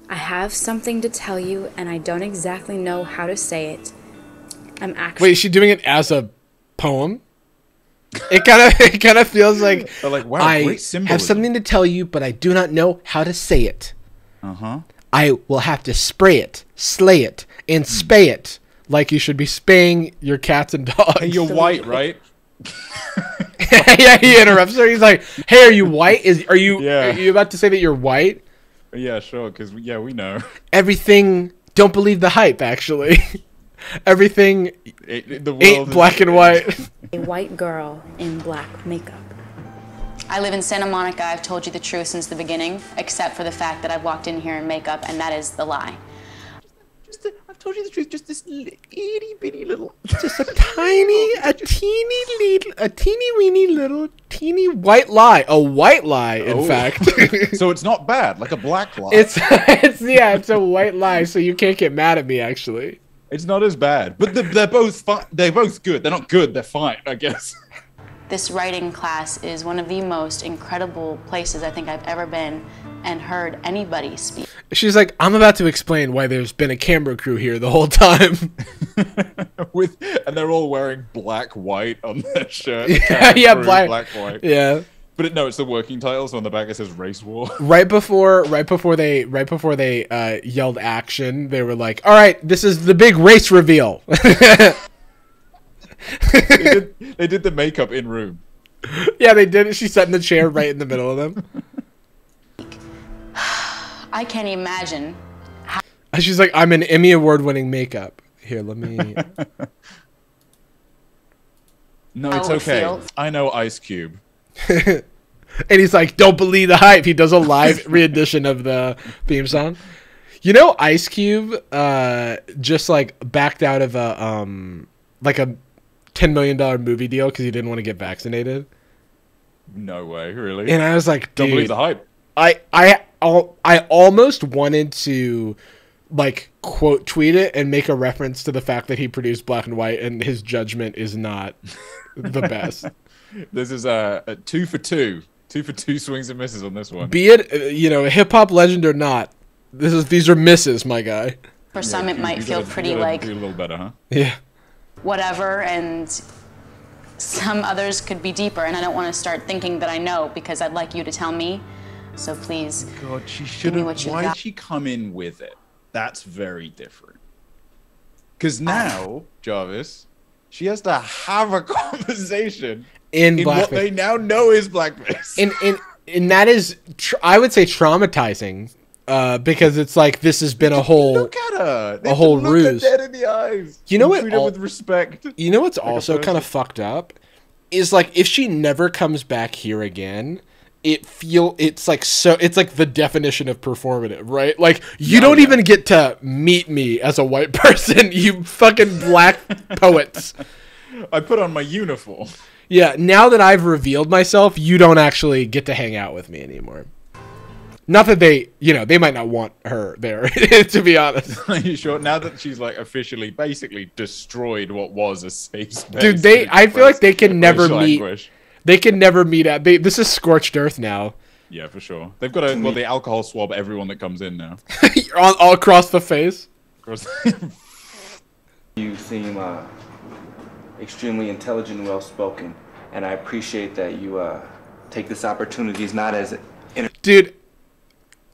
I have something to tell you, and I don't exactly know how to say it. I'm actually Wait, is she doing it as a poem? It kind of feels like, They're like, wow, I great symbolism. have something to tell you, but I do not know how to say it. Uh-huh. I will have to spray it, slay it, and spay it, like you should be spaying your cats and dogs. Hey, you're white, right? Yeah, he interrupts her. He's like, "Hey, are you white? Are you Yeah. about to say that you're white?" Yeah, sure, because, yeah, we know. Everything. Don't believe the hype. Actually, everything The world ain't is- black and white. a white girl in black makeup. I live in Santa Monica. I've told you the truth since the beginning, except for the fact that I've walked in here in makeup, and that is the lie. I've told you the truth, just this itty bitty little... Just a teeny weeny little teeny white lie. A white lie, in Oh. fact. So it's not bad, like a black lie. It's a white lie, so you can't get mad at me. Actually, It's not as bad, but they're both fine. They're both good. They're not good. They're fine, I guess. This writing class is one of the most incredible places I think I've ever been and heard anybody speak. she's like, I'm about to explain why there's been a camera crew here the whole time. And they're all wearing black white on their shirt. Yeah, Crew, black. white. Yeah. But no, it's the working title. So on the back it says race war. Right before they yelled action, they were like, "All right, this is the big race reveal." They did the makeup in room. Yeah, they did it. She sat in the chair right in the middle of them. I can't imagine. And she's like, "I'm an Emmy award-winning makeup." Here, let me. No, it's How it okay. feels. I know Ice Cube. And he's like, "Don't believe the hype." He does a live re-edition of the theme song. You know, Ice Cube just like backed out of a like a $10 million movie deal because he didn't want to get vaccinated. No way, really. And I was like, Don't believe dude, the hype. I almost wanted to like quote tweet it and make a reference to the fact that he produced Black and White and his judgment is not the best. This is a 2 for 2. 2 for 2 swings and misses on this one. Be it hip hop legend or not, these are misses, my guy. For some, it might You feel gotta- pretty you gotta like do a little better, huh? Yeah. whatever, and some others could be deeper, and I don't want to start thinking that I know because I'd like you to tell me. So please, God, she me shouldn't. what you Why'd got. she come in with it? That's very different. Because now, Jarvis, she has to have a conversation In in what blackface. they now know is blackface. And that is, I would say, traumatizing, because it's like this has been a whole. Look at her. They a whole have to look her ruse. dead in the eyes. You know and what Treat her all- with respect. You know what's a also kind of person. fucked up is like if she never comes back here again, it's like the definition of performative, right? Like you don't yeah. even get to meet me as a white person, you fucking black poets. I put on my uniform. Yeah, now that I've revealed myself, you don't actually get to hang out with me anymore. Not that they, they might not want her there, to be honest. Are you sure? Now that she's like officially, basically destroyed what was a safe space. Dude, I feel like they can never meet. Anguish. They can never meet at. This is scorched earth now. Yeah, for sure. They've got to the alcohol swab everyone that comes in now. all across the face. You seem extremely intelligent and well-spoken, and I appreciate that you take this opportunity not as Dude,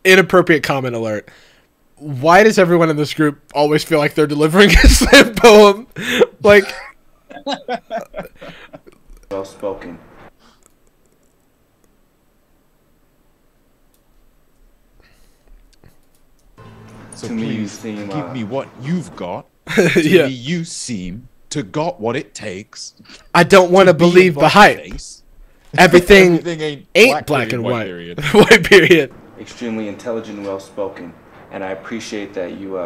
inappropriate comment alert. Why does everyone in this group always feel like they're delivering a slam poem? Like, well-spoken. So To me, you please seem, give me what you've got. To yeah. me, you seem to got what it takes. I don't want to be believe the above hype. face. Everything, Everything ain't black and white. Period. White period. Extremely intelligent and well-spoken, and I appreciate that you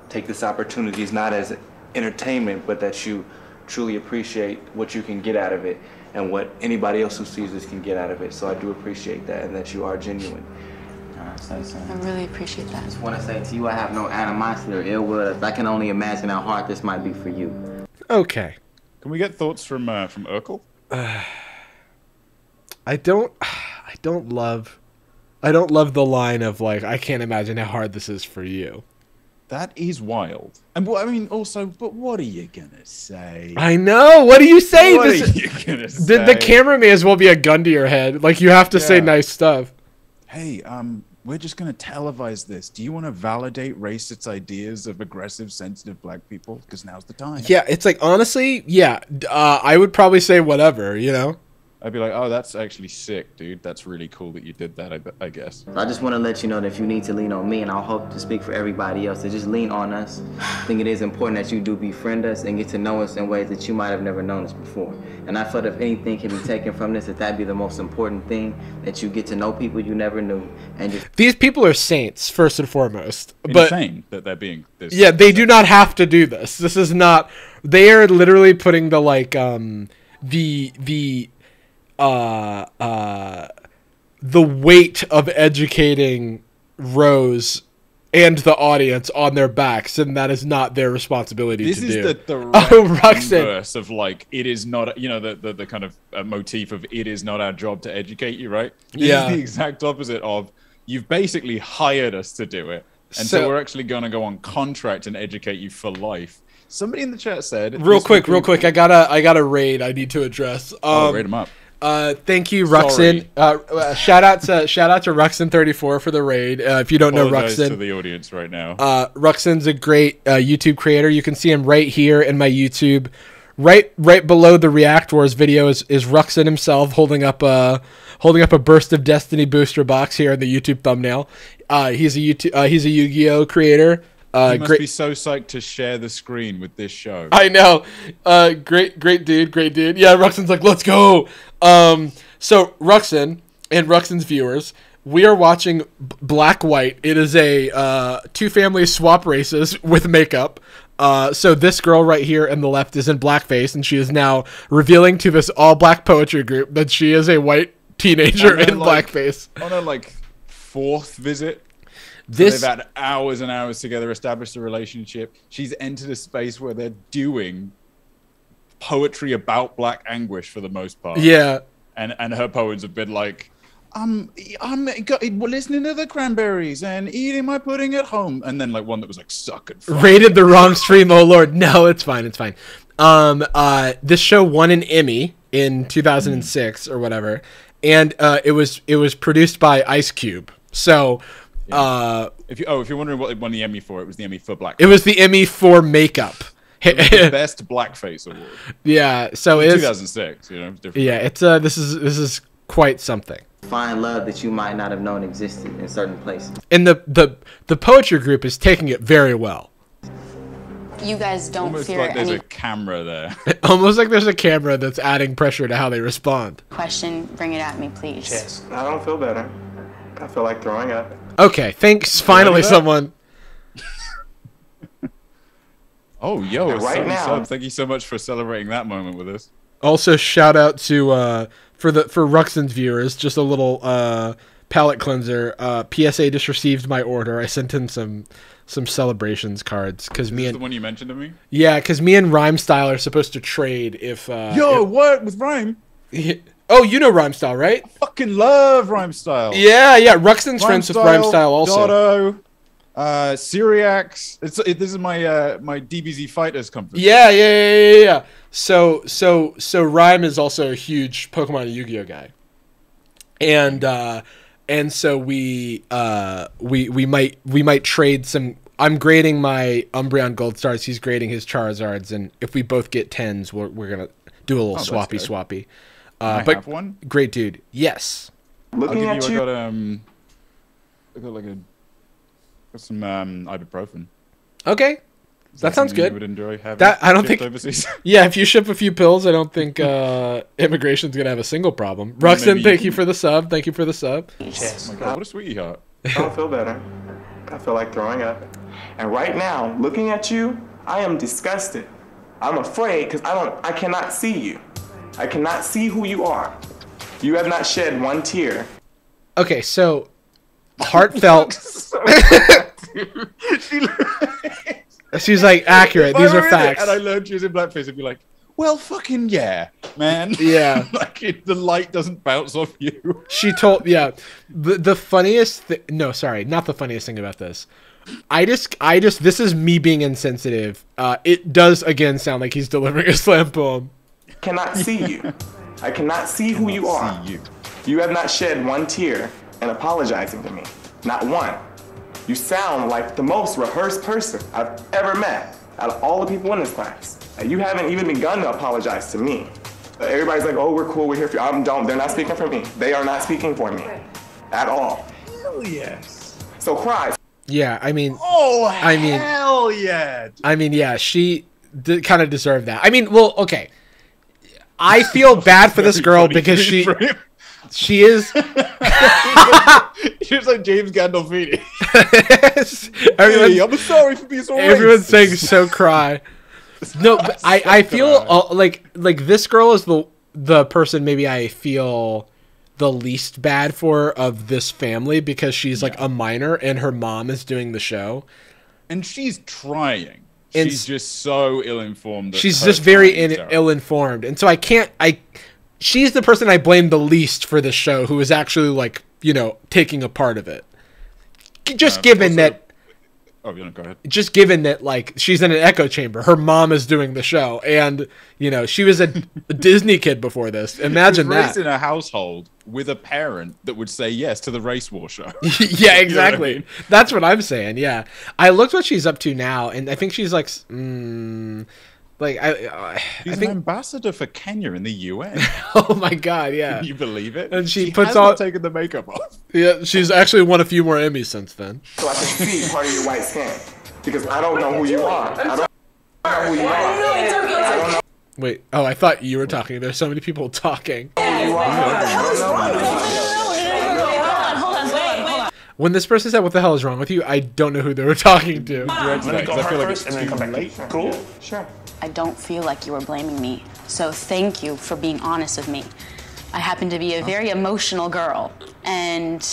take this opportunity not as entertainment, but that you truly appreciate what you can get out of it and what anybody else who sees this can get out of it. So I do appreciate that, and that you are genuine. I really appreciate that. I just want to say to you, I have no animosity or ill will. I can only imagine how hard this might be for you. Okay. Can we get thoughts from Urkel? I don't love the line of like, I can't imagine how hard this is for you. That is wild. And I mean, also, but what are you gonna say? I know. What do you say? What are you gonna say? The camera may as well be a gun to your head. Like, you have to say nice stuff. Hey, we're just gonna televise this. Do you want to validate racist ideas of aggressive, sensitive black people? Because now's the time. Yeah, it's like, honestly, yeah. I would probably say whatever, I'd be like, oh, that's actually sick, dude. That's really cool that you did that, I guess. I just want to let you know that if you need to lean on me, and I'll hope to speak for everybody else, to just lean on us. I think it is important that you do befriend us and get to know us in ways that you might have never known us before. And I thought if anything can be taken from this, that'd be the most important thing, that you get to know people you never knew. And just These people are saints, first and foremost. But insane that they're being this. yeah, they do not have to do this. This is not. They are literally putting the like the weight of educating Rose and the audience on their backs, and that is not their responsibility This to is do. the direct Roxanne. inverse of like, it is not, the kind of motif of it is not our job to educate you, right? This Yeah. is the exact opposite of, you've basically hired us to do it. And so we're actually going to go on contract and educate you for life. Somebody in the chat said... Real quick, I got a raid I need to address. Raid them up. Thank you, Ruxin. Shout out to Ruxin34 for the raid. If you don't know Apologize Ruxin, to the audience right now. Ruxin's a great YouTube creator. You can see him right here in my YouTube. Right below the React Wars video is Ruxin himself holding up a Burst of Destiny booster box here in the YouTube thumbnail. He's a Yu-Gi-Oh creator. You must be so psyched to share the screen with this show. I know. Great dude. Yeah, Ruxin's like, let's go. So Ruxin and Ruxin's viewers, we are watching Black White. It is a two family swap races with makeup. So this girl right here in the left is in blackface, and she is now revealing to this all black poetry group that she is a white teenager in blackface. On her like fourth visit. This they've had hours and hours together, established a relationship. She's entered a space where they're doing poetry about black anguish for the most part. Yeah. And her poems have been like, I'm listening to the Cranberries and eating my pudding at home. And then like one that was like, suck and fuck. Rated the wrong stream, oh lord. No, it's fine. This show won an Emmy in 2006 or whatever. And it was produced by Ice Cube. So if you're wondering what it won the Emmy for, it was the Emmy for blackface. It was the Emmy for makeup. The best blackface award. Yeah, so it's 2006. Different. Yeah, it's this is quite something. find love that you might not have known existed in certain places. And the poetry group is taking it very well. You guys don't Almost fear like there's any a camera there. Almost like there's a camera that's adding pressure to how they respond. question. Bring it at me, please. Yes. I don't feel better. I feel like throwing up. Okay, thanks. Finally, someone. Oh, yo, right now. thank you so much for celebrating that moment with us. Also, shout out to for Ruxin's viewers. Just a little palate cleanser. PSA just received my order. I sent in some celebrations cards because me Is and the one you mentioned to me? yeah, because me and Rhyme Style are supposed to trade if. What with Rhyme? Oh, you know Rhyme Style, right? Fucking love Rhyme Style. Yeah. Ruxton's friends with Rhyme Style also. Dotto, Syriax. This is my DBZ Fighters conference. Yeah. So Rhyme is also a huge Pokemon and Yu-Gi-Oh guy, and so we might trade some. I'm grading my Umbreon Gold Stars. He's grading his Charizards, and if we both get 10s, we're gonna do a little swappy. I but have one. Great dude. Yes. Looking I at you. got some ibuprofen. Okay. Is That sounds something you good. would enjoy having That I don't shipped think. overseas? Yeah, if you ship a few pills, I don't think immigration's gonna have a single problem. Well, Ruxton, maybe thank you you can- for the sub. Thank you for the sub. Oh my god, what a sweetie heart. I don't feel better. I feel like throwing up. And right now, looking at you, I am disgusted. I'm afraid because I cannot see you. I cannot see who you are. You have not shed one tear. Okay, so heartfelt. She's like accurate. These are facts. And I learned she was in blackface and be like, well, fucking yeah, man. Yeah. Like the light doesn't bounce off you. She told the funniest no, sorry, not the funniest thing about this. I just this is me being insensitive. It does again sound like he's delivering a slam poem. Cannot see you. I cannot see who you are. See you. You have not shed one tear in apologizing to me. Not one. You sound like the most rehearsed person I've ever met out of all the people in this class. You haven't even begun to apologize to me. Everybody's like, oh, we're cool, we're here for you. They're not speaking for me. They are not speaking for me at all. Hell yes. So cry. Yeah, I mean, Hell yeah. I mean, yeah, she kind of deserved that. I mean, well, okay. I feel bad for this girl because she is. She was like James Gandolfini. Everyone's, I'm sorry for being so everyone's racist. saying so cry. No, but I feel like this girl is the person maybe I feel the least bad for of this family because she's like a minor and her mom is doing the show. And she's trying. And She's just so ill-informed. She's just very ill-informed. And so she's the person I blame the least for this show who is actually like, taking a part of it. Just given that Oh, go ahead. just given that like she's in an echo chamber, her mom is doing the show, and she was a Disney kid before this. Imagine She was raised that. in a household with a parent that would say yes to the race war show. Yeah, exactly. I mean? That's what I'm saying. Yeah, I looked what she's up to now, and I think she's like, She's I an think. ambassador for Kenya in the UN. Oh my god, yeah. Can you believe it? And she has puts not on- taken the makeup off. Yeah, she's actually won a few more Emmys since then. So I can see part of your white skin. Because I don't know who you are. I don't know who you are. I don't know Wait, oh, I thought you were talking. There's so many people talking. who you are. I don't know. When this person said, "What the hell is wrong with you?" I don't know who they were talking to. Let me go first and then come back. Cool? Sure. I don't feel like you were blaming me, so thank you for being honest with me. I happen to be a very emotional girl, and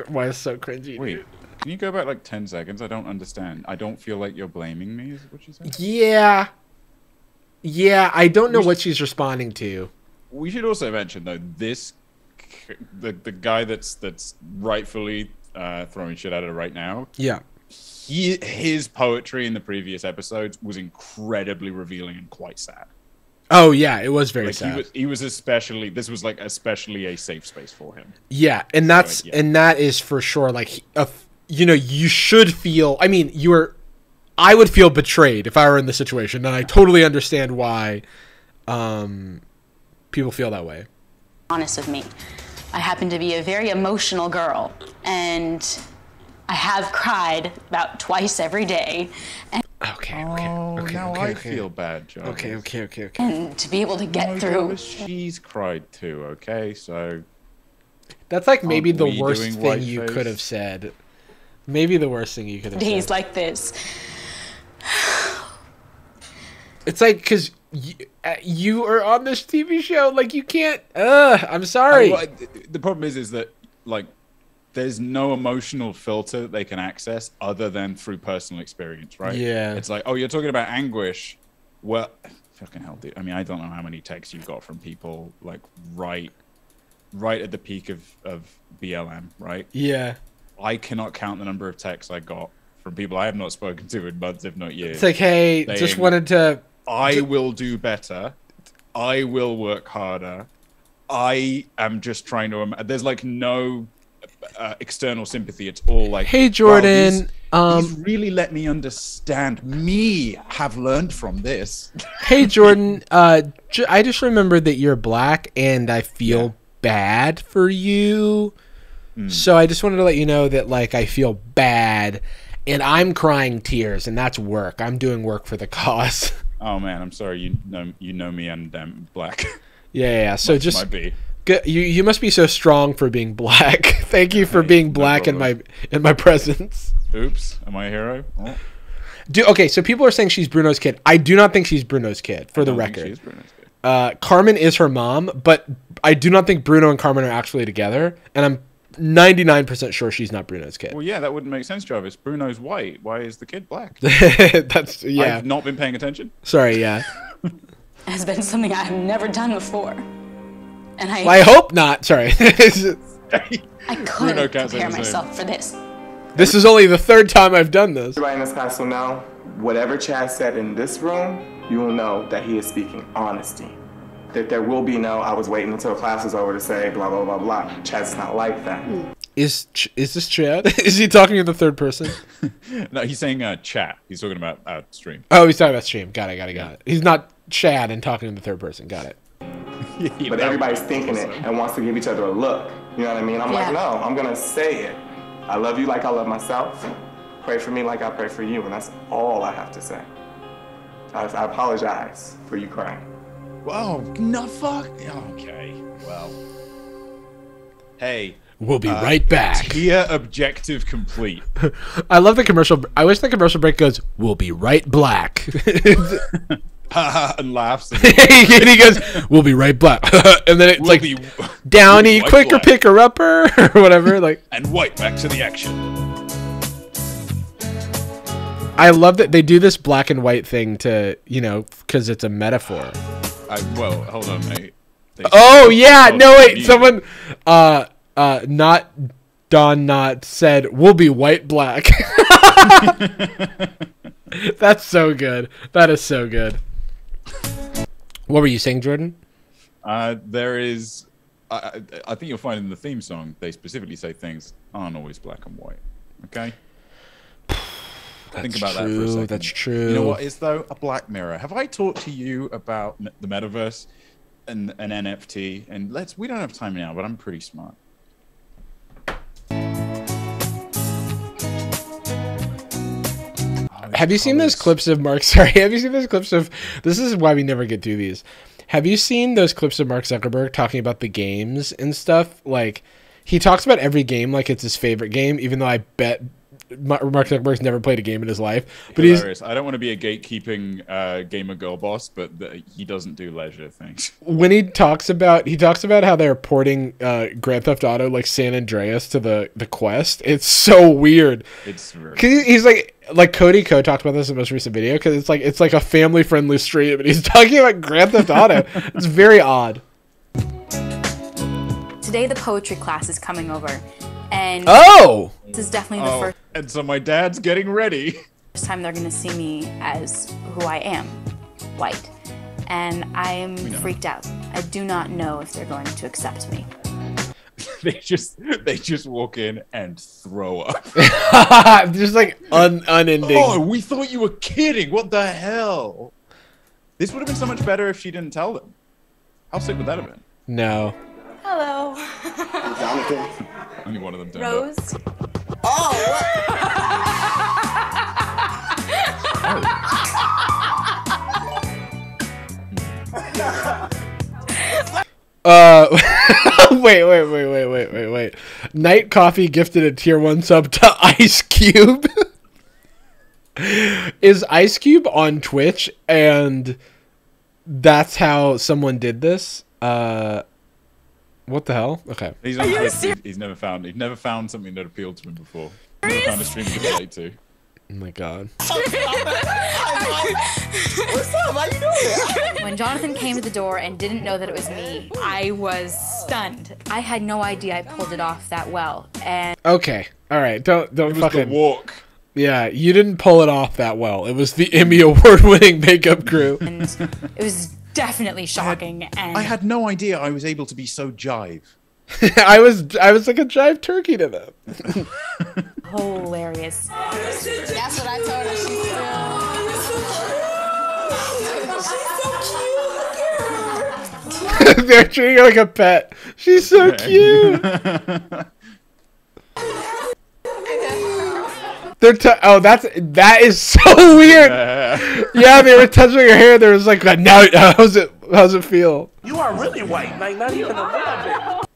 Why is it so cringy? Wait, can you go back like 10 seconds? I don't understand. I don't feel like you're blaming me, is what you said? Yeah, I don't know what she's responding to. We should also mention, though, the guy that's rightfully throwing shit at her right now, Yeah. his poetry in the previous episodes was incredibly revealing and quite sad. Oh yeah, it was very Like sad. he was especially, this was like especially a safe space for him. Yeah, and that's yeah. and that is for sure. Like, you should feel. I mean, I would feel betrayed if I were in the situation, and I totally understand why people feel that way. honest with me. I happen to be a very emotional girl, and I have cried about twice every day. Okay. Now I feel bad, John. Okay. And to be able to get through, She's cried too, okay? So That's like maybe Aren't the we worst doing thing you whiteface? could have said. Maybe the worst thing you could have days said. like this. It's like because you are on this TV show, like you can't. I'm sorry. Well, the problem is that like there's no emotional filter that they can access other than through personal experience, right? Yeah. It's like, oh, you're talking about anguish. Well, fucking hell, dude. I mean, I don't know how many texts you've got from people like right at the peak of BLM, right? Yeah. I cannot count the number of texts I got from people I have not spoken to in months, if not years. It's like, hey, saying, just wanted to. I will do better. I will work harder. I am just trying to. There's like no external sympathy. It's all like, Hey, Jordan. wow, these really let me understand. Me have learned from this. Hey, Jordan. I just remembered that you're black, and I feel bad for you. So I just wanted to let you know that, like, I feel bad, and I'm crying tears, and that's work. I'm doing work for the cause. Oh man, I'm sorry. You know me, and I'm black. Yeah. So Might just be. you must be so strong for being black. Thank you for being black in my presence. Oops, am I a hero? Oh. Okay, so people are saying she's Bruno's kid. I do not think she's Bruno's kid, for the record. She's Bruno's kid. Carmen is her mom, but I do not think Bruno and Carmen are actually together, and I'm 99% sure she's not Bruno's kid. Well, yeah, that wouldn't make sense, Jarvis. Bruno's white. Why is the kid black? That's I've not been paying attention. Sorry, yeah. Has been something I have never done before. And I hope not. Sorry. I couldn't prepare myself for this. This is only the third time I've done this. Everybody in this class will know, whatever Chad said in this room, you will know that he is speaking honesty. That there will be no, I was waiting until class was over to say blah, blah, blah, blah. Chad's not like that. Is this Chad? Is he talking in the third person? No, he's saying chat. He's talking about stream. Oh, he's talking about stream. Got it. He's not Chad and talking in the third person. Got it. But everybody's thinking it and wants to give each other a look. You know what I mean? I'm like, no, I'm going to say it. I love you like I love myself. Pray for me like I pray for you. And that's all I have to say. I apologize for you crying. Whoa, no fuck. Okay, well. Hey. We'll be right back. Tier objective complete. I love the commercial. I wish the commercial break goes, we'll be right black. And laughs. And he goes, we'll be right black. And then it's like, Downy, quicker picker upper, or whatever. Like, and white, back to the action. I love that they do this black and white thing to, because it's a metaphor. Well, hold on, mate. Oh, yeah. No, wait. Someone, not Don Not said, we'll be white black. That's so good. That is so good. What were you saying, Jordan? There is, I think you'll find in the theme song, they specifically say things aren't always black and white. Okay? Think about that for a second. That's true. You know what is, though? A black mirror. Have I talked to you about the metaverse and an NFT? And we don't have time now, but I'm pretty smart. Have you seen those clips of Mark? Sorry, have you seen those clips of? This is why we never get through these. Have you seen those clips of Mark Zuckerberg talking about the games and stuff? Like, he talks about every game like it's his favorite game, even though I bet Mark Zuckerberg's never played a game in his life. But hilarious. I don't want to be a gatekeeping gamer girl boss, but he doesn't do leisure things. When he talks about how they're porting Grand Theft Auto like San Andreas to the Quest, it's so weird. It's very he's like Cody Ko talked about this in the most recent video because it's like a family friendly stream, and he's talking about Grand Theft Auto. It's very odd. Today the poetry class is coming over, and this is definitely the first. And so my dad's getting ready. First time they're gonna see me as who I am, white, and I am freaked out. I do not know if they're going to accept me. They just walk in and throw up. Just like unending. Oh, we thought you were kidding. What the hell? This would have been so much better if she didn't tell them. How sick would that have been? No. Hello. Jonathan. Only one of them turned Rose. up. Wait. Night Coffee gifted a tier 1 sub to Ice Cube. Is Ice Cube on Twitch and that's how someone did this? What the hell? Okay. He's never found something that appealed to him before. Never found a stream to relate to. Oh my god. What's up? How you doing? When Jonathan came to the door and didn't know that it was me, I was stunned. I had no idea I pulled it off that well. And Okay. All right. Don't It was fucking the walk. Yeah, you didn't pull it off that well. It was the Emmy award-winning makeup crew. and it was definitely shocking. And I had no idea I was able to be so jive. I was like a jive turkey to them. hilarious. That's what I told her. She's They're treating her like a pet. She's so cute. That is so weird. Yeah, they were touching her hair. There was like, now how's it feel? You are really white, like not even a little bit.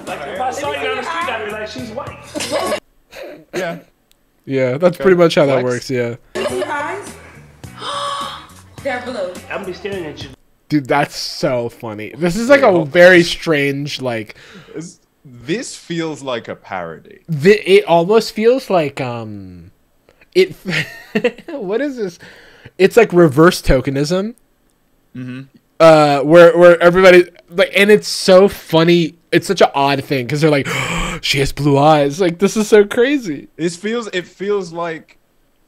Like if I saw you on the street, I'd be like, she's white. Yeah. Yeah, that's pretty much how that Flex. works. Yeah. Eyes? They're blue. I'm gonna be staring at you. Dude, that's so funny. This is like a very strange, like. This feels like a parody. It almost feels like it. What is this? It's like reverse tokenism. Mm-hmm. Where everybody like, and it's so funny. It's such an odd thing because they're like, oh, she has blue eyes. Like, this is so crazy. It feels like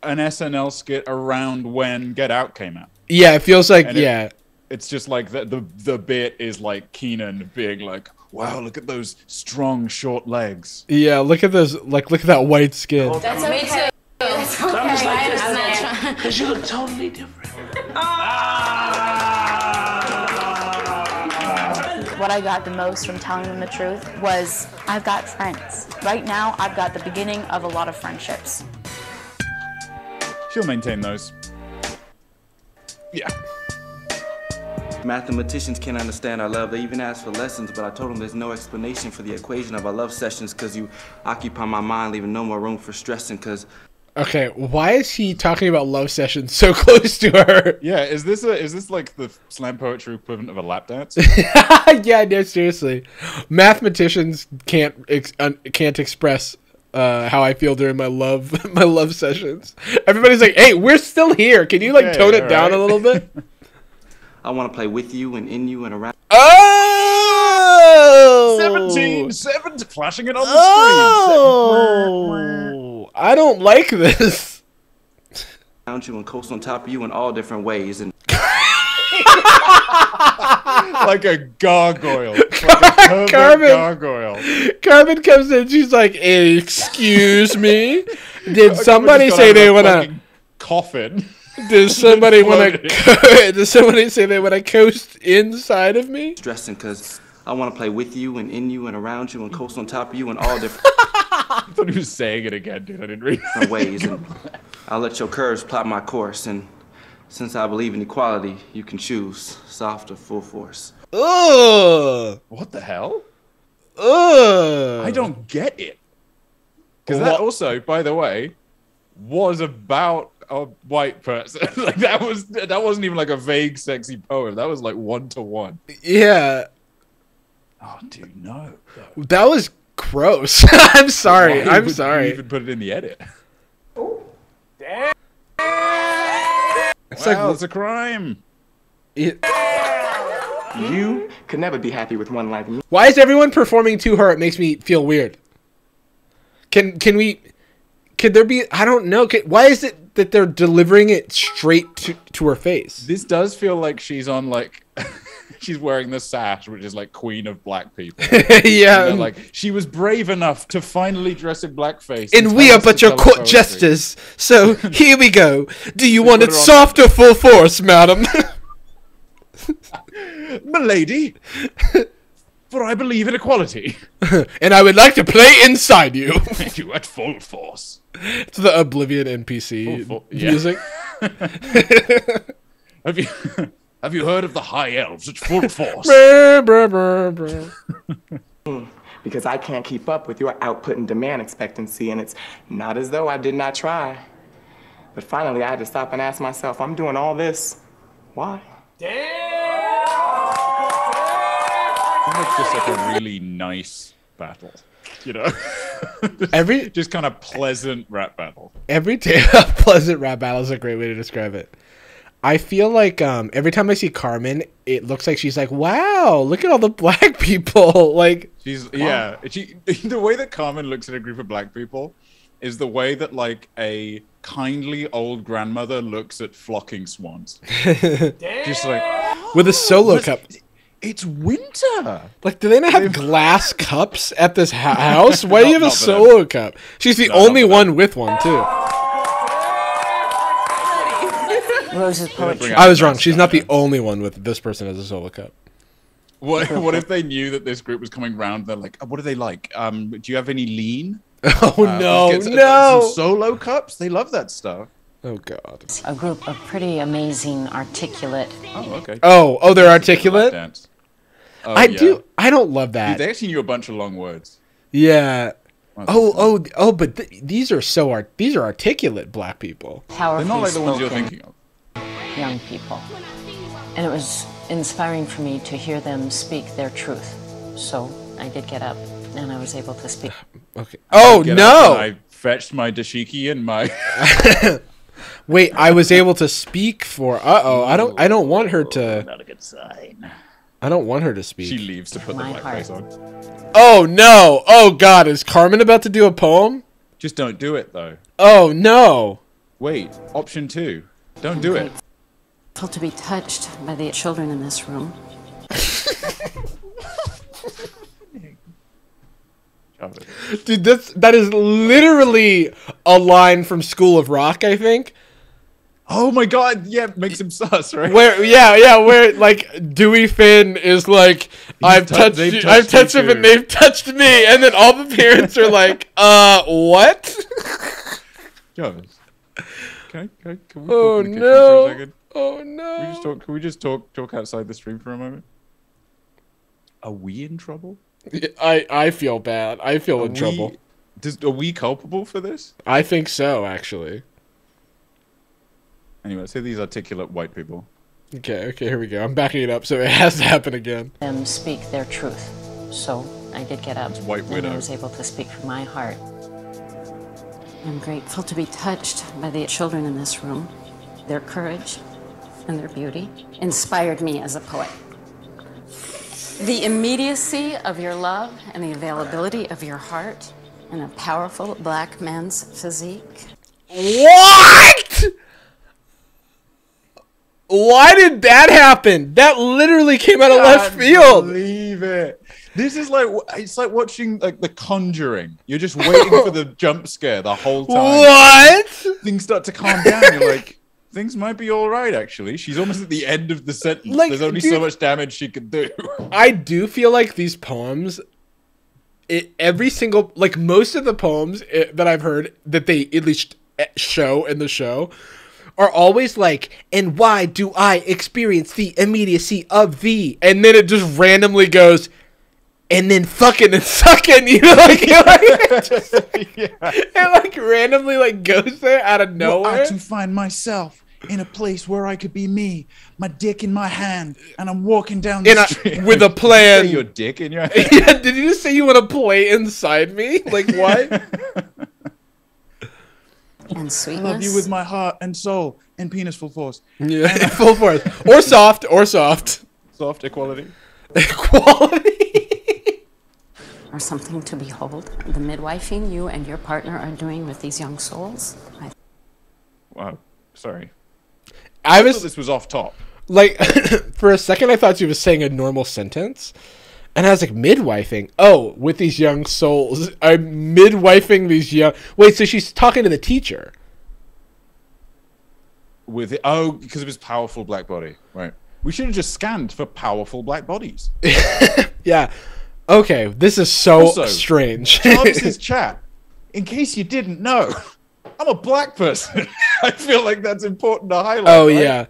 an SNL skit around when Get Out came out. Yeah, it feels like And it's just like the bit is like Keenan being like, wow, look at those strong short legs. Yeah, look at those. Like, look at that white skin. That's okay. That's okay. I'm just like, I'm not trying. because you look totally different. What I got the most from telling them the truth was I've got friends. Right now, I've got the beginning of a lot of friendships. She'll maintain those. Yeah. Mathematicians can't understand our love. They even ask for lessons, but I told them there's no explanation for the equation of our love sessions because you occupy my mind, leaving no more room for stressing because... Okay, why is he talking about love sessions so close to her? Yeah, is this like the slam poetry equivalent of a lap dance? Yeah, no, seriously. Mathematicians can't express how I feel during my love sessions. Everybody's like, "Hey, we're still here. Can you like tone it down a little bit?" I want to play with you and in you and around. Oh! 17, flashing it on the Oh! I don't like this. Around you and coast on top of you in all different ways. And like a gargoyle. Like a Carmen. gargoyle. Carmen comes in. She's like, "Excuse me, did somebody Carmen's say got they a want to?" fucking coffin. Does somebody want to? Does somebody say they want to coast inside of me? stressing because I want to play with you and in you and around you and coast on top of you in all different I thought he was saying it again, dude. I didn't read it. ways. And I'll let your curves plot my course. And since I believe in equality, you can choose soft or full force. Ugh. What the hell? Ugh. I don't get it. Because that also, by the way, was about a white person. Like that wasn't even like a vague, sexy poem. That was like 1-to-1. Yeah. Oh, dude, no. That was gross. I'm sorry. Why I'm would sorry. you even put it in the edit. Damn. It's Wow, like it's a crime. You could never be happy with one like me. Why is everyone performing to her? It makes me feel weird. Could there be? I don't know. Why is it that they're delivering it straight to her face? This does feel like she's on like she's wearing the sash, which is like queen of black people. Yeah. You know, like she was brave enough to finally dress in blackface. And we are but your court jesters. So here we go. Do you want it soft or full force, madam? Milady, for I believe in equality. And I would like to play inside you. And you at full force. It's the Oblivion NPC Yeah. music. Have you heard of the high elves at full force? Brr, brr, brr, brr. Because I can't keep up with your output and demand expectancy, and it's not as though I did not try. But finally, I had to stop and ask myself, I'm doing all this. Why? just like a really nice battle, you know. Just kind of pleasant rap battle. Every pleasant rap battle is a great way to describe it. I feel like every time I see Carmen, it looks like she's like, "Wow, look at all the black people!" Like she's the way that Carmen looks at a group of black people is the way that like a kindly old grandmother looks at flocking swans. Just like with a solo cup. It's winter. Like, do they not have glass cups at this house? Why do you have a solo cup? She's the only one with one too. Rose's poetry. I was wrong. She's not the only one with this person as a solo cup. What if they knew that this group was coming round? They're like, what do they like? Do you have any lean? Oh no, some solo cups. They love that stuff. Oh god. A group of pretty amazing, articulate. Oh okay. Oh, they're articulate. Oh, I don't love that. Dude, they actually knew a bunch of long words. Yeah. But these are these are articulate black people. Powerfully They're not like the ones you're spoken thinking of. young people. And it was inspiring for me to hear them speak their truth. So I did get up and I was able to speak. Okay. Oh no! I fetched my dashiki and my. Wait, I was able to speak for. I don't want her to. Not a good sign. I don't want her to speak. She leaves to put the black face on. Oh no! Oh god! Is Carmen about to do a poem? Just don't do it though. Oh no! Wait, option 2. Don't do it. Felt to be touched by the children in this room. Dude, that is literally a line from School of Rock, I think. Oh my god, yeah, makes him sus, right? Where like Dewey Finn is like, I've touched him and they've touched me, and then all the parents are like, what? Jarvis, can we oh talk in the kitchen for a second? Oh no! Can we just talk outside the stream for a moment? Are we in trouble? I feel bad. I feel in trouble. Are we culpable for this? I think so, actually. Anyway, say these articulate white people. Okay, here we go. I'm backing it up, so it has to happen again. Them speak their truth. So I did get up White and Widow. I was able to speak from my heart. I'm grateful to be touched by the children in this room. Their courage and their beauty inspired me as a poet. The immediacy of your love and the availability of your heart and a powerful black man's physique. What? Why did that happen? That literally came out of left field. Believe it. This is like, it's like watching like The Conjuring. You're just waiting for the jump scare the whole time. What? Things start to calm down. You're like, things might be all right, actually. She's almost at the end of the sentence. Like, there's only so much damage she could do. I do feel like these poems, every single, like most of the poems that I've heard that they at least show in the show are always like, and why do I experience the immediacy of thee? And then it just randomly goes, and then fucking and sucking, you know, like, it like randomly like goes there out of nowhere. Well, I to find myself in a place where I could be me, my dick in my hand, and I'm walking down the street with a plan. Did you say your dick in your hand? Yeah, did you just say you want to play inside me? Like what? And sweetness. I love you with my heart and soul and penis full force. Yeah, full force. Or soft. Soft equality. Equality. Or something to behold. The midwifing you and your partner are doing with these young souls. Wow. Sorry. I thought this was off top. Like, for a second I thought she was saying a normal sentence. And I was like, midwifing? Oh, with these young souls. I'm midwifing these young... Wait, so she's talking to the teacher. Because of his powerful black body. Right. We should have just scanned for powerful black bodies. Yeah. Okay, this is so strange. Jarvis's chat. In case you didn't know, I'm a black person. I feel like that's important to highlight. Oh, right? yeah.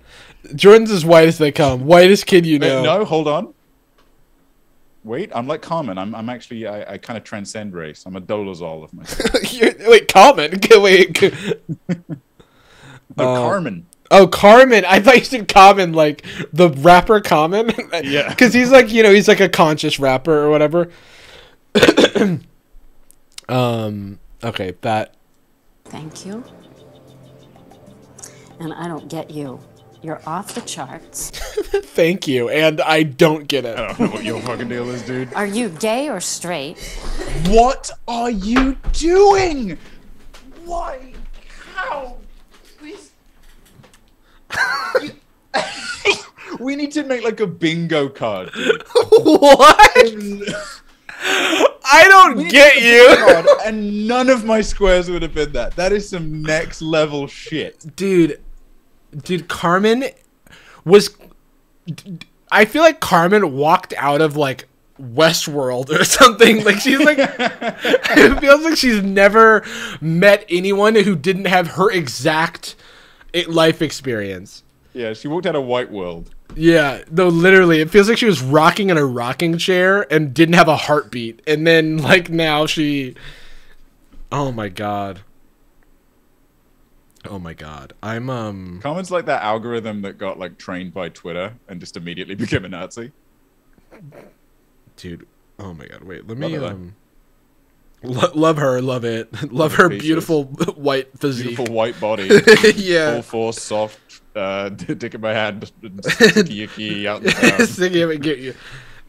Jordan's as white as they come. Whitest kid you know. No, hold on. Wait, I'm like Carmen. I'm actually, I kind of transcend race. I'm a Dolezal of myself. Wait, Carmen? Wait. Carmen. Oh, Carmen. I thought you said Common, like the rapper Common. Yeah. Because he's like, you know, he's like a conscious rapper or whatever. Okay, that. Thank you. And I don't get you. You're off the charts. Thank you, and I don't get it. I don't know what your fucking deal is, dude. Are you gay or straight? What are you doing? Why? How? Please. We need to make like a bingo card, dude. What? I don't get you. Card, and none of my squares would have been that. That is some next level shit. Dude, Carmen was... I feel like Carmen walked out of, like, Westworld or something. Like, she's like... It feels like she's never met anyone who didn't have her exact life experience. Yeah, she walked out of White World. Yeah, no, literally. It feels like she was rocking in a rocking chair and didn't have a heartbeat. And then, like, now she... Oh, my God. Oh, my God. I'm, Carmen's like that algorithm that got, like, trained by Twitter and just immediately became a Nazi. Dude. Oh, my God. Wait, let me, love her, love it. Love her beautiful white physique. Beautiful white body. Yeah. Full force, soft, dick in my hand, sticky icky out in the town. Sticky it,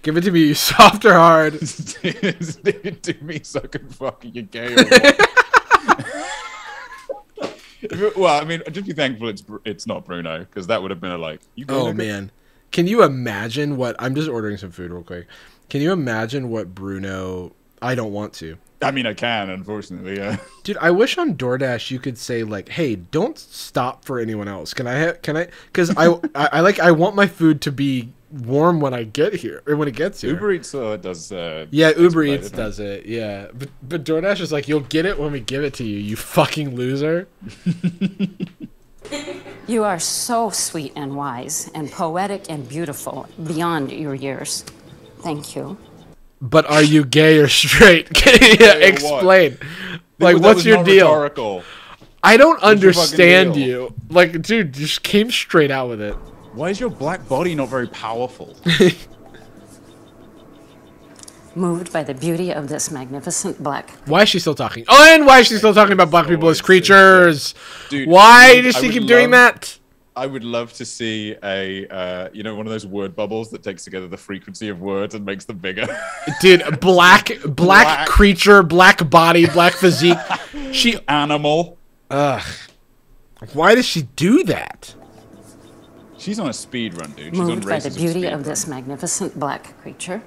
give it to me, soft or hard. Stick it to me so I can fuck you gay or what? Well, I mean, just be thankful it's not Bruno, because that would have been a like. Oh man, can you imagine what? I'm just ordering some food real quick. Can you imagine what Bruno? I don't want to. I mean, I can, unfortunately, yeah. Dude, I wish on DoorDash you could say like, "Hey, don't stop for anyone else. Can I? Because I want my food to be warm when I get here or when it gets here." Uber Eats does. Yeah, Uber Eats does it. Yeah, but DoorDash is like, "You'll get it when we give it to you. You fucking loser." You are so sweet and wise and poetic and beautiful beyond your years. Thank you. But are you gay or straight? Yeah, explain. Like, what's your deal? Rhetorical. I don't understand you. Like, dude, just came straight out with it. Why is your black body not very powerful? Moved by the beauty of this magnificent black. Why is she still talking? Oh, and why is she still talking about black people as creatures? Dude, why does she keep doing that? I would love to see a, you know, one of those word bubbles that takes together the frequency of words and makes them bigger. Dude, black creature, black body, black physique. She animal. Ugh. Why does she do that? She's on a speed run, dude. She's Moved on by the beauty of this magnificent black creature.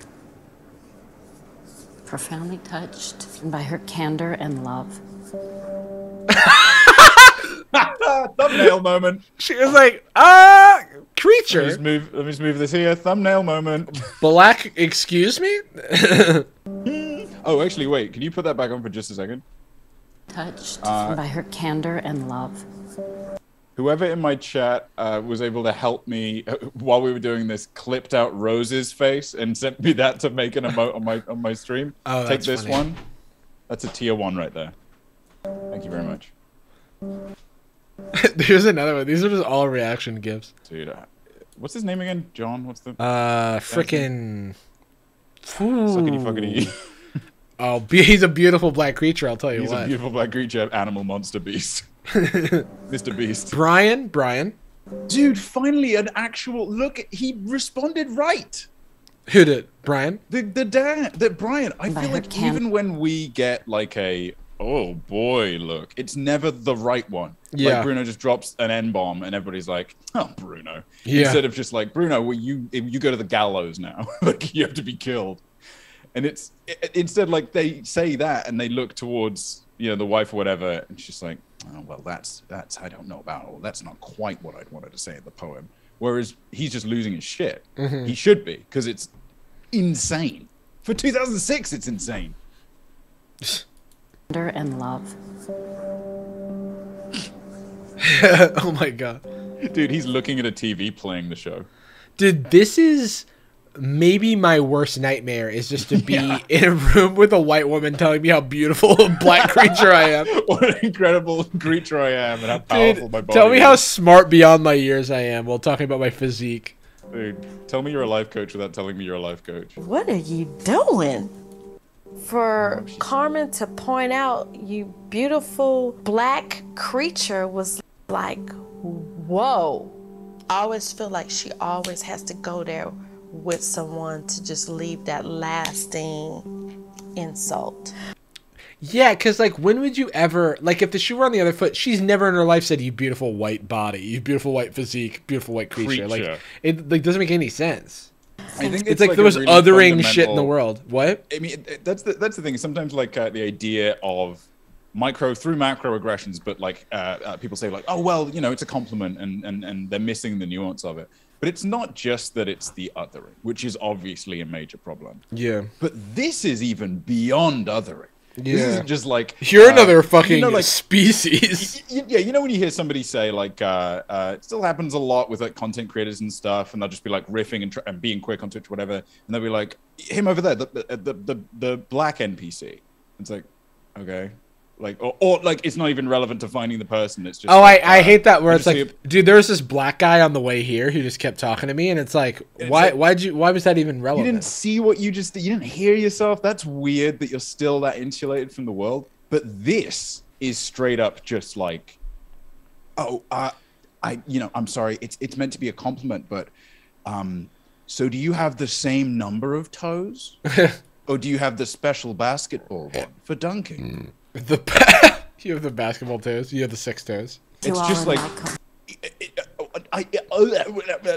Profoundly touched by her candor and love. Thumbnail moment. She was like, creature. Let me just move this here. Thumbnail moment. Black, excuse me? Oh, actually, wait. Can you put that back on for just a second? Touched by her candor and love. Whoever in my chat was able to help me while we were doing this clipped out Rose's face and sent me that to make an emote on my stream. Oh, Take this funny. one. That's a tier 1 right there. Thank you very much. There's another one. These are just all reaction gifs. Dude, what's his name again? John? What's the... frickin'... Suckity fuckity. Oh, he's a beautiful black creature, I'll tell you He's what. a beautiful black creature, animal monster beast. Mr. Beast. Brian. Dude, finally an actual... Look, he responded right. Who did? Brian? The dad, Brian. I feel like even when we get like a... Oh boy, look. It's never the right one. Yeah. Like Bruno just drops an N-bomb and everybody's like, oh, Bruno. Yeah. Instead of just like, Bruno, well, you go to the gallows now. Like, you have to be killed. And it's instead like they say that and they look towards, you know, the wife or whatever. And she's like, oh, well, that's I don't know about. Or that's not quite what I'd wanted to say in the poem. Whereas he's just losing his shit. Mm-hmm. He should be, because it's insane. For 2006, it's insane. And love. Oh my god. Dude, he's looking at a TV playing the show. Dude, this is maybe my worst nightmare is just to be in a room with a white woman telling me how beautiful a black creature I am. What an incredible creature I am and how powerful my body is. Tell me how smart beyond my years I am while talking about my physique. Dude, tell me you're a life coach without telling me you're a life coach. What are you doing? For Carmen to point out you beautiful black creature was like, whoa. I always feel like she always has to go there with someone to just leave that lasting insult. Yeah, because, like, when would you ever... Like, if the shoe were on the other foot, she's never in her life said, you beautiful white body, you beautiful white physique, beautiful white creature. Like, it doesn't make any sense. I think it's like the most really othering shit in the world. What? I mean, that's the thing. Sometimes, like, the idea of micro through macro aggressions, but, like, people say, like, oh, well, you know, it's a compliment, and they're missing the nuance of it. But it's not just that it's the othering, which is obviously a major problem. Yeah. But this is even beyond othering. Yeah. This isn't just like... You're another fucking like, species. Yeah, you know when you hear somebody say, like, it still happens a lot with, like, content creators and stuff, and they'll just be, like, riffing and being quick on Twitch, whatever, and they'll be like, him over there, the black NPC. It's like, okay. Like, or like, it's not even relevant to finding the person. It's just. Oh, like, I hate that where it's like, dude, there was this black guy on the way here who just kept talking to me, and it's like, why was that even relevant? You didn't see what you didn't hear yourself. That's weird that you're still that insulated from the world. But this is straight up just like, oh, I'm sorry. It's meant to be a compliment, but, so do you have the same number of toes, or do you have the special basketball one for dunking? You have the basketball toes. You have the 6 toes. It's just like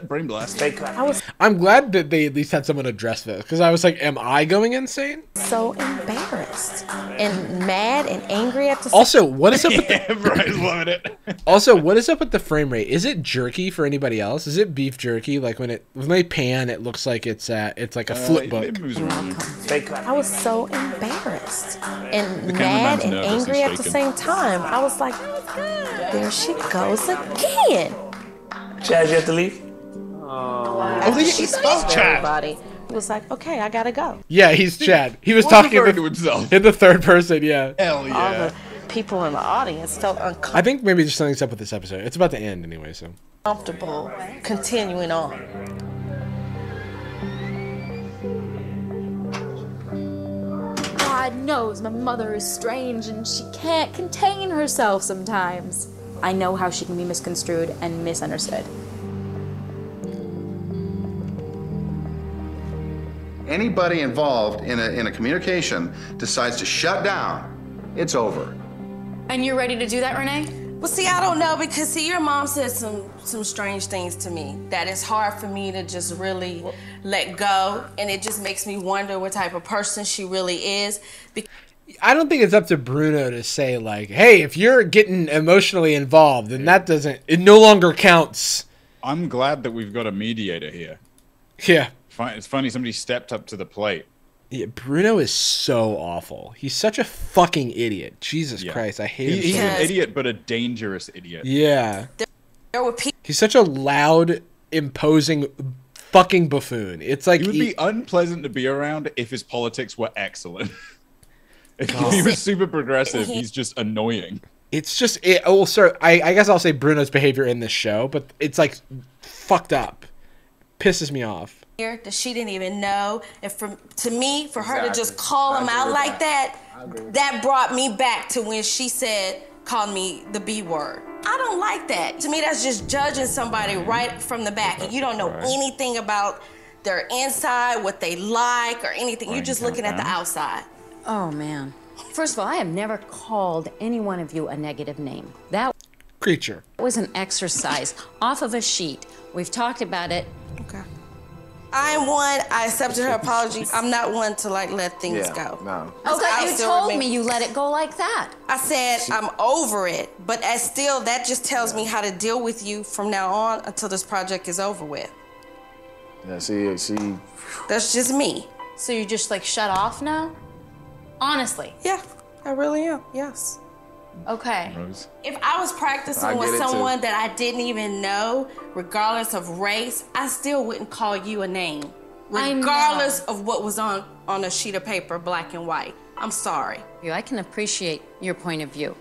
brain blast. I'm glad that they at least had someone address this, because I was like, am I going insane? So embarrassed and mad and angry at the Also, what is up with Brian's loving it. Also, what is up with the frame rate? Is it jerky for anybody else? Is it beef jerky? Like when they pan, it looks like it's like a flip book. I was so embarrassed and mad and angry at the same time. I was like, there she goes again. Chad, you have to leave? Oh, she spoke to everybody. He was like, okay, I gotta go. Yeah, he's Chad. He was talking to himself in the third person. Yeah. Hell yeah. All the people in the audience felt uncomfortable. I think maybe there's something's up with this episode. It's about to end anyway, so. Comfortable continuing on. God knows my mother is strange and she can't contain herself sometimes. I know how she can be misconstrued and misunderstood. Anybody involved in a communication decides to shut down, it's over. And you're ready to do that, Renee? Well, see, I don't know, because see, your mom said some strange things to me that it's hard for me to just really let go, and it just makes me wonder what type of person she really is. I don't think it's up to Bruno to say, like, hey, if you're getting emotionally involved, then it no longer counts. I'm glad that we've got a mediator here. Yeah. It's funny, somebody stepped up to the plate. Yeah, Bruno is so awful. He's such a fucking idiot. Jesus Christ, I hate him. He's an idiot, but a dangerous idiot. Yeah. He's such a loud, imposing fucking buffoon. It's like he would be unpleasant to be around if his politics were excellent. If he was super progressive, he's just annoying. It's just I guess I'll say Bruno's behavior in this show, but it's like fucked up. Pisses me off. That she didn't even know, and for her to just call him out like that brought me back to when she called me the B word. I don't like that. To me, that's just judging somebody right from the back, and you don't know anything about their inside, what they like, or anything. You're just looking at the outside. Oh, man. First of all, I have never called any one of you a negative name. That creature was an exercise off of a sheet. We've talked about it. Okay. I accepted her apology. I'm not one to let things go. No. Okay, you told me you let it go like that. I said I'm over it, but that just tells me how to deal with you from now on until this project is over with. Yeah, see. That's just me. So you just shut off now? Honestly? Yeah, I really am, yes. Okay. Rose. If I was practicing with someone that I didn't even know, regardless of race, I still wouldn't call you a name. regardless of what was on a sheet of paper, black and white. I'm sorry. I can appreciate your point of view.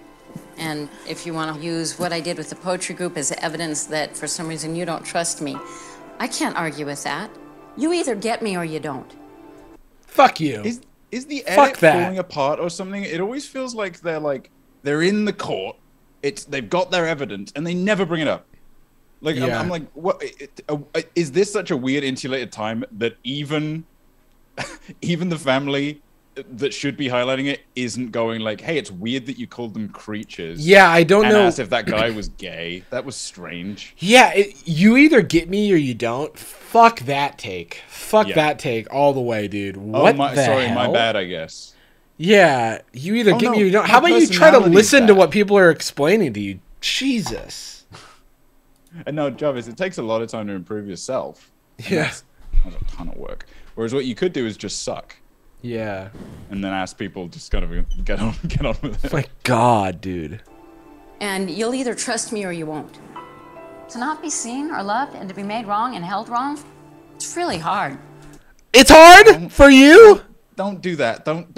And if you want to use what I did with the poetry group as evidence that for some reason you don't trust me, I can't argue with that. You either get me or you don't. Fuck you. Is the edit falling apart or something? It always feels like they're in the court. They've got their evidence and they never bring it up. Like I'm like, what? Is this such a weird insulated time that even the family that should be highlighting it isn't going like, hey, it's weird that you called them creatures. Yeah, I don't know. Asked if that guy was gay. That was strange. Yeah, you either get me or you don't. Fuck that take. Fuck that take all the way, dude. What the hell? My bad, I guess. Yeah, you either get me or you don't. How about you try to listen to what people are explaining to you? Jesus. And no, Jarvis, it takes a lot of time to improve yourself. Yeah. That's a ton of work. Whereas what you could do is just suck. Yeah. And then ask people just kind of get on with it. My God, dude. And you'll either trust me or you won't. To not be seen or loved and to be made wrong and held wrong, it's really hard. It's hard for you? Don't do that. Don't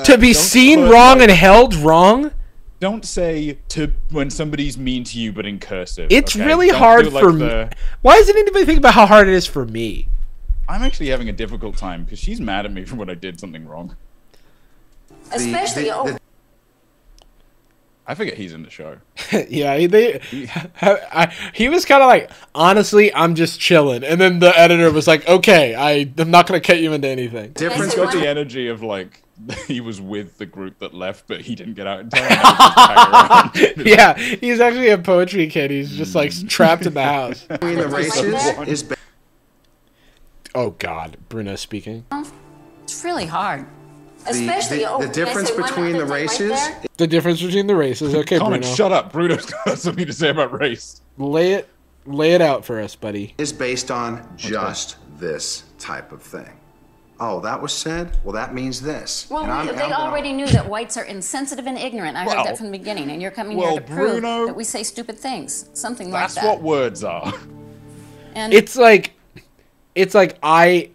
to be seen wrong and held wrong? Don't say to when somebody's mean to you but in cursive. It's really hard for me. Why doesn't anybody think about how hard it is for me? I'm actually having a difficult time because she's mad at me for when I did something wrong. Especially I forget he's in the show. Yeah, he was kind of like, honestly, I'm just chilling. And then the editor was like, okay, I'm not going to cut you into anything. Difference got the energy of like, he was with the group that left, but he didn't get out in time. Yeah, he's actually a poetry kid. He's just like trapped in the house. Between the races is oh God, Bruno speaking. It's really hard. Especially the difference between the races. Right the difference between the races. Okay, Colin, Bruno. Shut up. Bruno's got something to say about race. Lay it out for us, buddy. Is based on just this type of thing. Oh, that was said? Well, that means this. Well, they already knew that whites are insensitive and ignorant. I heard that from the beginning, and you're coming here to prove that we say stupid things. Something like that. That's what words are. And it's like I'm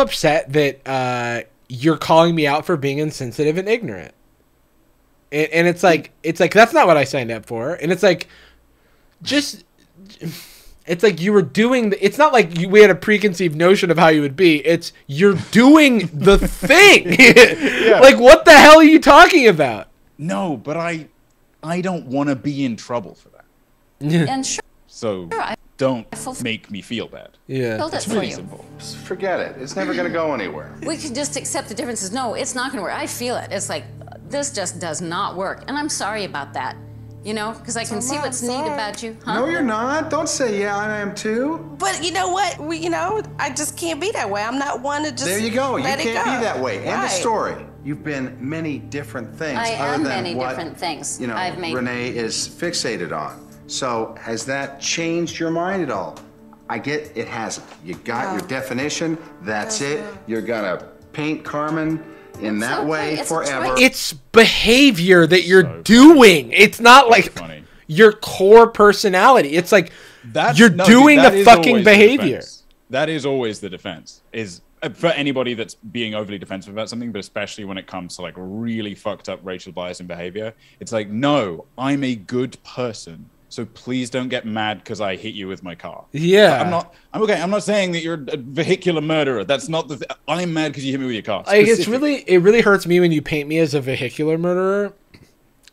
upset that you're calling me out for being insensitive and ignorant. And it's like that's not what I signed up for. And it's like it's like you were doing it's not like we had a preconceived notion of how you would be. It's you're doing the thing. Yeah. Like what the hell are you talking about? No, but I don't want to be in trouble for that. And so don't make me feel bad. Yeah. It's really simple. Forget it. It's never going to go anywhere. We can just accept the differences. No, it's not going to work. I feel it. It's like, this just does not work. And I'm sorry about that. You know, because I can see what's neat about you. Huh? No, you're not. Don't say, yeah, I am too. But you know what? I just can't be that way. I'm not one to just There you go. You let can't it go. be that way. End of Right. story. You've been many different things. I other am than many what, different things you know, I've made. Renee is fixated on. So has that changed your mind at all? I get it hasn't. You got your definition. That's it. You're gonna paint Carmen in that way forever. It's behavior that you're doing. It's not like your core personality. It's like you're doing the fucking behavior. That is always the defense. Is for anybody that's being overly defensive about something, but especially when it comes to like really fucked up racial bias and behavior. It's like, no, I'm a good person. So please don't get mad because I hit you with my car. Yeah. I'm okay. I'm not saying that you're a vehicular murderer. That's not the I'm mad because you hit me with your car. Like, it really hurts me when you paint me as a vehicular murderer.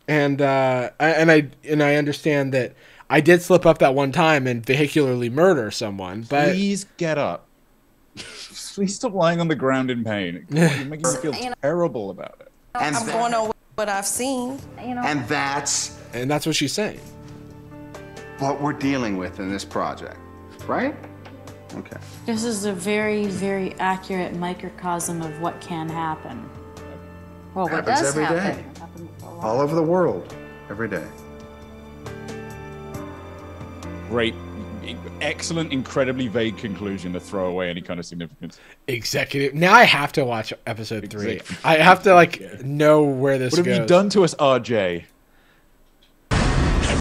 And I understand that I did slip up that one time and vehicularly murder someone, but please get up. Please stop lying on the ground in pain. You're making me feel terrible about it. And I'm going on what I've seen. And that's what she's saying. What we're dealing with in this project, right? Okay. This is a very, very accurate microcosm of what can happen. Well, what happens does every happen? day. All over the world, every day. Great, excellent, incredibly vague conclusion to throw away any kind of significance. Executive. Now I have to watch episode 3. I have to know where this goes. What have you done to us, RJ?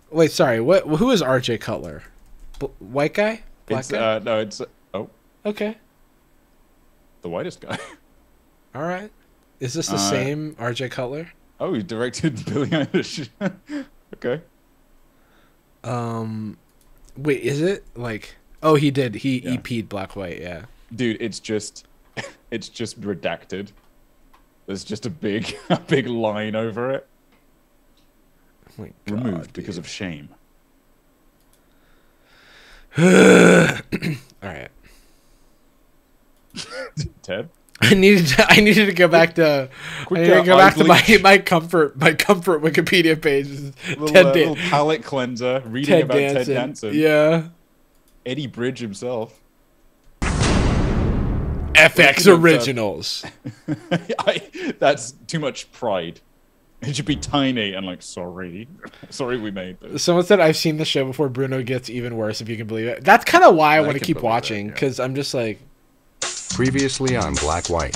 Wait, sorry. Who is RJ Cutler? White guy? Black guy? No, it's oh. Okay. the whitest guy. All right. Is this the same RJ Cutler? Oh, he directed Billie Eilish. Okay. Wait, is it like? Oh, he did. He EP'd Black White. Yeah. Dude, it's just redacted. There's just a big line over it. Oh my God, removed because of shame. All right. Ted? I needed to go back to my comfort Wikipedia page. Little palate cleanser reading Ted about Danson. Ted Danson. Yeah. Eddie Bridge himself. FX Originals. That's too much pride. It should be tiny and like, sorry we made this. Someone said I've seen the show before. Bruno gets even worse, if you can believe it. That's kind of why I want to keep watching, because I'm just like. Previously on Black White.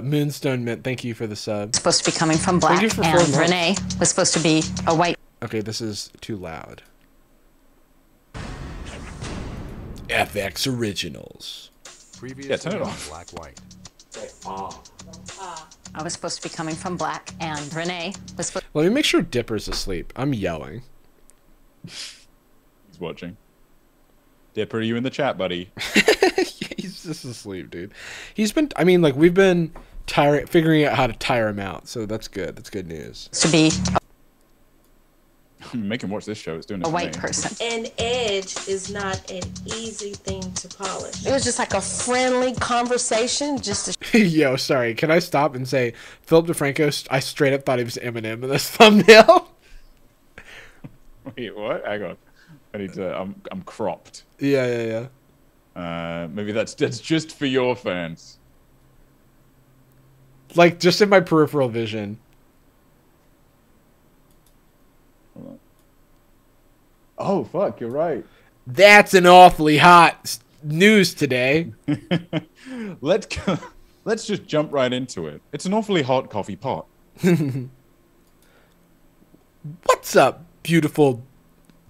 Moonstone Mint, thank you for the sub. Supposed to be coming from Black, and Renee was supposed to be a white. Okay, this is too loud. FX Originals. Previously turn it on off. Black White. I was supposed to be coming from Black, and Renee was supposed. Let me make sure Dipper's asleep. I'm yelling. He's watching. Dipper, are you in the chat, buddy? He's just asleep, dude. He's been. I mean, like we've been figuring out how to tire him out. So that's good. That's good news. To be Make him watch this show. It's doing it a for white me. person. An edge is not an easy thing to polish. It was just like a friendly conversation, just to Yo, sorry. Can I stop and say Philip DeFranco? I straight up thought he was Eminem in this thumbnail. Wait, what? Hang on. I need to. I'm cropped. Yeah. Maybe that's just for your fans. Like just in my peripheral vision. Oh fuck, you're right. That's an awfully hot news today. Let's just jump right into it. It's an awfully hot coffee pot. What's up, beautiful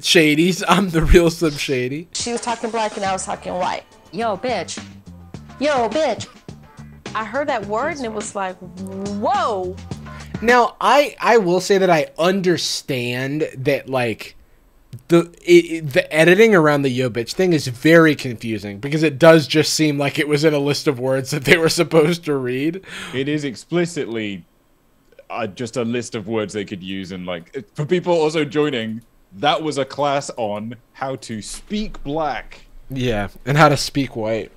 shadies? I'm the real Slim Shady. She was talking black and I was talking white. Yo, bitch. Yo, bitch. I heard that word and it was like, whoa. Now, I will say that I understand that, like, the editing around the yo bitch thing is very confusing because it does just seem like it was in a list of words that they were supposed to read. It is explicitly just a list of words they could use, and like for people also joining, that was a class on how to speak black. Yeah, and how to speak white,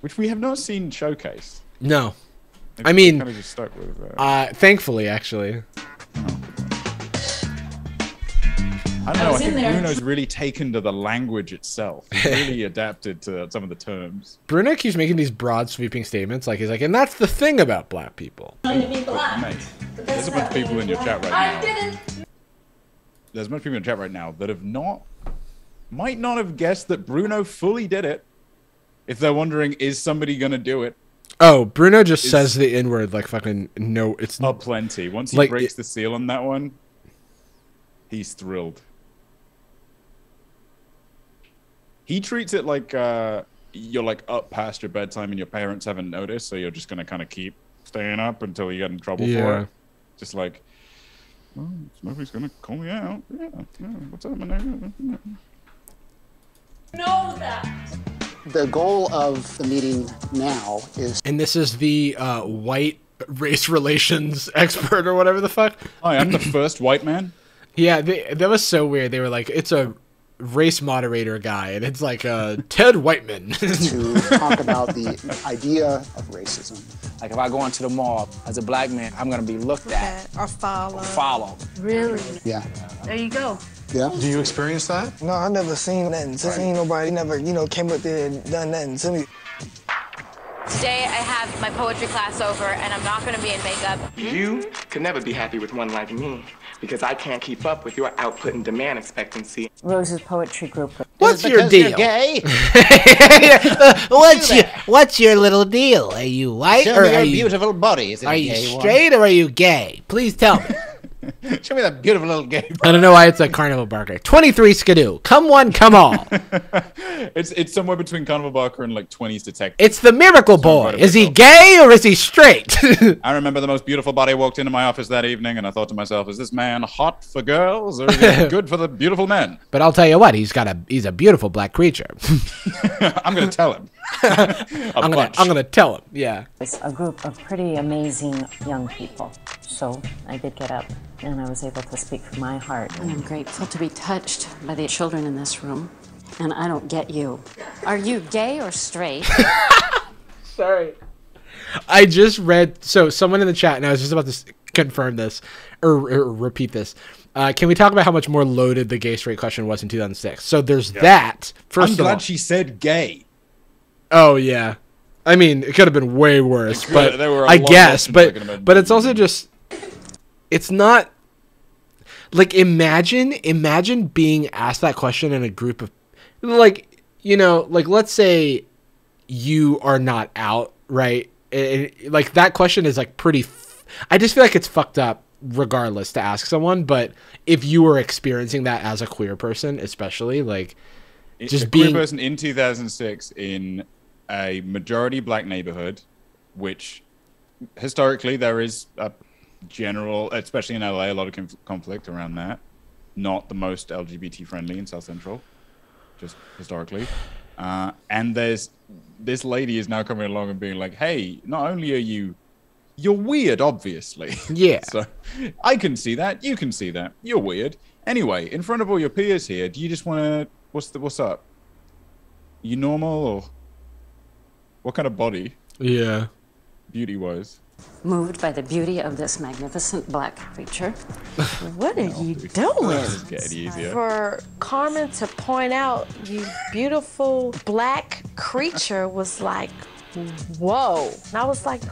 which we have not seen showcased. No, Maybe I mean, kind of just stuck with thankfully, actually. I don't know. I think Bruno's really taken to the language itself. He's really adapted to some of the terms. Bruno keeps making these broad, sweeping statements, like he's like, and that's the thing about black people. Mate, there's a bunch of people in your chat right now. There's a bunch of people in the chat right now that might not have guessed that Bruno fully did it. If they're wondering, is somebody gonna do it? Oh, Bruno just says the N-word like fucking no. It's plenty. Once he like, breaks the seal on that one, he's thrilled. He treats it like you're like up past your bedtime and your parents haven't noticed, so you're just gonna kind of keep staying up until you get in trouble for it. Just like, oh, Smokey's gonna call me out. Yeah, what's up, my nigga? Know that. The goal of the meeting now is... And this is the white race relations expert or whatever the fuck. Hi, I'm the first white man. Yeah, that was so weird. They were like, it's a race moderator guy, and it's like Ted Whiteman. to talk about the idea of racism. Like if I go into the mall as a black man, I'm gonna be looked at. Or follow. Really? Yeah. There you go. Yeah. Do you experience that? No, I never seen nothing. Seen nobody never, came up there and done nothing to me. Today I have my poetry class over and I'm not gonna be in makeup. You could never be happy with one like me because I can't keep up with your output and demand expectancy. Rose's poetry group. What's your deal? You're gay? What's your little deal? Are you white Show or me are your you beautiful body? Is it are a you gay one? straight or are you gay? Please tell me. Show me that beautiful little gay. I don't know why it's a carnival barker. 23 skidoo. Come one, come all. It's somewhere between Carnival Barker and like 20s Detective. It's the Miracle Boy. Is he gay or is he straight? I remember the most beautiful body walked into my office that evening, and I thought to myself, "Is this man hot for girls or is he good for the beautiful men?" But I'll tell you what, he's a beautiful black creature. I'm gonna tell him. I'm gonna tell him. Yeah. It's a group of pretty amazing young people. So I did get up and I was able to speak from my heart. And I'm grateful to be touched by the children in this room. And I don't get you. Are you gay or straight? Sorry. I just read, so someone in the chat, and I was just about to confirm this, or repeat this. Can we talk about how much more loaded the gay straight question was in 2006? So there's that. First I'm glad she said gay. Oh, yeah. I mean, it could have been way worse, but there were a I lot guess, of options that but it's also just, it's not, like, imagine being asked that question in a group of, like, you know, like, let's say you are not out, right? Like, that question is, like, pretty, I just feel like it's fucked up regardless to ask someone, but if you were experiencing that as a queer person, especially, like, just a being queer person in 2006 in a majority black neighborhood, which historically there is a general, especially in LA, a lot of conflict around that. Not the most LGBT friendly in South Central, just historically. And there's this lady is now coming along and being like, "Hey, not only are you're weird, obviously." Yeah. So I can see that. You can see that. You're weird. Anyway, in front of all your peers here, do you just want to? What's up? You normal or what kind of body? Yeah. Beauty wise. Moved by the beauty of this magnificent black creature. What are you doing? This is getting easier. For Carmen to point out you beautiful black creature was like, whoa. And I was like,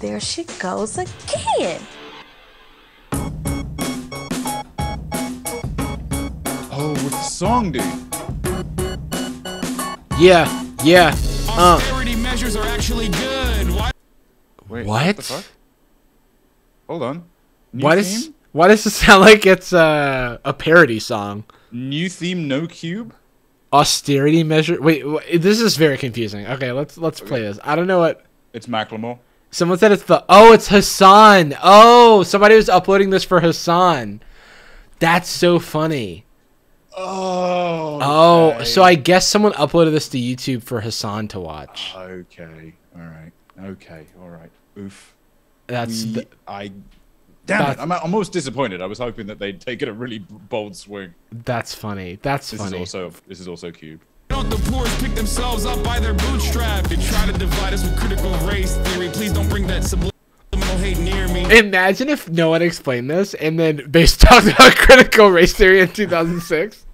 there she goes again. Oh, with the song, dude. Yeah. Austerity measures are actually good. Wait, what the fuck? Hold on. Why does it sound like it's a parody song? New theme, no cube. Austerity measure. Wait, this is very confusing. Okay, let's play this. I don't know what. It's Macklemore. Someone said it's Hassan. Oh, somebody was uploading this for Hassan. That's so funny. Oh. Okay. So I guess someone uploaded this to YouTube for Hassan to watch. Okay. All right. Okay. All right. Oof. Damn it. I'm almost disappointed. I was hoping that they'd taken a really bold swing. That's funny. This is also cube. The poorest pick themselves up by their bootstrap. They try to divide us with critical race theory. Please don't bring that subliminal hate near me. Imagine if no one explained this and then Bass talked about critical race theory in 2006.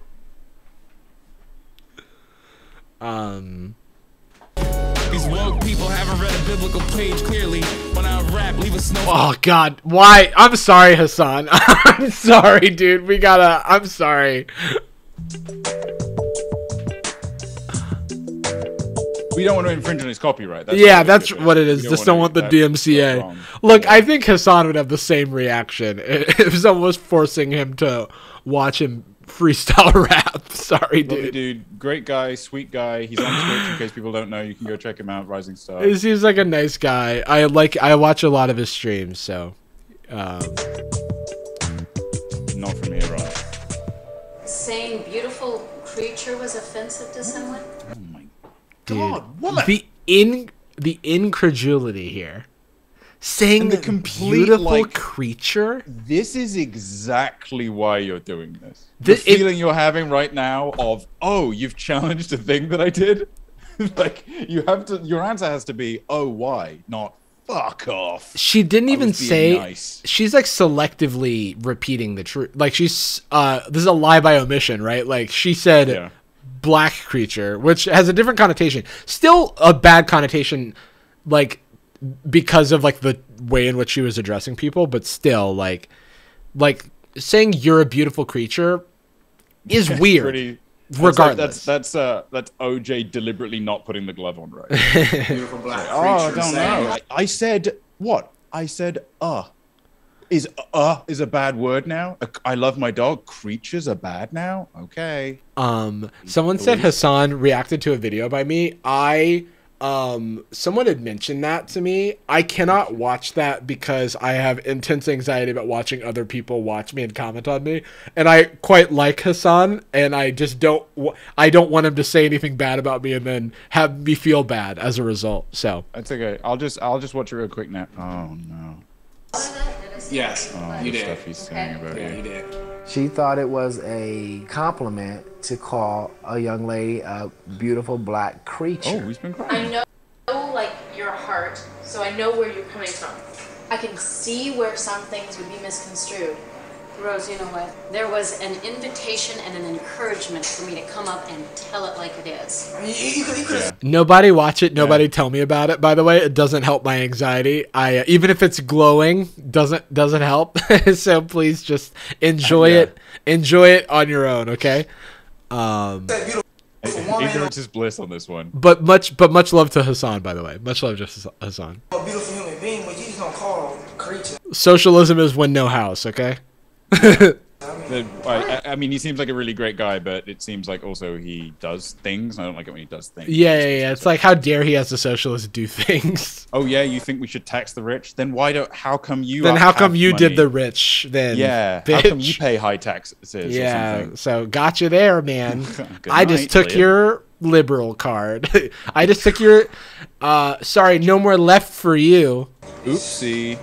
These woke people haven't read a biblical page clearly. When I rap, leave a snow. Oh God, why? I'm sorry, Hassan. I'm sorry, dude. I'm sorry. We don't want to infringe on his copyright. That's what it is. Just don't want the DMCA. Look, I think Hassan would have the same reaction if someone was forcing him to watch him freestyle rap. Sorry, dude. Lovely dude, great guy, sweet guy. He's on Twitch. In case people don't know, you can go check him out. Rising Star. He seems like a nice guy. I watch a lot of his streams. So, not for me, right? Saying beautiful creature was offensive to someone? Oh my dude, God, woman. The incredulity here. Saying the complete beautiful creature. This is exactly why you're doing this. The feeling you're having right now of, oh, you've challenged a thing that I did. Like your answer has to be, oh, why? Not fuck off. She didn't even say. Nice. She's like selectively repeating the truth. Like she's this is a lie by omission, right? Like she said black creature, which has a different connotation. Still a bad connotation, like because of like the way in which she was addressing people, but still like saying you're a beautiful creature is weird. Regardless, that's OJ deliberately not putting the glove on right. Beautiful black I creature. don't know. I said what? I said Is a bad word now? I love my dog. Creatures are bad now? Okay. Someone said Hassan reacted to a video by me. Someone had mentioned that to me. I cannot watch that because I have intense anxiety about watching other people watch me and comment on me. And I quite like Hassan, and I just don't want him to say anything bad about me and then have me feel bad as a result. So that's okay. I'll just watch it real quick now. Oh no. Yes, you did. Stuff he's saying about you. You did. She thought it was a compliment to call a young lady a beautiful black creature. Oh, he's been crying. I know, like, your heart, so I know where you're coming from. I can see where some things would be misconstrued. Rose, you know what? There was an invitation and an encouragement for me to come up and tell it like it is. Nobody watch it. Nobody tell me about it. By the way, it doesn't help my anxiety. Even if it's glowing, doesn't help. So please just enjoy it. Enjoy it on your own. Okay. Ignorance is bliss on this one. But much love to Hassan. By the way, much love to Hassan. A beautiful human being, but you just don't call them creature. Socialism is when no house. Okay. I mean, he seems like a really great guy, but it seems like also he does things. I don't like it when he does things. Yeah. It's like, how dare he as a socialist do things? Oh yeah, you think we should tax the rich? Then how come you? Then how come you money? did the rich? Then yeah, bitch. How come you pay high taxes? Yeah, or something? So got you there, man. I just took your liberal card. I just took your. Sorry, no more left for you. Oopsie.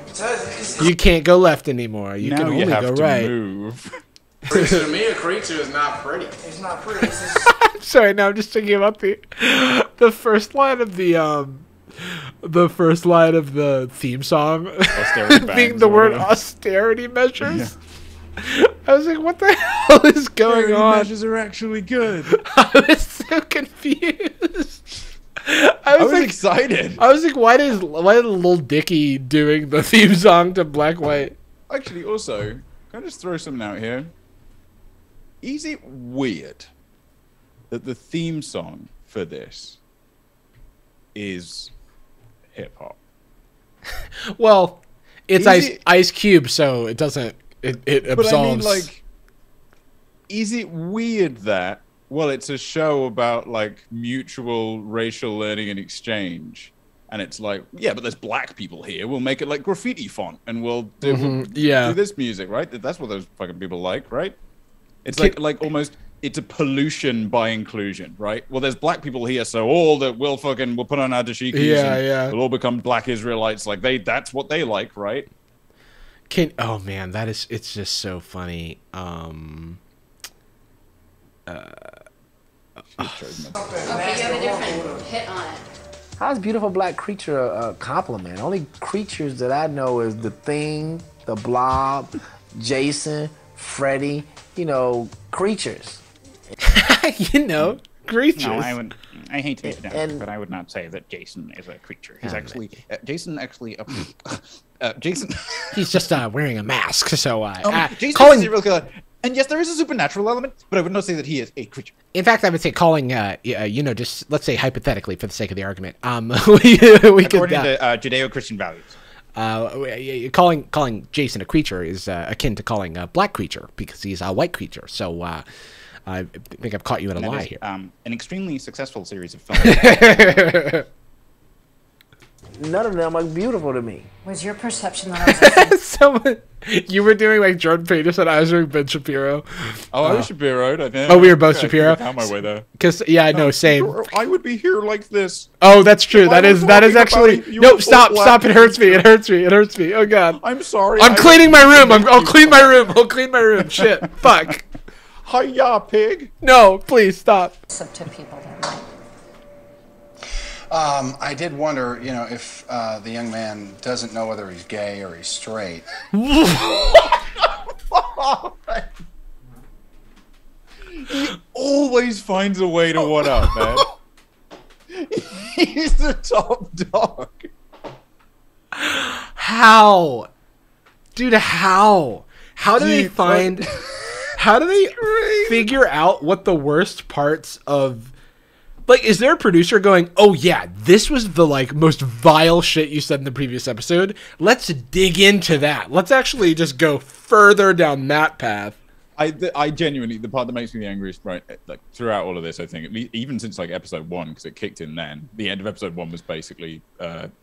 You can't go left anymore. You now can only you have go to right. Move. To me, a creature is not pretty. It's not pretty. It's just... Sorry, now I'm just thinking about the first line of the theme song being the word austerity measures. Yeah. I was like, what the hell is going on? Measures are actually good. I was so confused. I was like, excited. I was like, why is Lil Dicky doing the theme song to Black White? Actually, also, can I just throw something out here? Is it weird that the theme song for this is hip hop? Well, it's Ice Cube, so it doesn't. It absolves. But I mean, like, is it weird that? Well, it's a show about like mutual racial learning and exchange, and it's like, yeah, but there's black people here. We'll make it like graffiti font, and we'll do this music, right? That's what those fucking people like, right? It's like almost it's a pollution by inclusion, right? Well, there's black people here, so all that we'll put on our dashikis, and we'll all become black Israelites. Like that's what they like, right? Oh man, it's just so funny. Okay, you have a different hit on it. How's beautiful black creature a compliment? Only creatures that I know is the Thing, the Blob, Jason, Freddy. You know, creatures. Creatures. No, I hate to admit it, but I would not say that Jason is a creature. He's actually Jason. He's just wearing a mask. So Jason is a serial killer. And yes, there is a supernatural element, but I would not say that he is a creature. In fact, I would say calling, just let's say hypothetically for the sake of the argument, according to Judeo-Christian values. Calling Jason a creature is akin to calling a black creature because he's a white creature. So I think I've caught you in a lie here. An extremely successful series of films. None of them are beautiful to me. Was your perception that I was you were doing like Jordan Peterson, I was doing Ben Shapiro. Oh, I was Shapiro, I think. Oh, we were both Shapiro. I found my way there. Because no, same. I would be here like this. Oh, that's true. That is actually. No, stop! It hurts me. It hurts me. Oh God. I'm sorry. I'm cleaning my room. I'll clean my room. I'll clean my room. Shit. Fuck. Hiya, pig. No, please stop. To people that night. I did wonder, if the young man doesn't know whether he's gay or he's straight. He always finds a way to one up, man. He's the top dog. How? Dude, how? How do they find... How do they figure out what the worst parts of Like, is there a producer going, oh yeah, this was the like most vile shit you said in the previous episode. Let's dig into that. Let's actually just go further down that path. I genuinely, the part that makes me the angriest, right, like throughout all of this, I think, even since like episode 1, because it kicked in then, the end of episode 1 was basically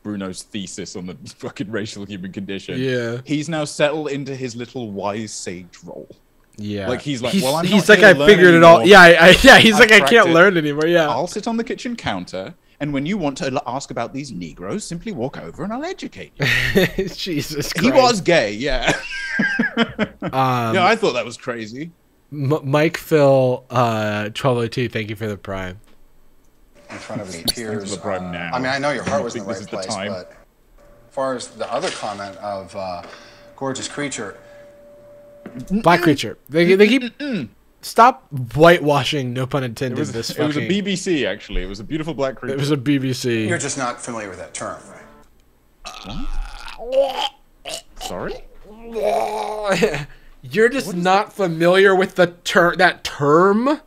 Bruno's thesis on the fucking racial human condition. Yeah. He's now settled into his little wise sage role. Yeah. Like he's like, well, I'm he's not like, I figured it all. Yeah, he's like, I can't learn anymore. Yeah. I'll sit on the kitchen counter, and when you want to ask about these Negroes, simply walk over and I'll educate you. Jesus Christ. He was gay, yeah. Yeah, I thought that was crazy. Mike Phil 1202, thank you for the prime. In front of me, tears. The prime now. I mean, I know your heart was in the This right is the place, time. but as far as the other comment of gorgeous creature, Black creature. They keep stop whitewashing. No pun intended. It was a BBC actually. It was a beautiful black creature. It was a BBC. you're just not familiar with that term, right? Sorry. You're just not familiar with the that term.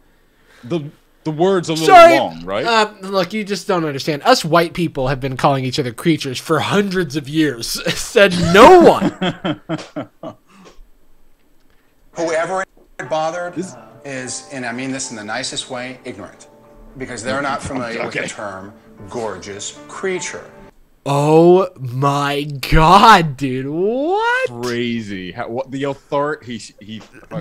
The word's a little long, right? Look, you just don't understand. Us white people have been calling each other creatures for hundreds of years. Said no one. Whoever it bothered is, and I mean this in the nicest way, ignorant. Because they're not familiar with the term gorgeous creature. Oh my god, dude. What? Crazy. What the authority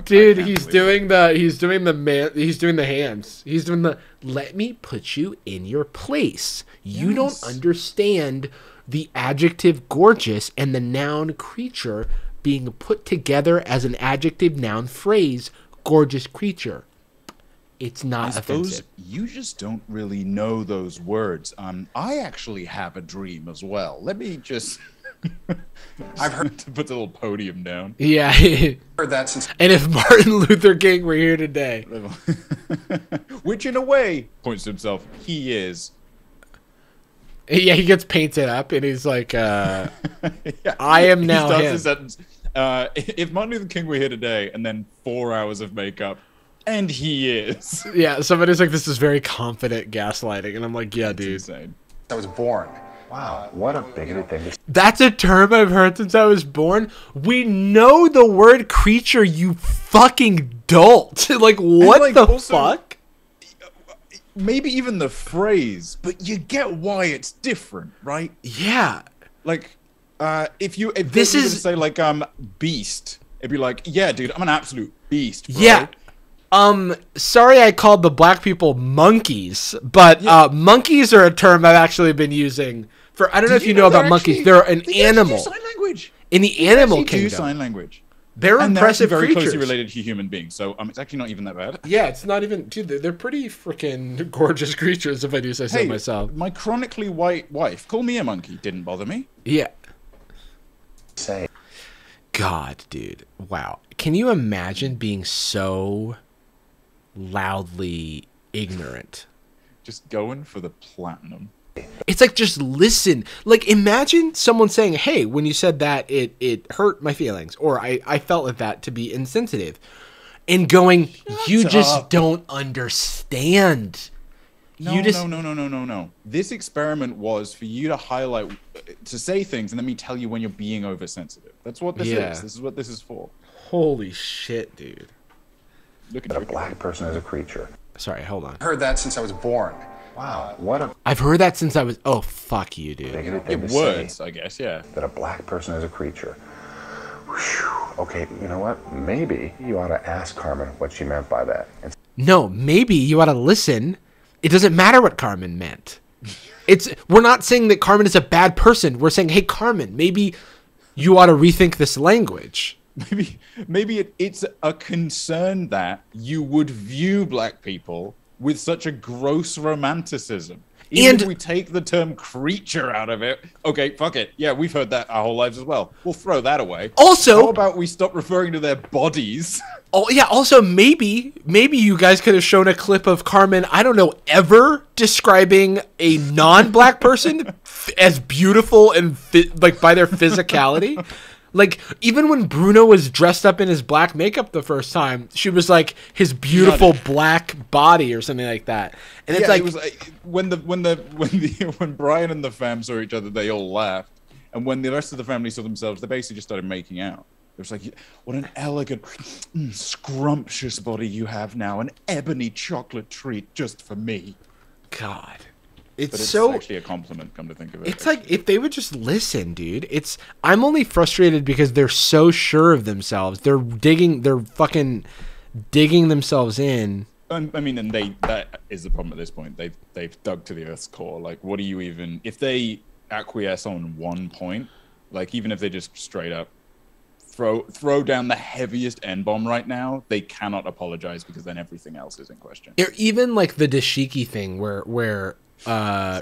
Dude, he's doing the hands. He's doing the let me put you in your place. You don't understand the adjective gorgeous and the noun creature being put together as an adjective noun phrase, gorgeous creature. It's not offensive. You just don't really know those words. I actually have a dream as well. Let me just I've heard to put the little podium down. Yeah. Heard that since. And if Martin Luther King were here today. Which in a way points to himself, he is. Yeah, he gets painted up and he's like, I am now he starts him. his sentence, if Martin Luther King were here today, and then 4 hours of makeup, and he is. Yeah, somebody's like, this is very confident gaslighting. And I'm like, yeah, dude. Insane. I was born. Wow, what a bigoted thing. That's a term I've heard since I was born. We know the word creature, you fucking dolt. Like, what the fuck? Maybe even the phrase, but you get why it's different, right? Yeah. Like, if this is say like beast, it'd be like, yeah, dude, I'm an absolute beast. Bro. Yeah. Sorry I called the black people monkeys, but monkeys are a term I've actually been using for. I don't know if you know about monkeys. They're an animal. Do sign language. In the animal kingdom. Do sign language. They're impressive very creatures. closely related to human beings, so it's actually not even that bad. Yeah, it's not even. Dude, they're pretty freaking gorgeous creatures, if I do say so myself. My chronically white wife, call me a monkey, didn't bother me. Yeah. Say. God, dude. Wow. Can you imagine being so loudly ignorant? Just going for the platinum. It's like, just listen. Like, imagine someone saying, hey, when you said that, it hurt my feelings, or I felt like that to be insensitive, and going, you just don't understand. No. This experiment was for you to highlight, to say things, and let me tell you when you're being oversensitive. That's what this is. This is what this is for. Holy shit, dude. Look at a black person as a creature. Sorry, hold on. I heard that since I was born. Wow, what a... I've heard that since I was... Oh, fuck you, dude. Words, I guess, yeah. That a black person is a creature. Whew. Okay, you know what? Maybe you ought to ask Carmen what she meant by that. No, maybe you ought to listen. It doesn't matter what Carmen meant. We're not saying that Carmen is a bad person. We're saying, hey, Carmen, maybe you ought to rethink this language. Maybe it's a concern that you would view black people with such a gross romanticism. Even if we take the term creature out of it, okay, fuck it. Yeah, we've heard that our whole lives as well. We'll throw that away. Also, how about we stop referring to their bodies? Oh yeah. Also, maybe you guys could have shown a clip of Carmen, I don't know, ever describing a non-black person as beautiful and like by their physicality. Like, even when Bruno was dressed up in his black makeup the first time, she was like his beautiful black body or something like that. And it's Yeah, like, it was like when Brian and the fam saw each other, they all laughed, and when the rest of the family saw themselves, they basically just started making out. It was like, what an elegant, scrumptious body you have now, an ebony chocolate treat just for me. God. But it's so actually a compliment, come to think of it. It's like, if they would just listen, dude. I'm only frustrated because they're so sure of themselves. They're fucking digging themselves in. I mean, and that is the problem at this point. They've dug to the Earth's core. Like, what do you even, if they acquiesce on one point, like even if they just straight up throw down the heaviest N-bomb right now, they cannot apologize because then everything else is in question. Or even like the dashiki thing where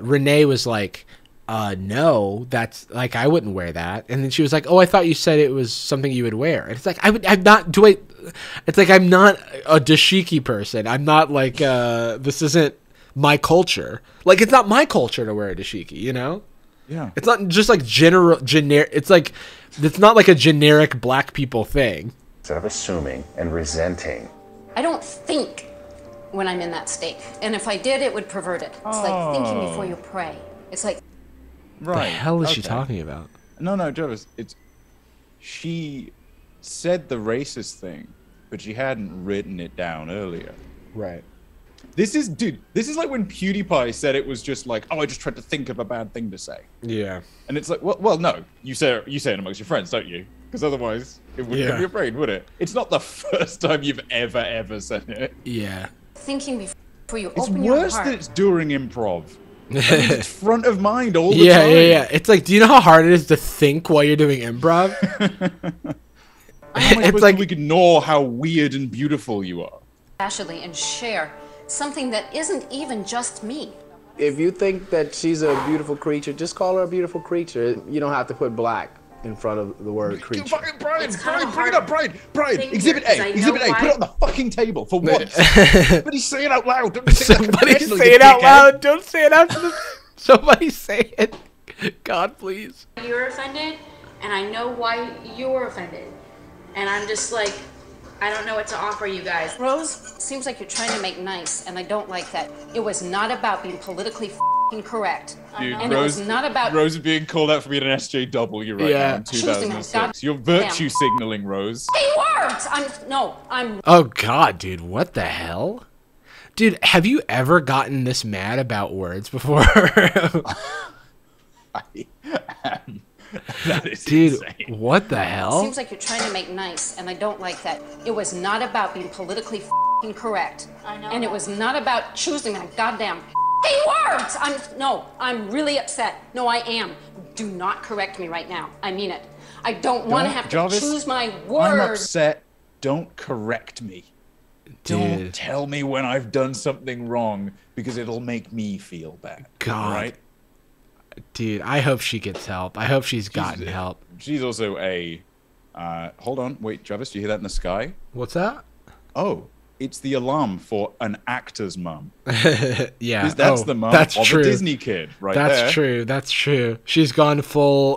Renee was like, no, that's like, I wouldn't wear that. And then she was like, oh, I thought you said it was something you would wear. And it's like, it's like, I'm not a dashiki person. I'm not like, this isn't my culture. Like, it's not my culture to wear a dashiki, you know? Yeah. It's not just like generic. It's like, it's not like a generic black people thing. Instead of assuming and resenting. I don't think when I'm in that state. And if I did, it would pervert it. It's like thinking before you pray. It's like... Right. What the hell is she talking about? No, Jarvis. She said the racist thing, but she hadn't written it down earlier. Right. This is like when PewDiePie said it was just like, oh, I just tried to think of a bad thing to say. Yeah. And it's like, well, no, you say it amongst your friends, don't you? Because otherwise, it wouldn't be your brain, would it? It's not the first time you've ever said it. Yeah. Thinking before you It's open your worse heart. that it's during improv. I mean, it's front of mind all the time. Yeah. It's like, do you know how hard it is to think while you're doing improv? It's like we ignore how weird and beautiful you are. Passionately and share something that isn't even just me. If you think that she's a beautiful creature, just call her a beautiful creature. You don't have to put black in front of the word creature. Brian, bring it up, Brian, Exhibit A, put it on the fucking table for once. Somebody say it out loud. Somebody say it out loud. Don't say it out to the... Somebody say it. God, please. You're offended, and I know why you're offended. And I'm just like, I don't know what to offer you guys. Rose, seems like you're trying to make nice, and I don't like that. It was not about being politically f***ing correct. Dude, and Rose, it was not about... Rose is being called out for being an SJW right now in 2006. You're virtue signaling, Rose. Hey, words! I'm... Oh, God, dude. What the hell? Dude, have you ever gotten this mad about words before? I am. That is dude, insane. What the hell? Seems like you're trying to make nice, and I don't like that. It was not about being politically f***ing correct. I know. And it was not about choosing that goddamn hey words! I'm really upset. No, I am. Do not correct me right now. I mean it. I don't want to have to Jarvis, choose my words. I'm upset. Don't correct me. Don't tell me when I've done something wrong because it'll make me feel bad. God. Right? Dude, I hope she gets help. I hope she's gotten help. She's also a... hold on. Wait, Jarvis, do you hear that in the sky? What's that? Oh, it's the alarm for an actor's mum. Yeah. That's the mum that's of true. a Disney kid right there. That's true. That's true. She's gone full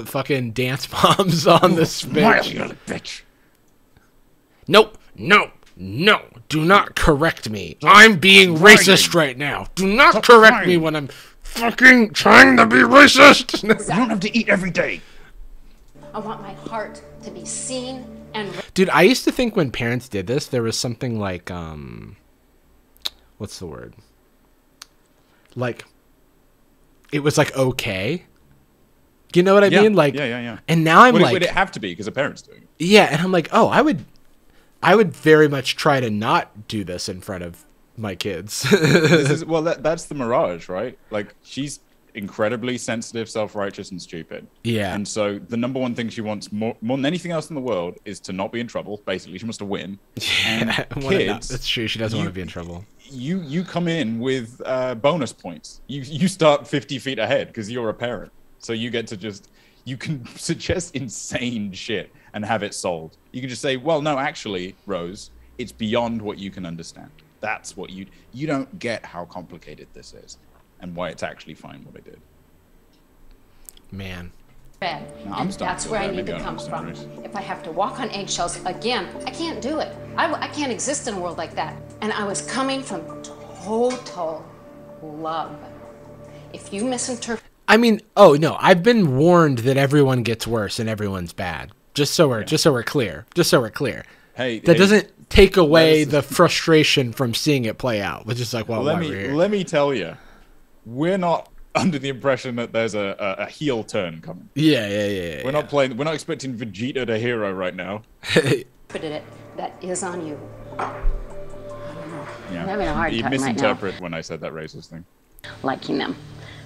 fucking dance moms on this bitch. You little bitch. Nope. No. Do not correct me. I'm being racist right now. Do not correct me when I'm fucking trying to be racist. You don't have to eat every day. I want my heart to be seen and... Dude, I used to think when parents did this, there was something like, what's the word? Like, it was like okay. You know what I mean? Like, yeah. And now I'm like... Would it have to be because a parent's doing it? Yeah, and I'm like, oh, I would very much try to not do this in front of my kids. That's the mirage, right? Like, she's incredibly sensitive, self-righteous, and stupid. Yeah. And so the number one thing she wants more than anything else in the world is to not be in trouble. Basically, she wants to win. Yeah, and kids, that's true. She doesn't want to be in trouble. You come in with bonus points. You start 50 feet ahead because you're a parent. So you get to you can suggest insane shit and have it solved. You can just say, well, no, actually, Rose, it's beyond what you can understand. That's what you don't get how complicated this is and why it's actually fine what I did. Man. Red. No, And starting that's to where I feel bad. need to Maybe come I'm from. serious. If I have to walk on eggshells again, I can't do it. I can't exist in a world like that. And I was coming from total love. If you misinterpret. I mean, oh no, I've been warned that everyone gets worse and everyone's bad. Just so we're clear. Hey, that doesn't take away the frustration from seeing it play out, which is like, well, let why we're here. me tell you, we're not under the impression that there's a heel turn coming. Yeah. We're not expecting Vegeta to hero right now. It, that is on you. Yeah. I'm having a hard You'd time right now. misinterpret when I said that racist thing. Liking them,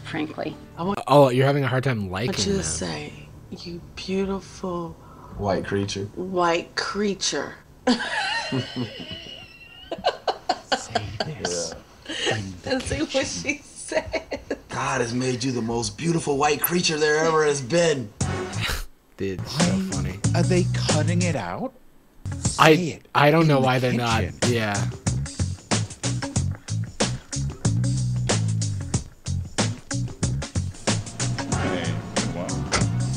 frankly. Oh, you're having a hard time liking What you them. say, you beautiful White creature. white creature. Say this. And see what she said. God has made you the most beautiful white creature there ever has been. Dude, so funny. Are they cutting it out? I don't know why they're not. Yeah.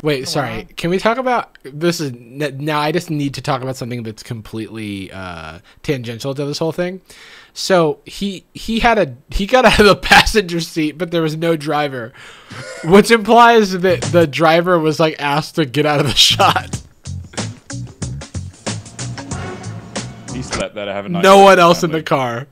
Wait, sorry. Can we talk about this? Is now I just need to talk about something that's completely tangential to this whole thing. So he got out of the passenger seat, but there was no driver, which implies that the driver was like asked to get out of the shot. He slept there to have a night. No one else in the car.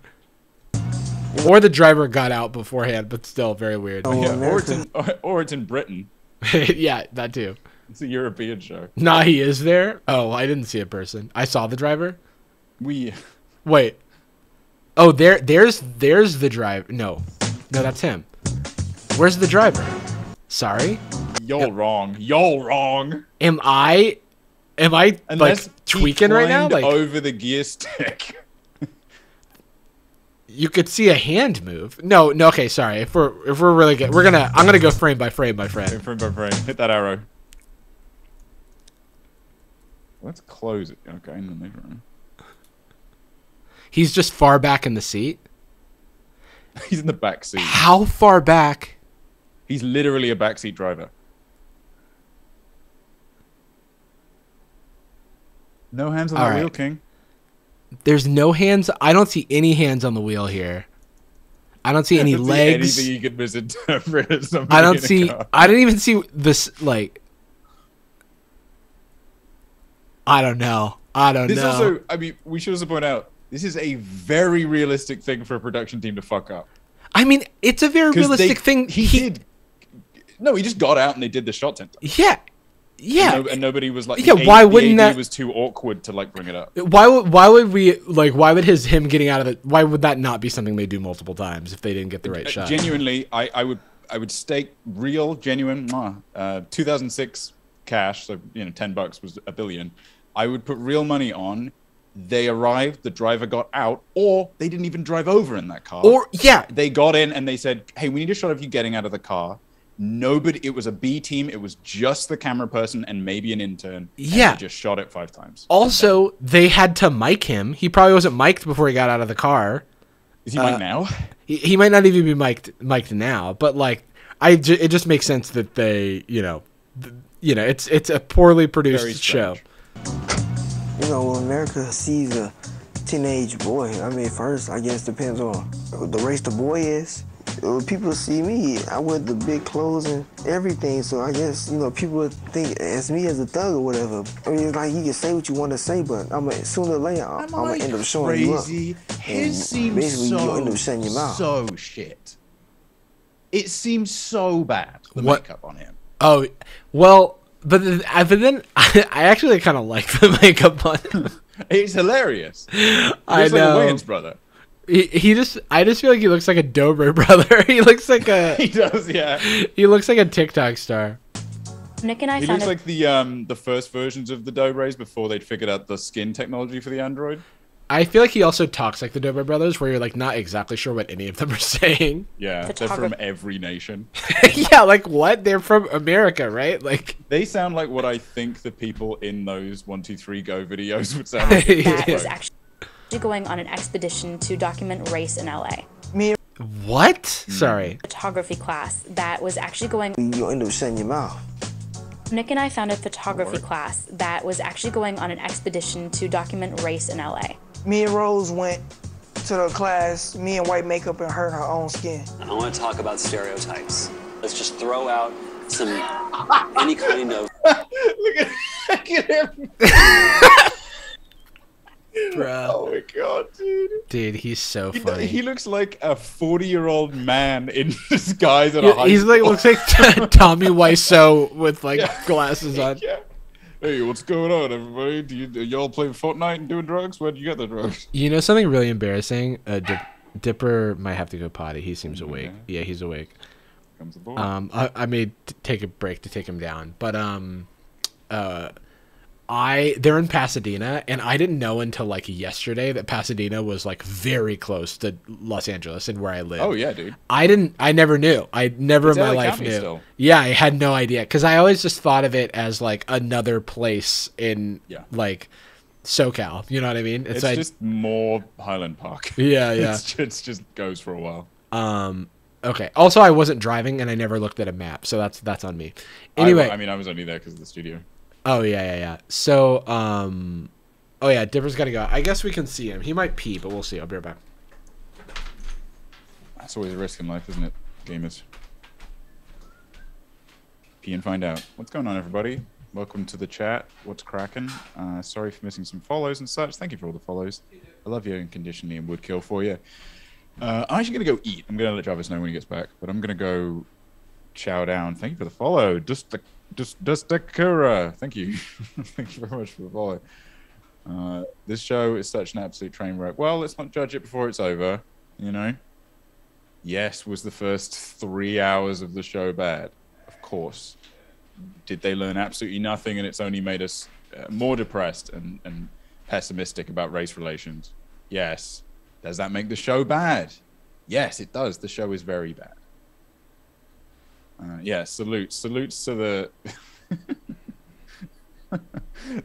Or the driver got out beforehand, but still very weird. Or it's in Britain. Yeah, that too. It's a European show. Nah, he is there? Oh, I didn't see a person. I saw the driver. Wait. Oh, there's the driver. No, that's him. Where's the driver? Sorry? You're wrong. You're wrong. Am I like tweaking right now? Like over the gear stick. You could see a hand move. No. Okay, sorry. If we're really good, I'm gonna go frame by frame by frame. Frame by frame. Hit that arrow. Let's close it. Okay, and then they He's just far back in the seat. He's in the back seat. How far back? He's literally a backseat driver. No hands on the wheel, King. There's no hands. I don't see any hands on the wheel here. I don't see any legs. Anything you could misinterpret as something. I don't see. I didn't even see this. Like, I don't know. This also, I mean, we should also point out this is a very realistic thing for a production team to fuck up. I mean, it's a very realistic thing. No, he just got out and they did the shot center. Yeah, and nobody was like, why wouldn't the AD that? Was too awkward to like bring it up. Why would we like? Why would him getting out of it? Why would that not be something they do multiple times if they didn't get the right shot? Genuinely, I would stake real, genuine, 2006 cash. So $10 was $1 billion. I would put real money on. They arrived, the driver got out, or they didn't even drive over in that car. Or they got in and they said, "Hey, we need a shot of you getting out of the car." Nobody. It was a B team. It was just the camera person and maybe an intern. Yeah, they just shot it 5 times. Also, they had to mic him. He probably wasn't mic'd before he got out of the car. Is he mic'd now? He might not even be mic'd now. But like, it just makes sense that they, it's a poorly produced show. When America sees a teenage boy, I mean, first I guess depends on the race the boy is. People see me, I wear the big clothes and everything, so I guess, people would think it's me as a thug or whatever. I mean, it's like you can say what you want to say, but sooner or later, I'm going to end up showing you up. His seems basically, so, you'll end up shutting your mouth. So shit. It seems so bad, the makeup on him. Oh, well, but then I actually kind of like the makeup on him. It's hilarious. I know. Like a Wayans brother. I just feel like he looks like a Dober brother. He looks like a. He does, yeah. He looks like a TikTok star. Nick and I He looks like the first versions of the Dobres before they'd figured out the skin technology for the Android. I feel like he also talks like the Dober brothers, where you're like not exactly sure what any of them are saying. Yeah, they're from every nation. Yeah, like what? They're from America, right? Like they sound like what I think the people in those 1, 2, 3 Go videos would sound like. That was actually going on an expedition to document race in LA. What? Sorry. Photography class that was actually going. You'll end up shutting your mouth. Nick and I found a photography class that was actually going on an expedition to document race in LA. Me and Rose went to the class, me and white makeup and her in her own skin. I want to talk about stereotypes. Let's just throw out some, any kind of... Look at him. Bruh. Oh my god, dude. Dude, he's so funny. He looks like a 40-year-old man in disguise at a high He's like, school. looks like Tommy Wiseau with like glasses on. Yeah. Hey, what's going on, everybody? Y'all playing Fortnite and doing drugs? Where'd you get the drugs? You know something really embarrassing? Dipper might have to go potty. He seems awake. Yeah, he's awake. Comes aboard. I may take a break to take him down, but they're in Pasadena, and I didn't know until like yesterday that Pasadena was like very close to Los Angeles and where I live. Oh yeah, dude. I never knew. I never in my life County knew. Still. Yeah, I had no idea because I always just thought of it as like another place in like SoCal. You know what I mean? It's just more Highland Park. Yeah, yeah. It's just goes for a while. Okay. Also, I wasn't driving, and I never looked at a map, so that's on me. Anyway, I was only there because of the studio. Oh yeah. So oh yeah, Dipper's gotta go. I guess we can see him. He might pee, but we'll see. I'll be right back. That's always a risk in life, isn't it, gamers? Pee and find out. What's going on, everybody? Welcome to the chat. What's cracking? Sorry for missing some follows and such. Thank you for all the follows. I love you unconditionally and would kill for you. I'm actually gonna go eat. I'm gonna let Jarvis know when he gets back, but I'm gonna go chow down. Thank you for the follow. Just Kura. Thank you. Thank you very much for the follow. This show is such an absolute train wreck. Well, let's not judge it before it's over, you know? Yes, was the first 3 hours of the show bad? Of course. Did they learn absolutely nothing and it's only made us more depressed and pessimistic about race relations? Yes. Does that make the show bad? Yes, it does. The show is very bad. Yeah, salutes to the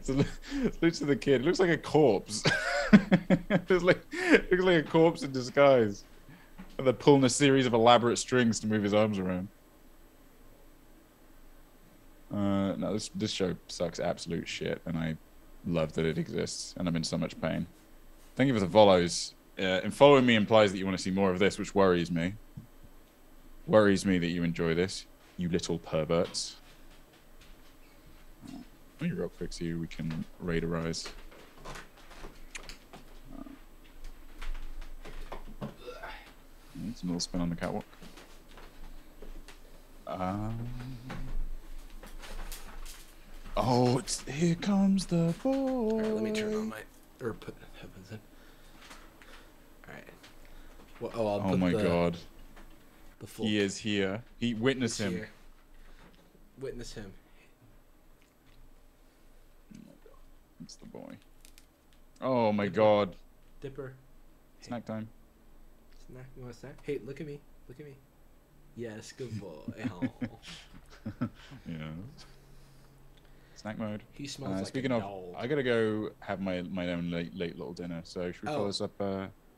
salutes to the kid. It looks like a corpse. looks like a corpse in disguise. And they're pulling a series of elaborate strings to move his arms around. No, this show sucks absolute shit, and I love that it exists, and I'm in so much pain. Thank you for the follows. And following me implies that you want to see more of this, which worries me. Worries me that you enjoy this, you little perverts. Let me real quick so we can raiderize. It's a little spin on the catwalk. Oh, here comes the boy. All right, let me turn on my put headphones in. All right. Well, I'll put my god. The full. He is here. Witness him. Here. Witness him. Oh my god. It's the boy. Oh my god. Dipper. Snack time. Snack. You want a snack? Hey, look at me. Look at me. Yes, good boy. Oh. Yeah. Snack mode. He smells like speaking a of, dog. I gotta go have my own late little dinner. So should we follow this up?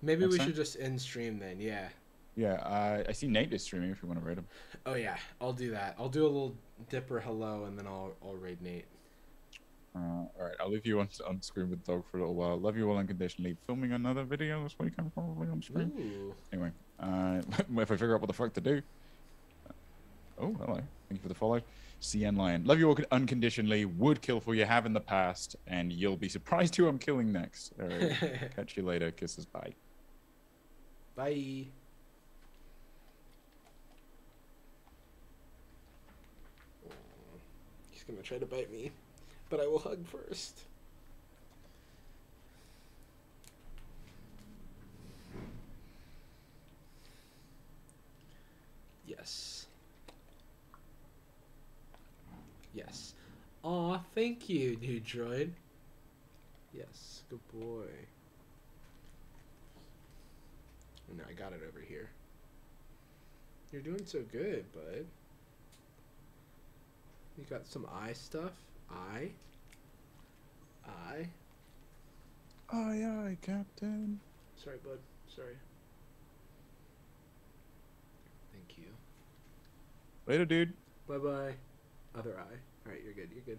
Maybe next we time? should just end stream then. Yeah. Yeah. I see Nate is streaming. If you want to raid him. Oh yeah, I'll do that. I'll do a little Dipper hello, and then I'll raid Nate. All right, I'll leave you on screen with the dog for a little while. Love you all unconditionally. Filming another video this weekend, probably on screen. Ooh. Anyway, if I figure out what the fuck to do. Oh, hello. Thank you for the follow. CN Lion. Love you all unconditionally. Would kill for you, have in the past, and you'll be surprised who I'm killing next. All right. Catch you later. Kisses. Bye. Bye. He's gonna try to bite me, but I will hug first. Yes. Yes. Aw, thank you, new droid. Yes, good boy. Oh, no, I got it over here. You're doing so good, bud. You got some eye stuff? Eye? Eye? Aye, Captain. Sorry, bud. Sorry. Thank you. Later, dude. Bye-bye. Other eye. All right, you're good. You're good.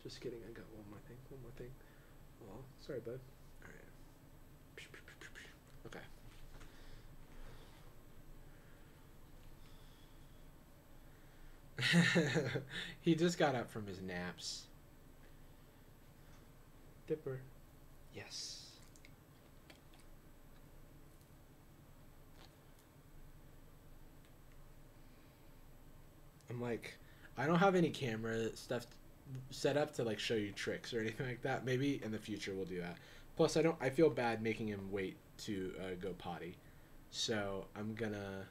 Just kidding. I got one more thing. One more thing. Oh, sorry, bud. All right. Okay. He just got up from his naps. Dipper. Yes. I'm like, I don't have any camera stuff set up to like show you tricks or anything like that. Maybe in the future we'll do that. Plus, I feel bad making him wait to go potty, so I'm gonna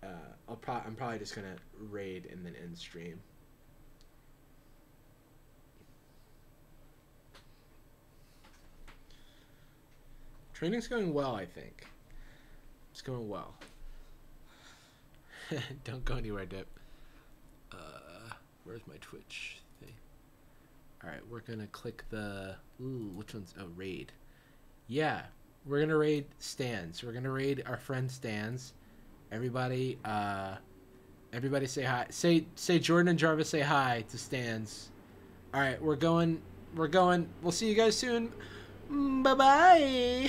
I'm probably just gonna raid and then end stream. Training's going well, I think. It's going well. Don't go anywhere, Dip. Where's my Twitch thing? Alright, we're gonna click the... Ooh, which one's... Oh, raid. Yeah, we're gonna raid Stans. We're gonna raid our friend Stans. Everybody, everybody say hi. Say Jordan and Jarvis say hi to Stans. Alright, we're going. We'll see you guys soon. Bye-bye.